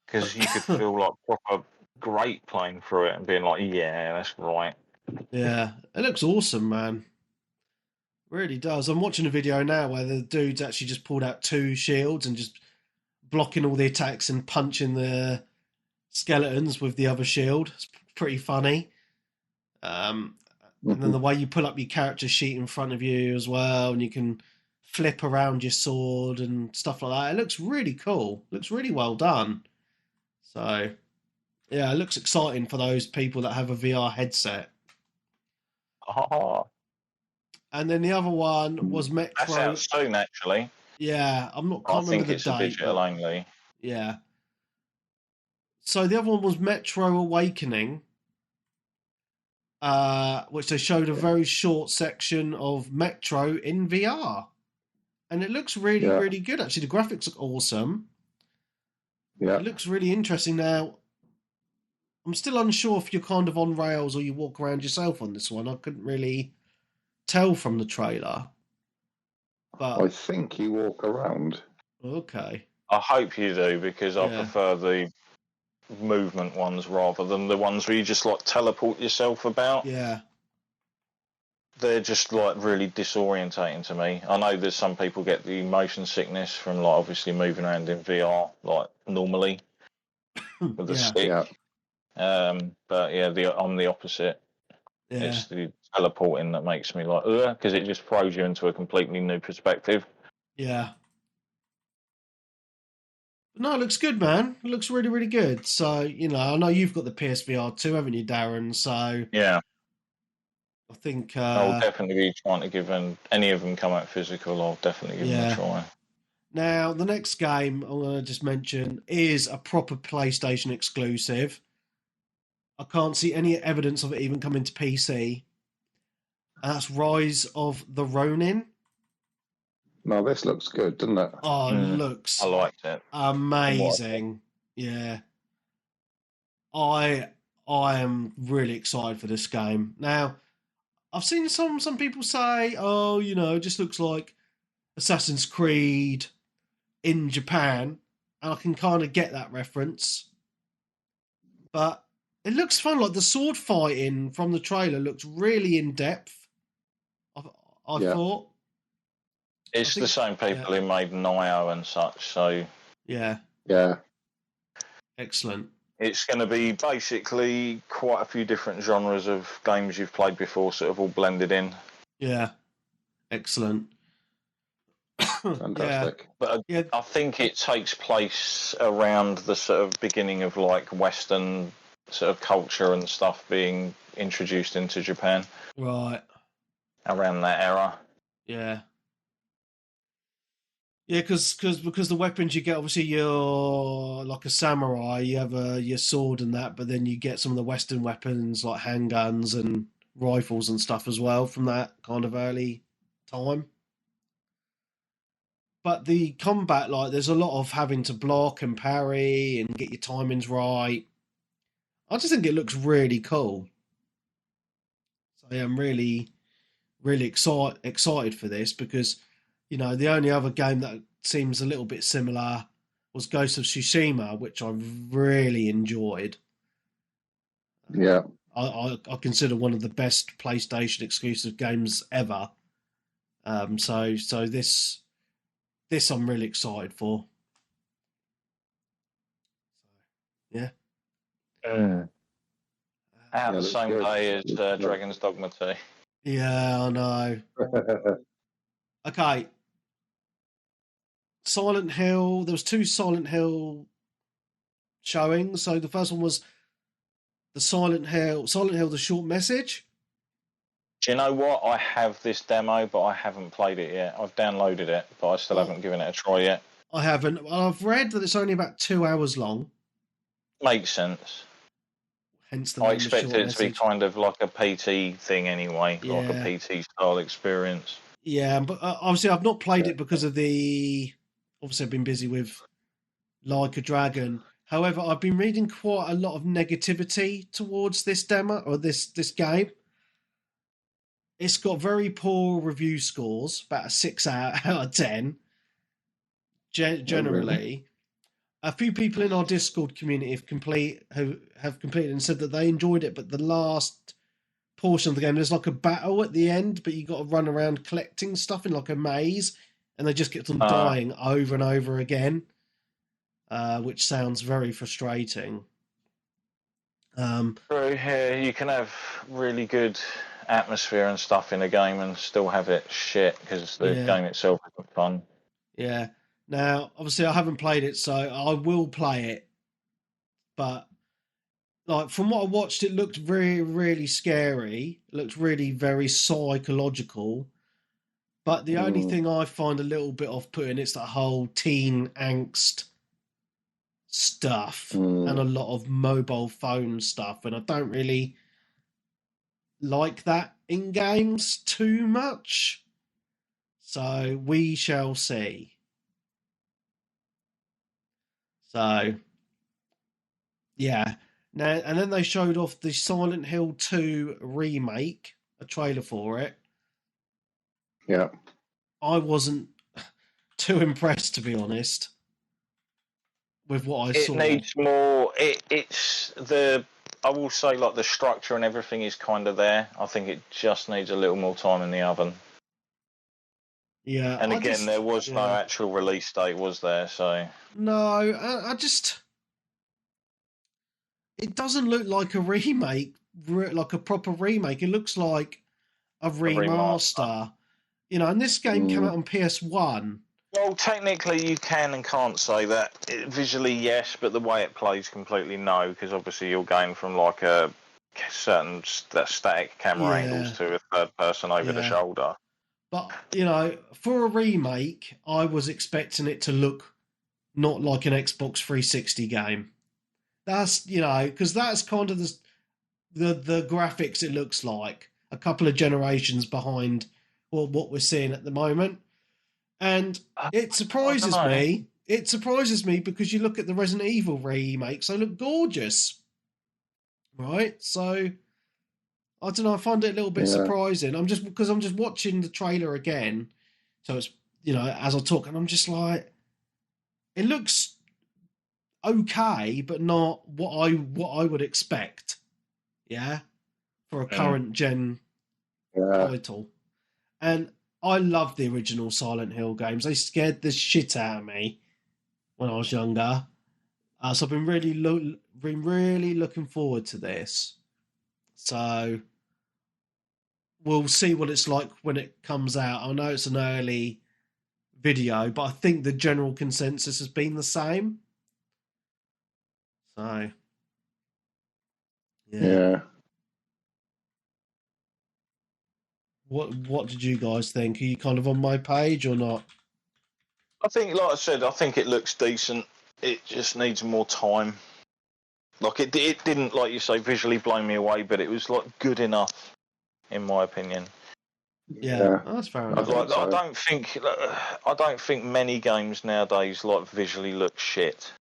Because you could feel like proper great playing through it and being like, yeah, that's right. Yeah, it looks awesome, man. Really does. I'm watching a video now where the dude's actually just pulled out 2 shields and just blocking all the attacks and punching the skeletons with the other shield. It's pretty funny. And then the way you pull up your character sheet in front of you as well, and you can flip around your sword and stuff like that. It looks really cool. Looks really well done. So, yeah, it looks exciting for those people that have a VR headset. Oh. And then the other one was Metro. That's out soon, actually. Yeah, can't remember the date. I think it's a digital only. Yeah. So the other one was Metro Awakening, which they showed a very short section of Metro in VR. And it looks really, really good, actually. The graphics look awesome. Yeah. It looks really interesting. Now, I'm still unsure if you're kind of on rails or you walk around yourself on this one. I couldn't really tell from the trailer. But I think you walk around. Okay. I hope you do, because I prefer the movement ones rather than the ones where you just like teleport yourself about. Yeah. They're just like really disorientating to me. I know that some people get the motion sickness from like obviously moving around in VR like normally with the stick. Yeah. But yeah, I'm the opposite. Yeah. It's the teleporting that makes me like, because it just throws you into a completely new perspective. Yeah. No, it looks good, man. It looks really, really good. So, I know you've got the PSVR too, haven't you, Darren? So, yeah. I think I'll definitely be trying to give any of them come out physical. I'll definitely give them a try. Now, the next game I'm going to just mention is a proper PlayStation exclusive. I can't see any evidence of it even coming to PC. And that's Rise of the Ronin. No, this looks good, doesn't it? Oh, it looks I liked it. Amazing. Yeah. I am really excited for this game. Now, I've seen some people say, oh, it just looks like Assassin's Creed in Japan. And I can kind of get that reference. But it looks fun. Like the sword fighting from the trailer looks really in depth. I thought. It's the same people who made Nioh and such, so... Yeah. Yeah. Excellent. It's going to be basically quite a few different genres of games you've played before, sort of all blended in. Yeah. Excellent. Fantastic. But I think it takes place around the sort of beginning of like Western sort of culture and stuff being introduced into Japan. Right. Around that era. Yeah. Yeah, because the weapons you get, obviously you're like a samurai, you have your sword and that, but then you get some of the Western weapons like handguns and rifles and stuff as well from that kind of early time. But the combat, like, there's a lot of having to block and parry and get your timings right. I just think it looks really cool. So yeah, I'm really excited for this because, the only other game that seems a little bit similar was Ghost of Tsushima, which I really enjoyed. Yeah. I consider one of the best PlayStation exclusive games ever. So this I'm really excited for. Yeah. Mm. Out Yeah, the looks same good. day as Looks good. Dragon's Dogma 2. Yeah, I know. Okay. Silent Hill. There was two Silent Hill showings. So the first one was the Silent Hill, the short message. Do you know what? I have this demo, but I haven't played it yet. I've downloaded it, but I still Oh, haven't given it a try yet. I haven't. I've read that it's only about 2 hours long, Makes sense. hence the I name, the expected short it to be message. kind of like a PT thing anyway, like a Yeah, PT style experience. yeah, but obviously I've not played Yeah. it because of the. Obviously, I've been busy with Like a Dragon. However, I've been reading quite a lot of negativity towards this demo or this game. It's got very poor review scores, about a 6 out of 10, Oh, really? generally. A few people in our Discord community who have completed and said that they enjoyed it, but the last portion of the game, there's like a battle at the end, but you got to run around collecting stuff in like a maze, and they just kept on Uh, dying over and over again, which sounds very frustrating. Um, True, yeah, you can have really good atmosphere and stuff in a game and still have it shit because the yeah, game itself isn't fun. yeah. Now, obviously, I haven't played it, so I will play it. But like from what I watched, it looked really, really scary. It looked really very psychological. But the only Mm. thing I find a little bit off-putting is that whole teen angst stuff and a Mm. lot of mobile phone stuff, and I don't really like that in games too much. So we shall see. So yeah. Now and then they showed off the Silent Hill 2 remake, a trailer for it. Yeah. I wasn't too impressed, to be honest, with what I It saw. needs more. It's the. I will say, like the structure and everything is kind of there. I think it just needs a little more time in the oven. Yeah, And again, there was no yeah, actual release date, was there? So no, I just, it doesn't look like a remake, like a proper remake. It looks like a a remaster. remaster, and this game came out Mm. on PS1. Well, technically, you can and can't say that. Visually, yes, but the way it plays, completely no, because obviously you're going from like a certain static camera angles Yeah, to a third person over the yeah. shoulder. But, for a remake, I was expecting it to look not like an Xbox 360 game. That's, because that's kind of the graphics it looks like, a couple of generations behind what we're seeing at the moment. And I it don't surprises know. me. It surprises me because you look at the Resident Evil remakes, they look gorgeous. Right? So I don't know, I find it a little bit Yeah. surprising. I'm just watching the trailer again. So it's as I talk, and I'm just like, it looks okay, but not what I would expect. Yeah. For a Mm. current gen Yeah. title. And I love the original Silent Hill games. They scared the shit out of me when I was younger. So I've been really looking forward to this. So we'll see what it's like when it comes out. I know it's an early video, but I think the general consensus has been the same. So yeah. Yeah. What did you guys think? Are you kind of on my page or not? I think, like I said, I think it looks decent. It just needs more time. Like it didn't, like you say, visually blow me away, but it was like good enough, in my opinion. Yeah, that's fair enough. I don't think many games nowadays like visually look shit.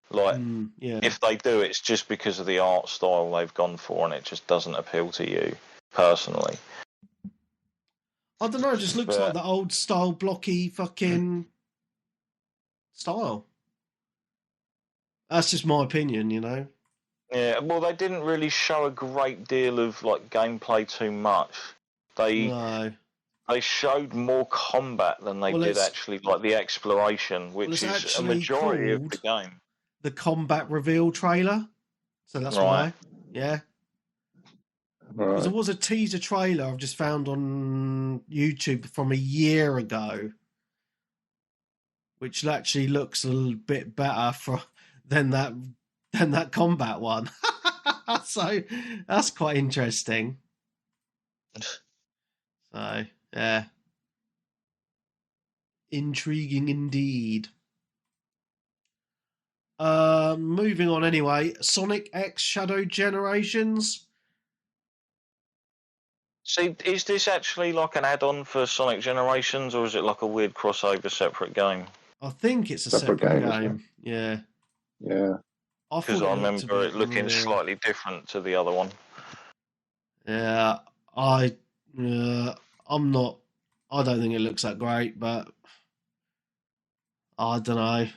Like if they do, it's just because of the art style they've gone for, and it just doesn't appeal to you personally. I don't know. It just looks like the old style blocky fucking style. That's just my opinion, you know. Yeah, well, they didn't really show a great deal of like gameplay too much. They showed more combat than they did actually like the exploration, which is a majority of the game. The combat reveal trailer, so that's why. Yeah. Because there was a teaser trailer I've just found on YouTube from a year ago, which actually looks a little bit better than that combat one. So that's quite interesting. So yeah, intriguing indeed. Moving on anyway. Sonic X Shadow Generations. See, is this actually like an add-on for Sonic Generations, or is it like a weird crossover separate game? I think it's a separate game. Yeah. Yeah. Because I remember it looking slightly different to the other one. Yeah, I'm not. I don't think it looks that great, but I don't know.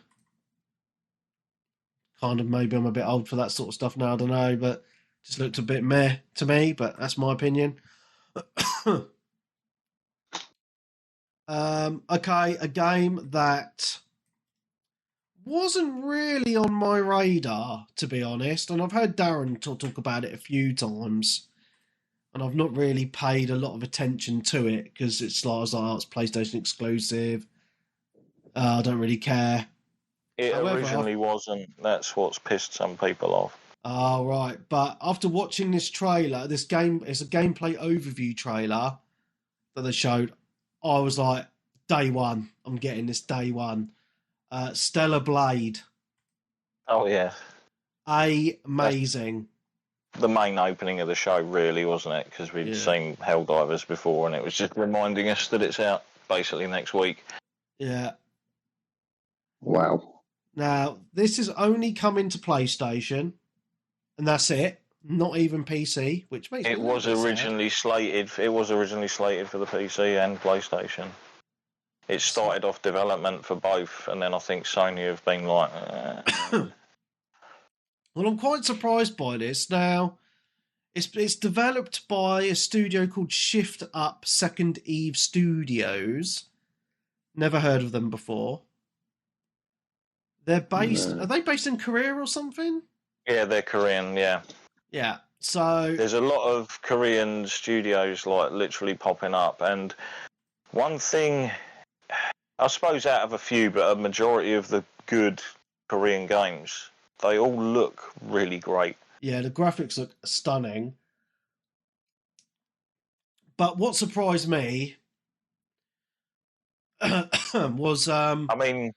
Kind of maybe I'm a bit old for that sort of stuff now. I don't know, but just looked a bit meh to me. But that's my opinion. Okay, a game that wasn't really on my radar, to be honest, and I've heard Darren talk about it a few times, and I've not really paid a lot of attention to it because it's like, it's PlayStation exclusive. I don't really care. However, originally wasn't. That's what's pissed some people off. Oh, right. But after watching this trailer, this game is a gameplay overview trailer that they showed. I was like, day one. I'm getting this day one. Stellar Blade. Oh, yeah. Amazing. That's the main opening of the show, really, wasn't it? Because we'd seen Helldivers before, and it was just reminding us that it's out basically next week. Yeah. Wow. Now, this is only coming to PlayStation, and that's it. Not even PC, which makes it was originally slated. It was originally slated for the PC and PlayStation. It started off development for both, and then I think Sony have been like. Well, I'm quite surprised by this. Now, it's developed by a studio called Shift Up Second Eve Studios. Never heard of them before. They're based. Are they based in Korea or something? Yeah, they're Korean. Yeah. Yeah. So there's a lot of Korean studios like literally popping up, and one thing, I suppose, out of a few, but a majority of the good Korean games, they all look really great. Yeah, the graphics look stunning. But what surprised me was, I mean,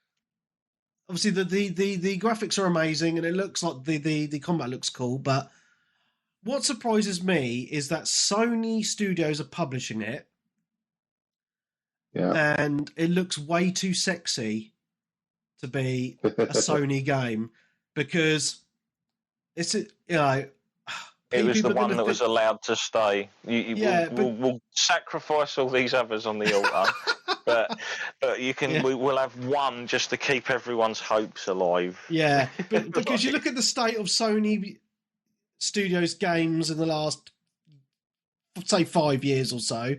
obviously the graphics are amazing, and it looks like the combat looks cool. But what surprises me is that Sony Studios are publishing it. Yeah. And it looks way too sexy to be a Sony game, because it's, you know, it was the one that was allowed to stay. We'll sacrifice all these others on the altar, but you can. We'll have one just to keep everyone's hopes alive. Yeah, but because you look at the state of Sony Studios games in the last, say, 5 years or so.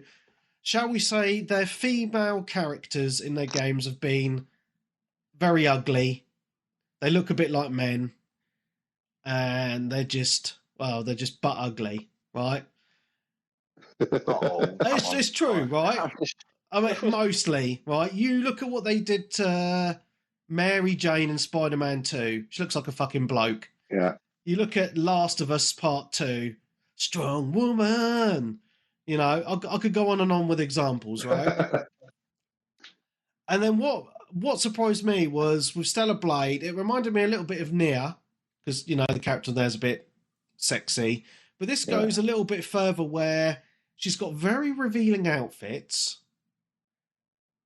Shall we say their female characters in their games have been very ugly. They look a bit like men, and they're just butt ugly, right? It's true, right? I mean, mostly, right? You look at what they did to Mary Jane in Spider-Man 2. She looks like a fucking bloke. Yeah. You look at Last of Us Part 2. Strong woman. You know, I could go on and on with examples, right? And then what what surprised me was with Stellar Blade, it reminded me a little bit of Nia, because, you know, the character there's a bit sexy. But this goes a little bit further where she's got very revealing outfits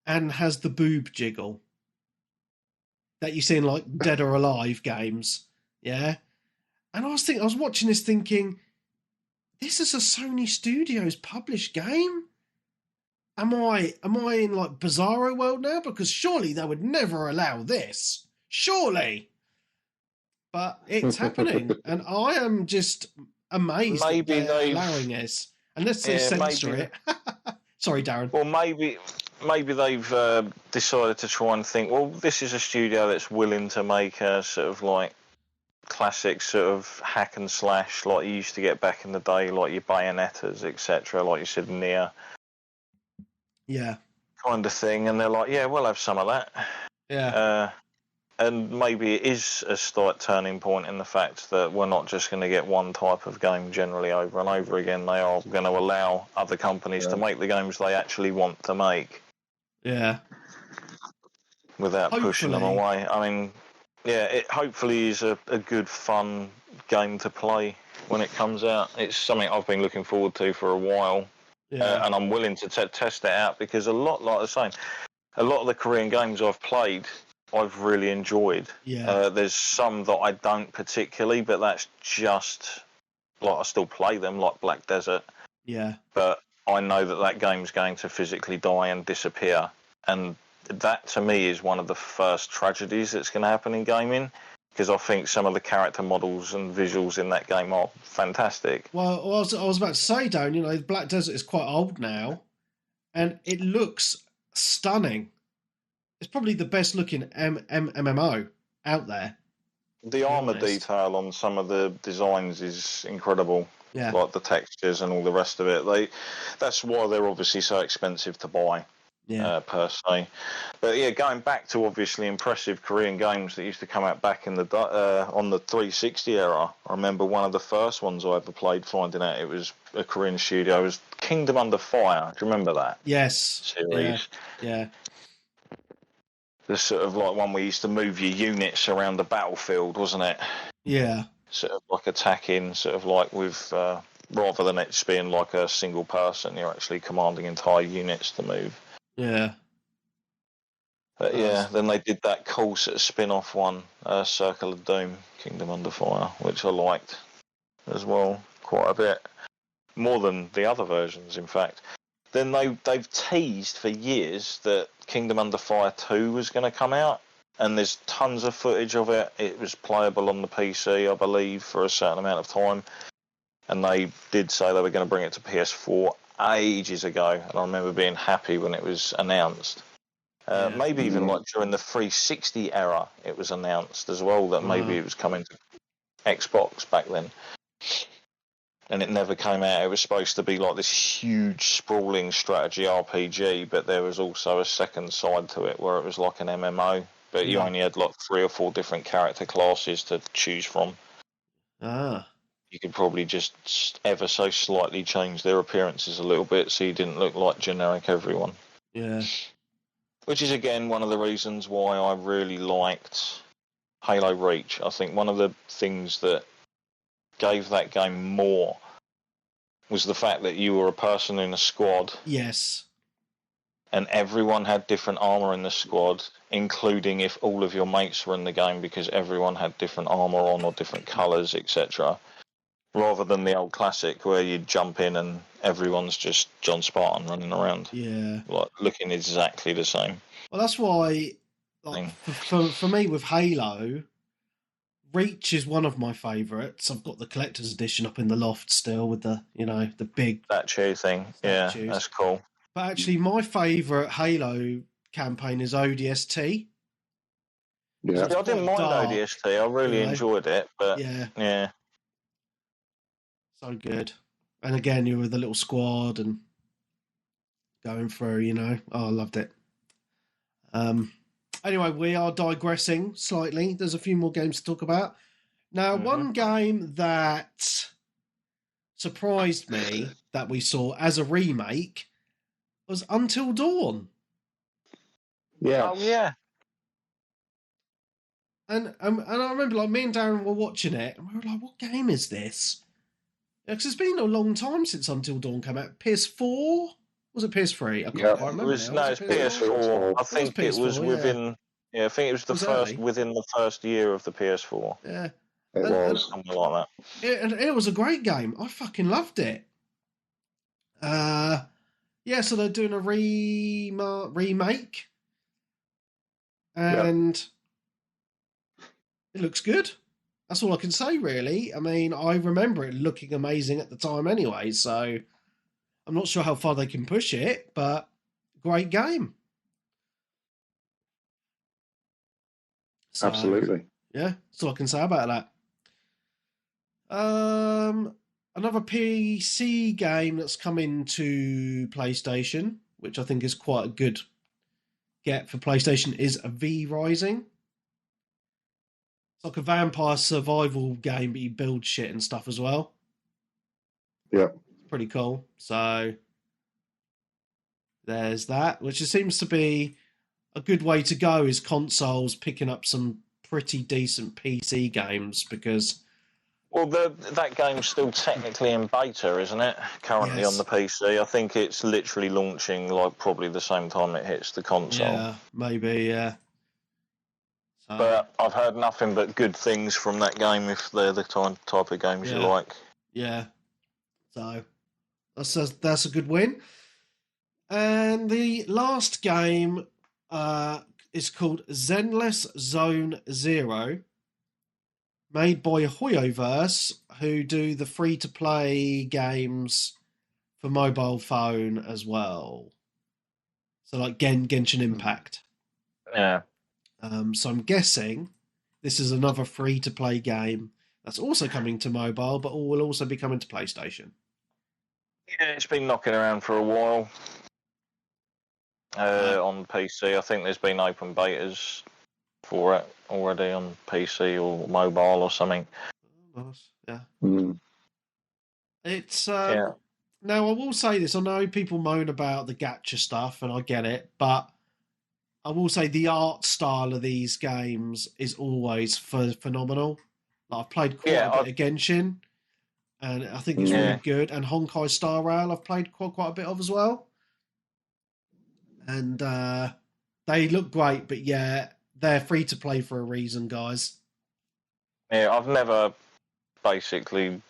and has the boob jiggle that you see in like Dead or Alive games. Yeah. And I was watching this thinking, this is a Sony Studios published game? Am I in like Bizarro world now? Because surely they would never allow this. Surely. But it's happening, and I am just amazed that they're allowing this. Unless they censor it. Sorry, Darren. Well, maybe they've decided to try and think, well, this is a studio that's willing to make a sort of like classic sort of hack and slash like you used to get back in the day, like your Bayonettas, etc., like you said, Nier. Yeah. Kind of thing. And they're like, yeah, we'll have some of that. Yeah. And maybe it is a slight turning point in the fact that we're not just going to get one type of game generally over and over again. They are going to allow other companies to make the games they actually want to make. Yeah. Without pushing them away. I mean, yeah, it hopefully is a good, fun game to play when it comes out. It's something I've been looking forward to for a while. Yeah. And I'm willing to test it out because a lot of the Korean games I've played, I've really enjoyed. Yeah. There's some that I don't particularly, but that's just like I still play them, like Black Desert. Yeah. But I know that game's going to physically die and disappear, and that to me is one of the first tragedies that's going to happen in gaming. Because I think some of the character models and visuals in that game are fantastic. Well, I was about to say, Darren, you know, Black Desert is quite old now, and it looks stunning. It's probably the best looking MMO out there. The armor detail on some of the designs is incredible. Yeah. Like the textures and all the rest of it. That's why they're obviously so expensive to buy. Yeah. Per se. But yeah, going back to obviously impressive Korean games that used to come out back in the on the 360 era. I remember one of the first ones I ever played, finding out it was a Korean studio, it was Kingdom Under Fire. Do you remember that? Yes. Series. Yeah. The sort of like one where you used to move your units around the battlefield, wasn't it? Yeah. Sort of like attacking, sort of like with rather than it just being like a single person, you're actually commanding entire units to move. Yeah. But yeah, then they did that cool sort of spin-off one, Circle of Doom, Kingdom Under Fire, which I liked as well quite a bit. More than the other versions, in fact. Then they've teased for years that Kingdom Under Fire 2 was going to come out, and there's tons of footage of it. It was playable on the PC, I believe, for a certain amount of time. And they did say they were going to bring it to PS4 ages ago, and I remember being happy when it was announced. Maybe even like during the 360 era, it was announced as well that maybe it was coming to Xbox back then. And it never came out. It was supposed to be like this huge, sprawling strategy RPG, but there was also a second side to it where it was like an MMO, but you only had like 3 or 4 different character classes to choose from. You could probably just ever so slightly change their appearances a little bit so you didn't look like generic everyone. Yeah. Which is, again, one of the reasons why I really liked Halo Reach. I think one of the things that gave that game more was the fact that you were a person in a squad. Yes. And everyone had different armour in the squad, including if all of your mates were in the game, because everyone had different armour on or different colours, etc. Rather than the old classic where you jump in and everyone's just John Spartan running around. Yeah. Like, looking exactly the same. Well, that's why, like, for me with Halo, Reach is one of my favourites. I've got the collector's edition up in the loft still with the, you know, the big statue thing. Yeah, that's cool. But actually, my favourite Halo campaign is ODST. Yeah, I didn't mind ODST. I really enjoyed it, but yeah. So good. And again, you were the little squad and going through, you know. Oh, I loved it. Anyway, we are digressing slightly. There's a few more games to talk about. Now, one game that surprised me that we saw as a remake was Until Dawn. Yeah. Oh, yeah. And I remember, like, me and Darren were watching it, and we were like, "What game is this?" Because it's been a long time since Until Dawn came out. PS4, was it PS3? I can't quite It remember was now. no, Was it it's PS4? PS4. I It was think it was PS4, yeah. within. Yeah, I think it was It was early. within the first year of the PS4. Yeah, It was. Something like and it was a great game. I fucking loved it. Yeah, so they're doing a remake, and it looks good. That's all I can say, really. I mean, I remember it looking amazing at the time anyway, so I'm not sure how far they can push it, but great game. So, Absolutely. yeah, that's all I can say about that. Another PC game that's coming to PlayStation, which I think is quite a good get for PlayStation, is V Rising. It's like a vampire survival game, but you build shit and stuff as well. Yeah. Pretty cool. So there's that, which it seems to be a good way to go, is consoles picking up some pretty decent PC games, because well, that game's still technically in beta, isn't it? Currently on the PC. I think it's literally launching like probably the same time it hits the console. Yeah, maybe, yeah. So, but I've heard nothing but good things from that game, if they're the type of games you like. Yeah. So that's a good win. And the last game is called Zenless Zone Zero, made by Hoyoverse, who do the free-to-play games for mobile phone as well. So like Genshin Impact. Yeah. So I'm guessing this is another free-to-play game that's also coming to mobile, but will also be coming to PlayStation. Yeah, it's been knocking around for a while on PC. I think there's been open betas for it already on PC or mobile or something. Yeah. Mm. It's now I will say this. I know people moan about the gacha stuff, and I get it, but I will say the art style of these games is always phenomenal. Like, I've played quite a bit of Genshin, and I think it's really good. And Honkai Star Rail I've played quite a bit of as well. And they look great, but yeah, they're free to play for a reason, guys. Yeah, I've never basically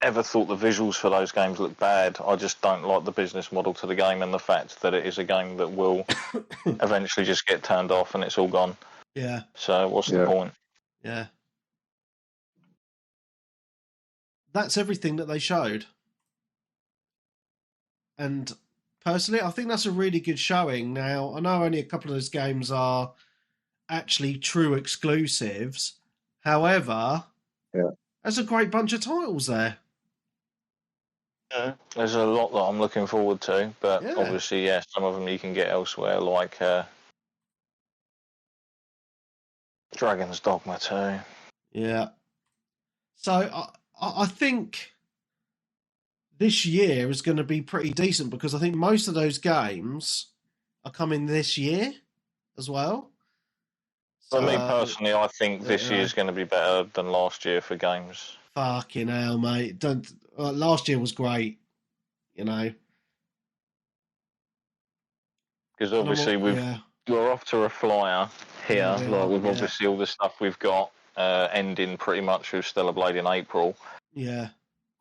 ever thought the visuals for those games look bad. I just don't like the business model to the game, and the fact that it is a game that will eventually just get turned off and it's all gone. Yeah. So what's the point? Yeah. That's everything that they showed. And personally, I think that's a really good showing. Now, I know only a couple of those games are actually true exclusives. However, there's a great bunch of titles there. Yeah, there's a lot that I'm looking forward to, but obviously, some of them you can get elsewhere, like Dragon's Dogma 2. Yeah. So I think this year is going to be pretty decent, because I think most of those games are coming this year as well. For me personally, I think this year is going to be better than last year for games. Fucking hell, mate! Last year was great, you know. Because obviously we're off to a flyer here, with obviously all the stuff we've got ending pretty much with Stellar Blade in April. Yeah.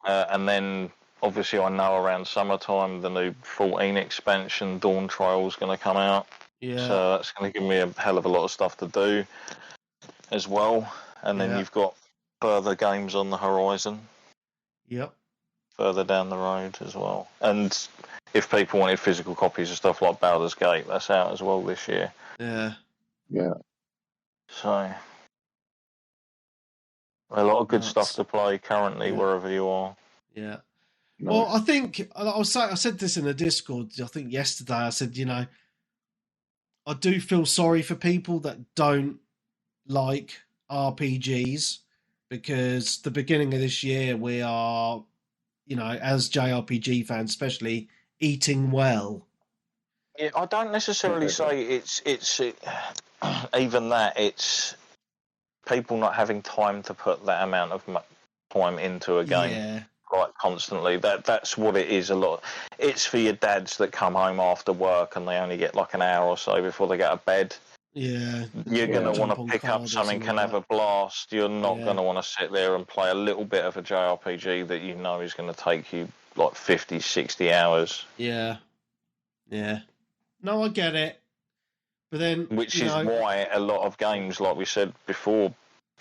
And then obviously I know around summertime the new 14 expansion Dawn Trial is going to come out. Yeah. So that's going to give me a hell of a lot of stuff to do as well. And then you've got further games on the horizon. Yep. Further down the road as well. And if people wanted physical copies of stuff like Baldur's Gate, that's out as well this year. Yeah. Yeah. So a lot of good stuff to play currently wherever you are. Yeah. Nice. Well, I think I said this in the Discord, I think yesterday. I said, I do feel sorry for people that don't like RPGs, because the beginning of this year we are, as JRPG fans especially, eating well. Yeah, I don't necessarily say it's even that. It's people not having time to put that amount of time into a game. Yeah. Like constantly. That's what it is a lot. It's for your dads that come home after work and they only get like an hour or so before they go to bed. Yeah. You're going to Jump want on to pick up card or something and like have a blast. You're not Yeah. going to want to sit there and play a little bit of a JRPG that you know is going to take you like 50, 60 hours. Yeah. Yeah. No, I get it. But then, Which is why a lot of games, like we said before,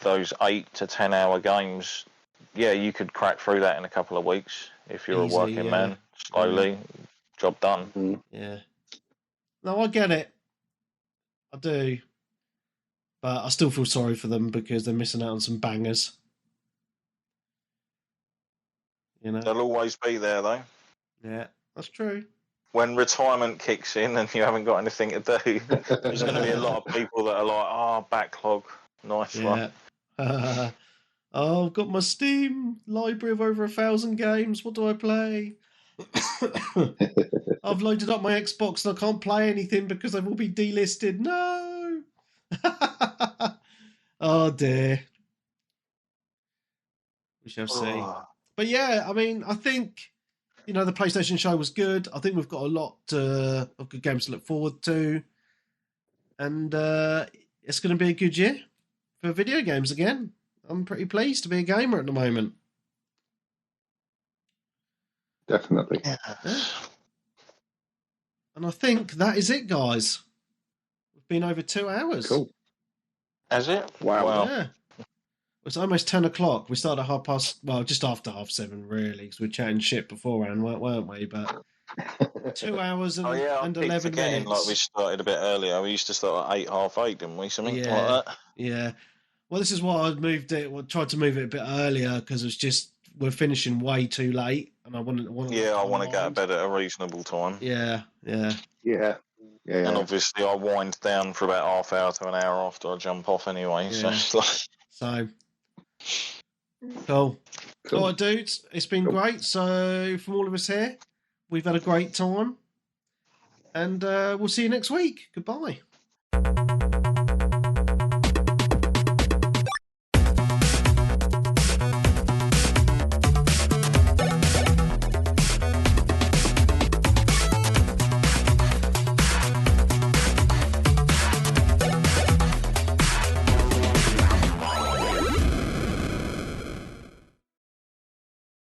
those 8 to 10 hour games, yeah, you could crack through that in a couple of weeks if you're Easy, a working man. Slowly, job done. Yeah. No, I get it. I do. But I still feel sorry for them because they're missing out on some bangers. You know? They'll always be there, though. Yeah, that's true. When retirement kicks in and you haven't got anything to do, there's going to be a lot of people that are like, backlog, nice one. Oh, I've got my Steam library of over 1,000 games. What do I play? I've loaded up my Xbox and I can't play anything because they've all been delisted. No! Oh, dear. We shall see. But yeah, I mean, I think, the PlayStation show was good. I think we've got a lot of good games to look forward to. And it's going to be a good year for video games again. I'm pretty pleased to be a gamer at the moment. Definitely. Yeah. And I think that is it, guys. We've been over 2 hours. Cool. Has it? Wow. Yeah. It's almost 10 o'clock. We started at just after 7:30, really, because we were chatting shit beforehand, weren't we? But 2 hours and, and 11 minutes. Like we started a bit earlier. We used to start at 8, half 8, didn't we? Something like that. Yeah. Well, this is why I moved it. Tried to move it a bit earlier because it's just we're finishing way too late, and I want to. I want to go to bed at a reasonable time. Yeah. And obviously, I wind down for about half hour to an hour after I jump off anyway. Yeah. So cool. All right, dudes. It's been great. So from all of us here, we've had a great time, and we'll see you next week. Goodbye.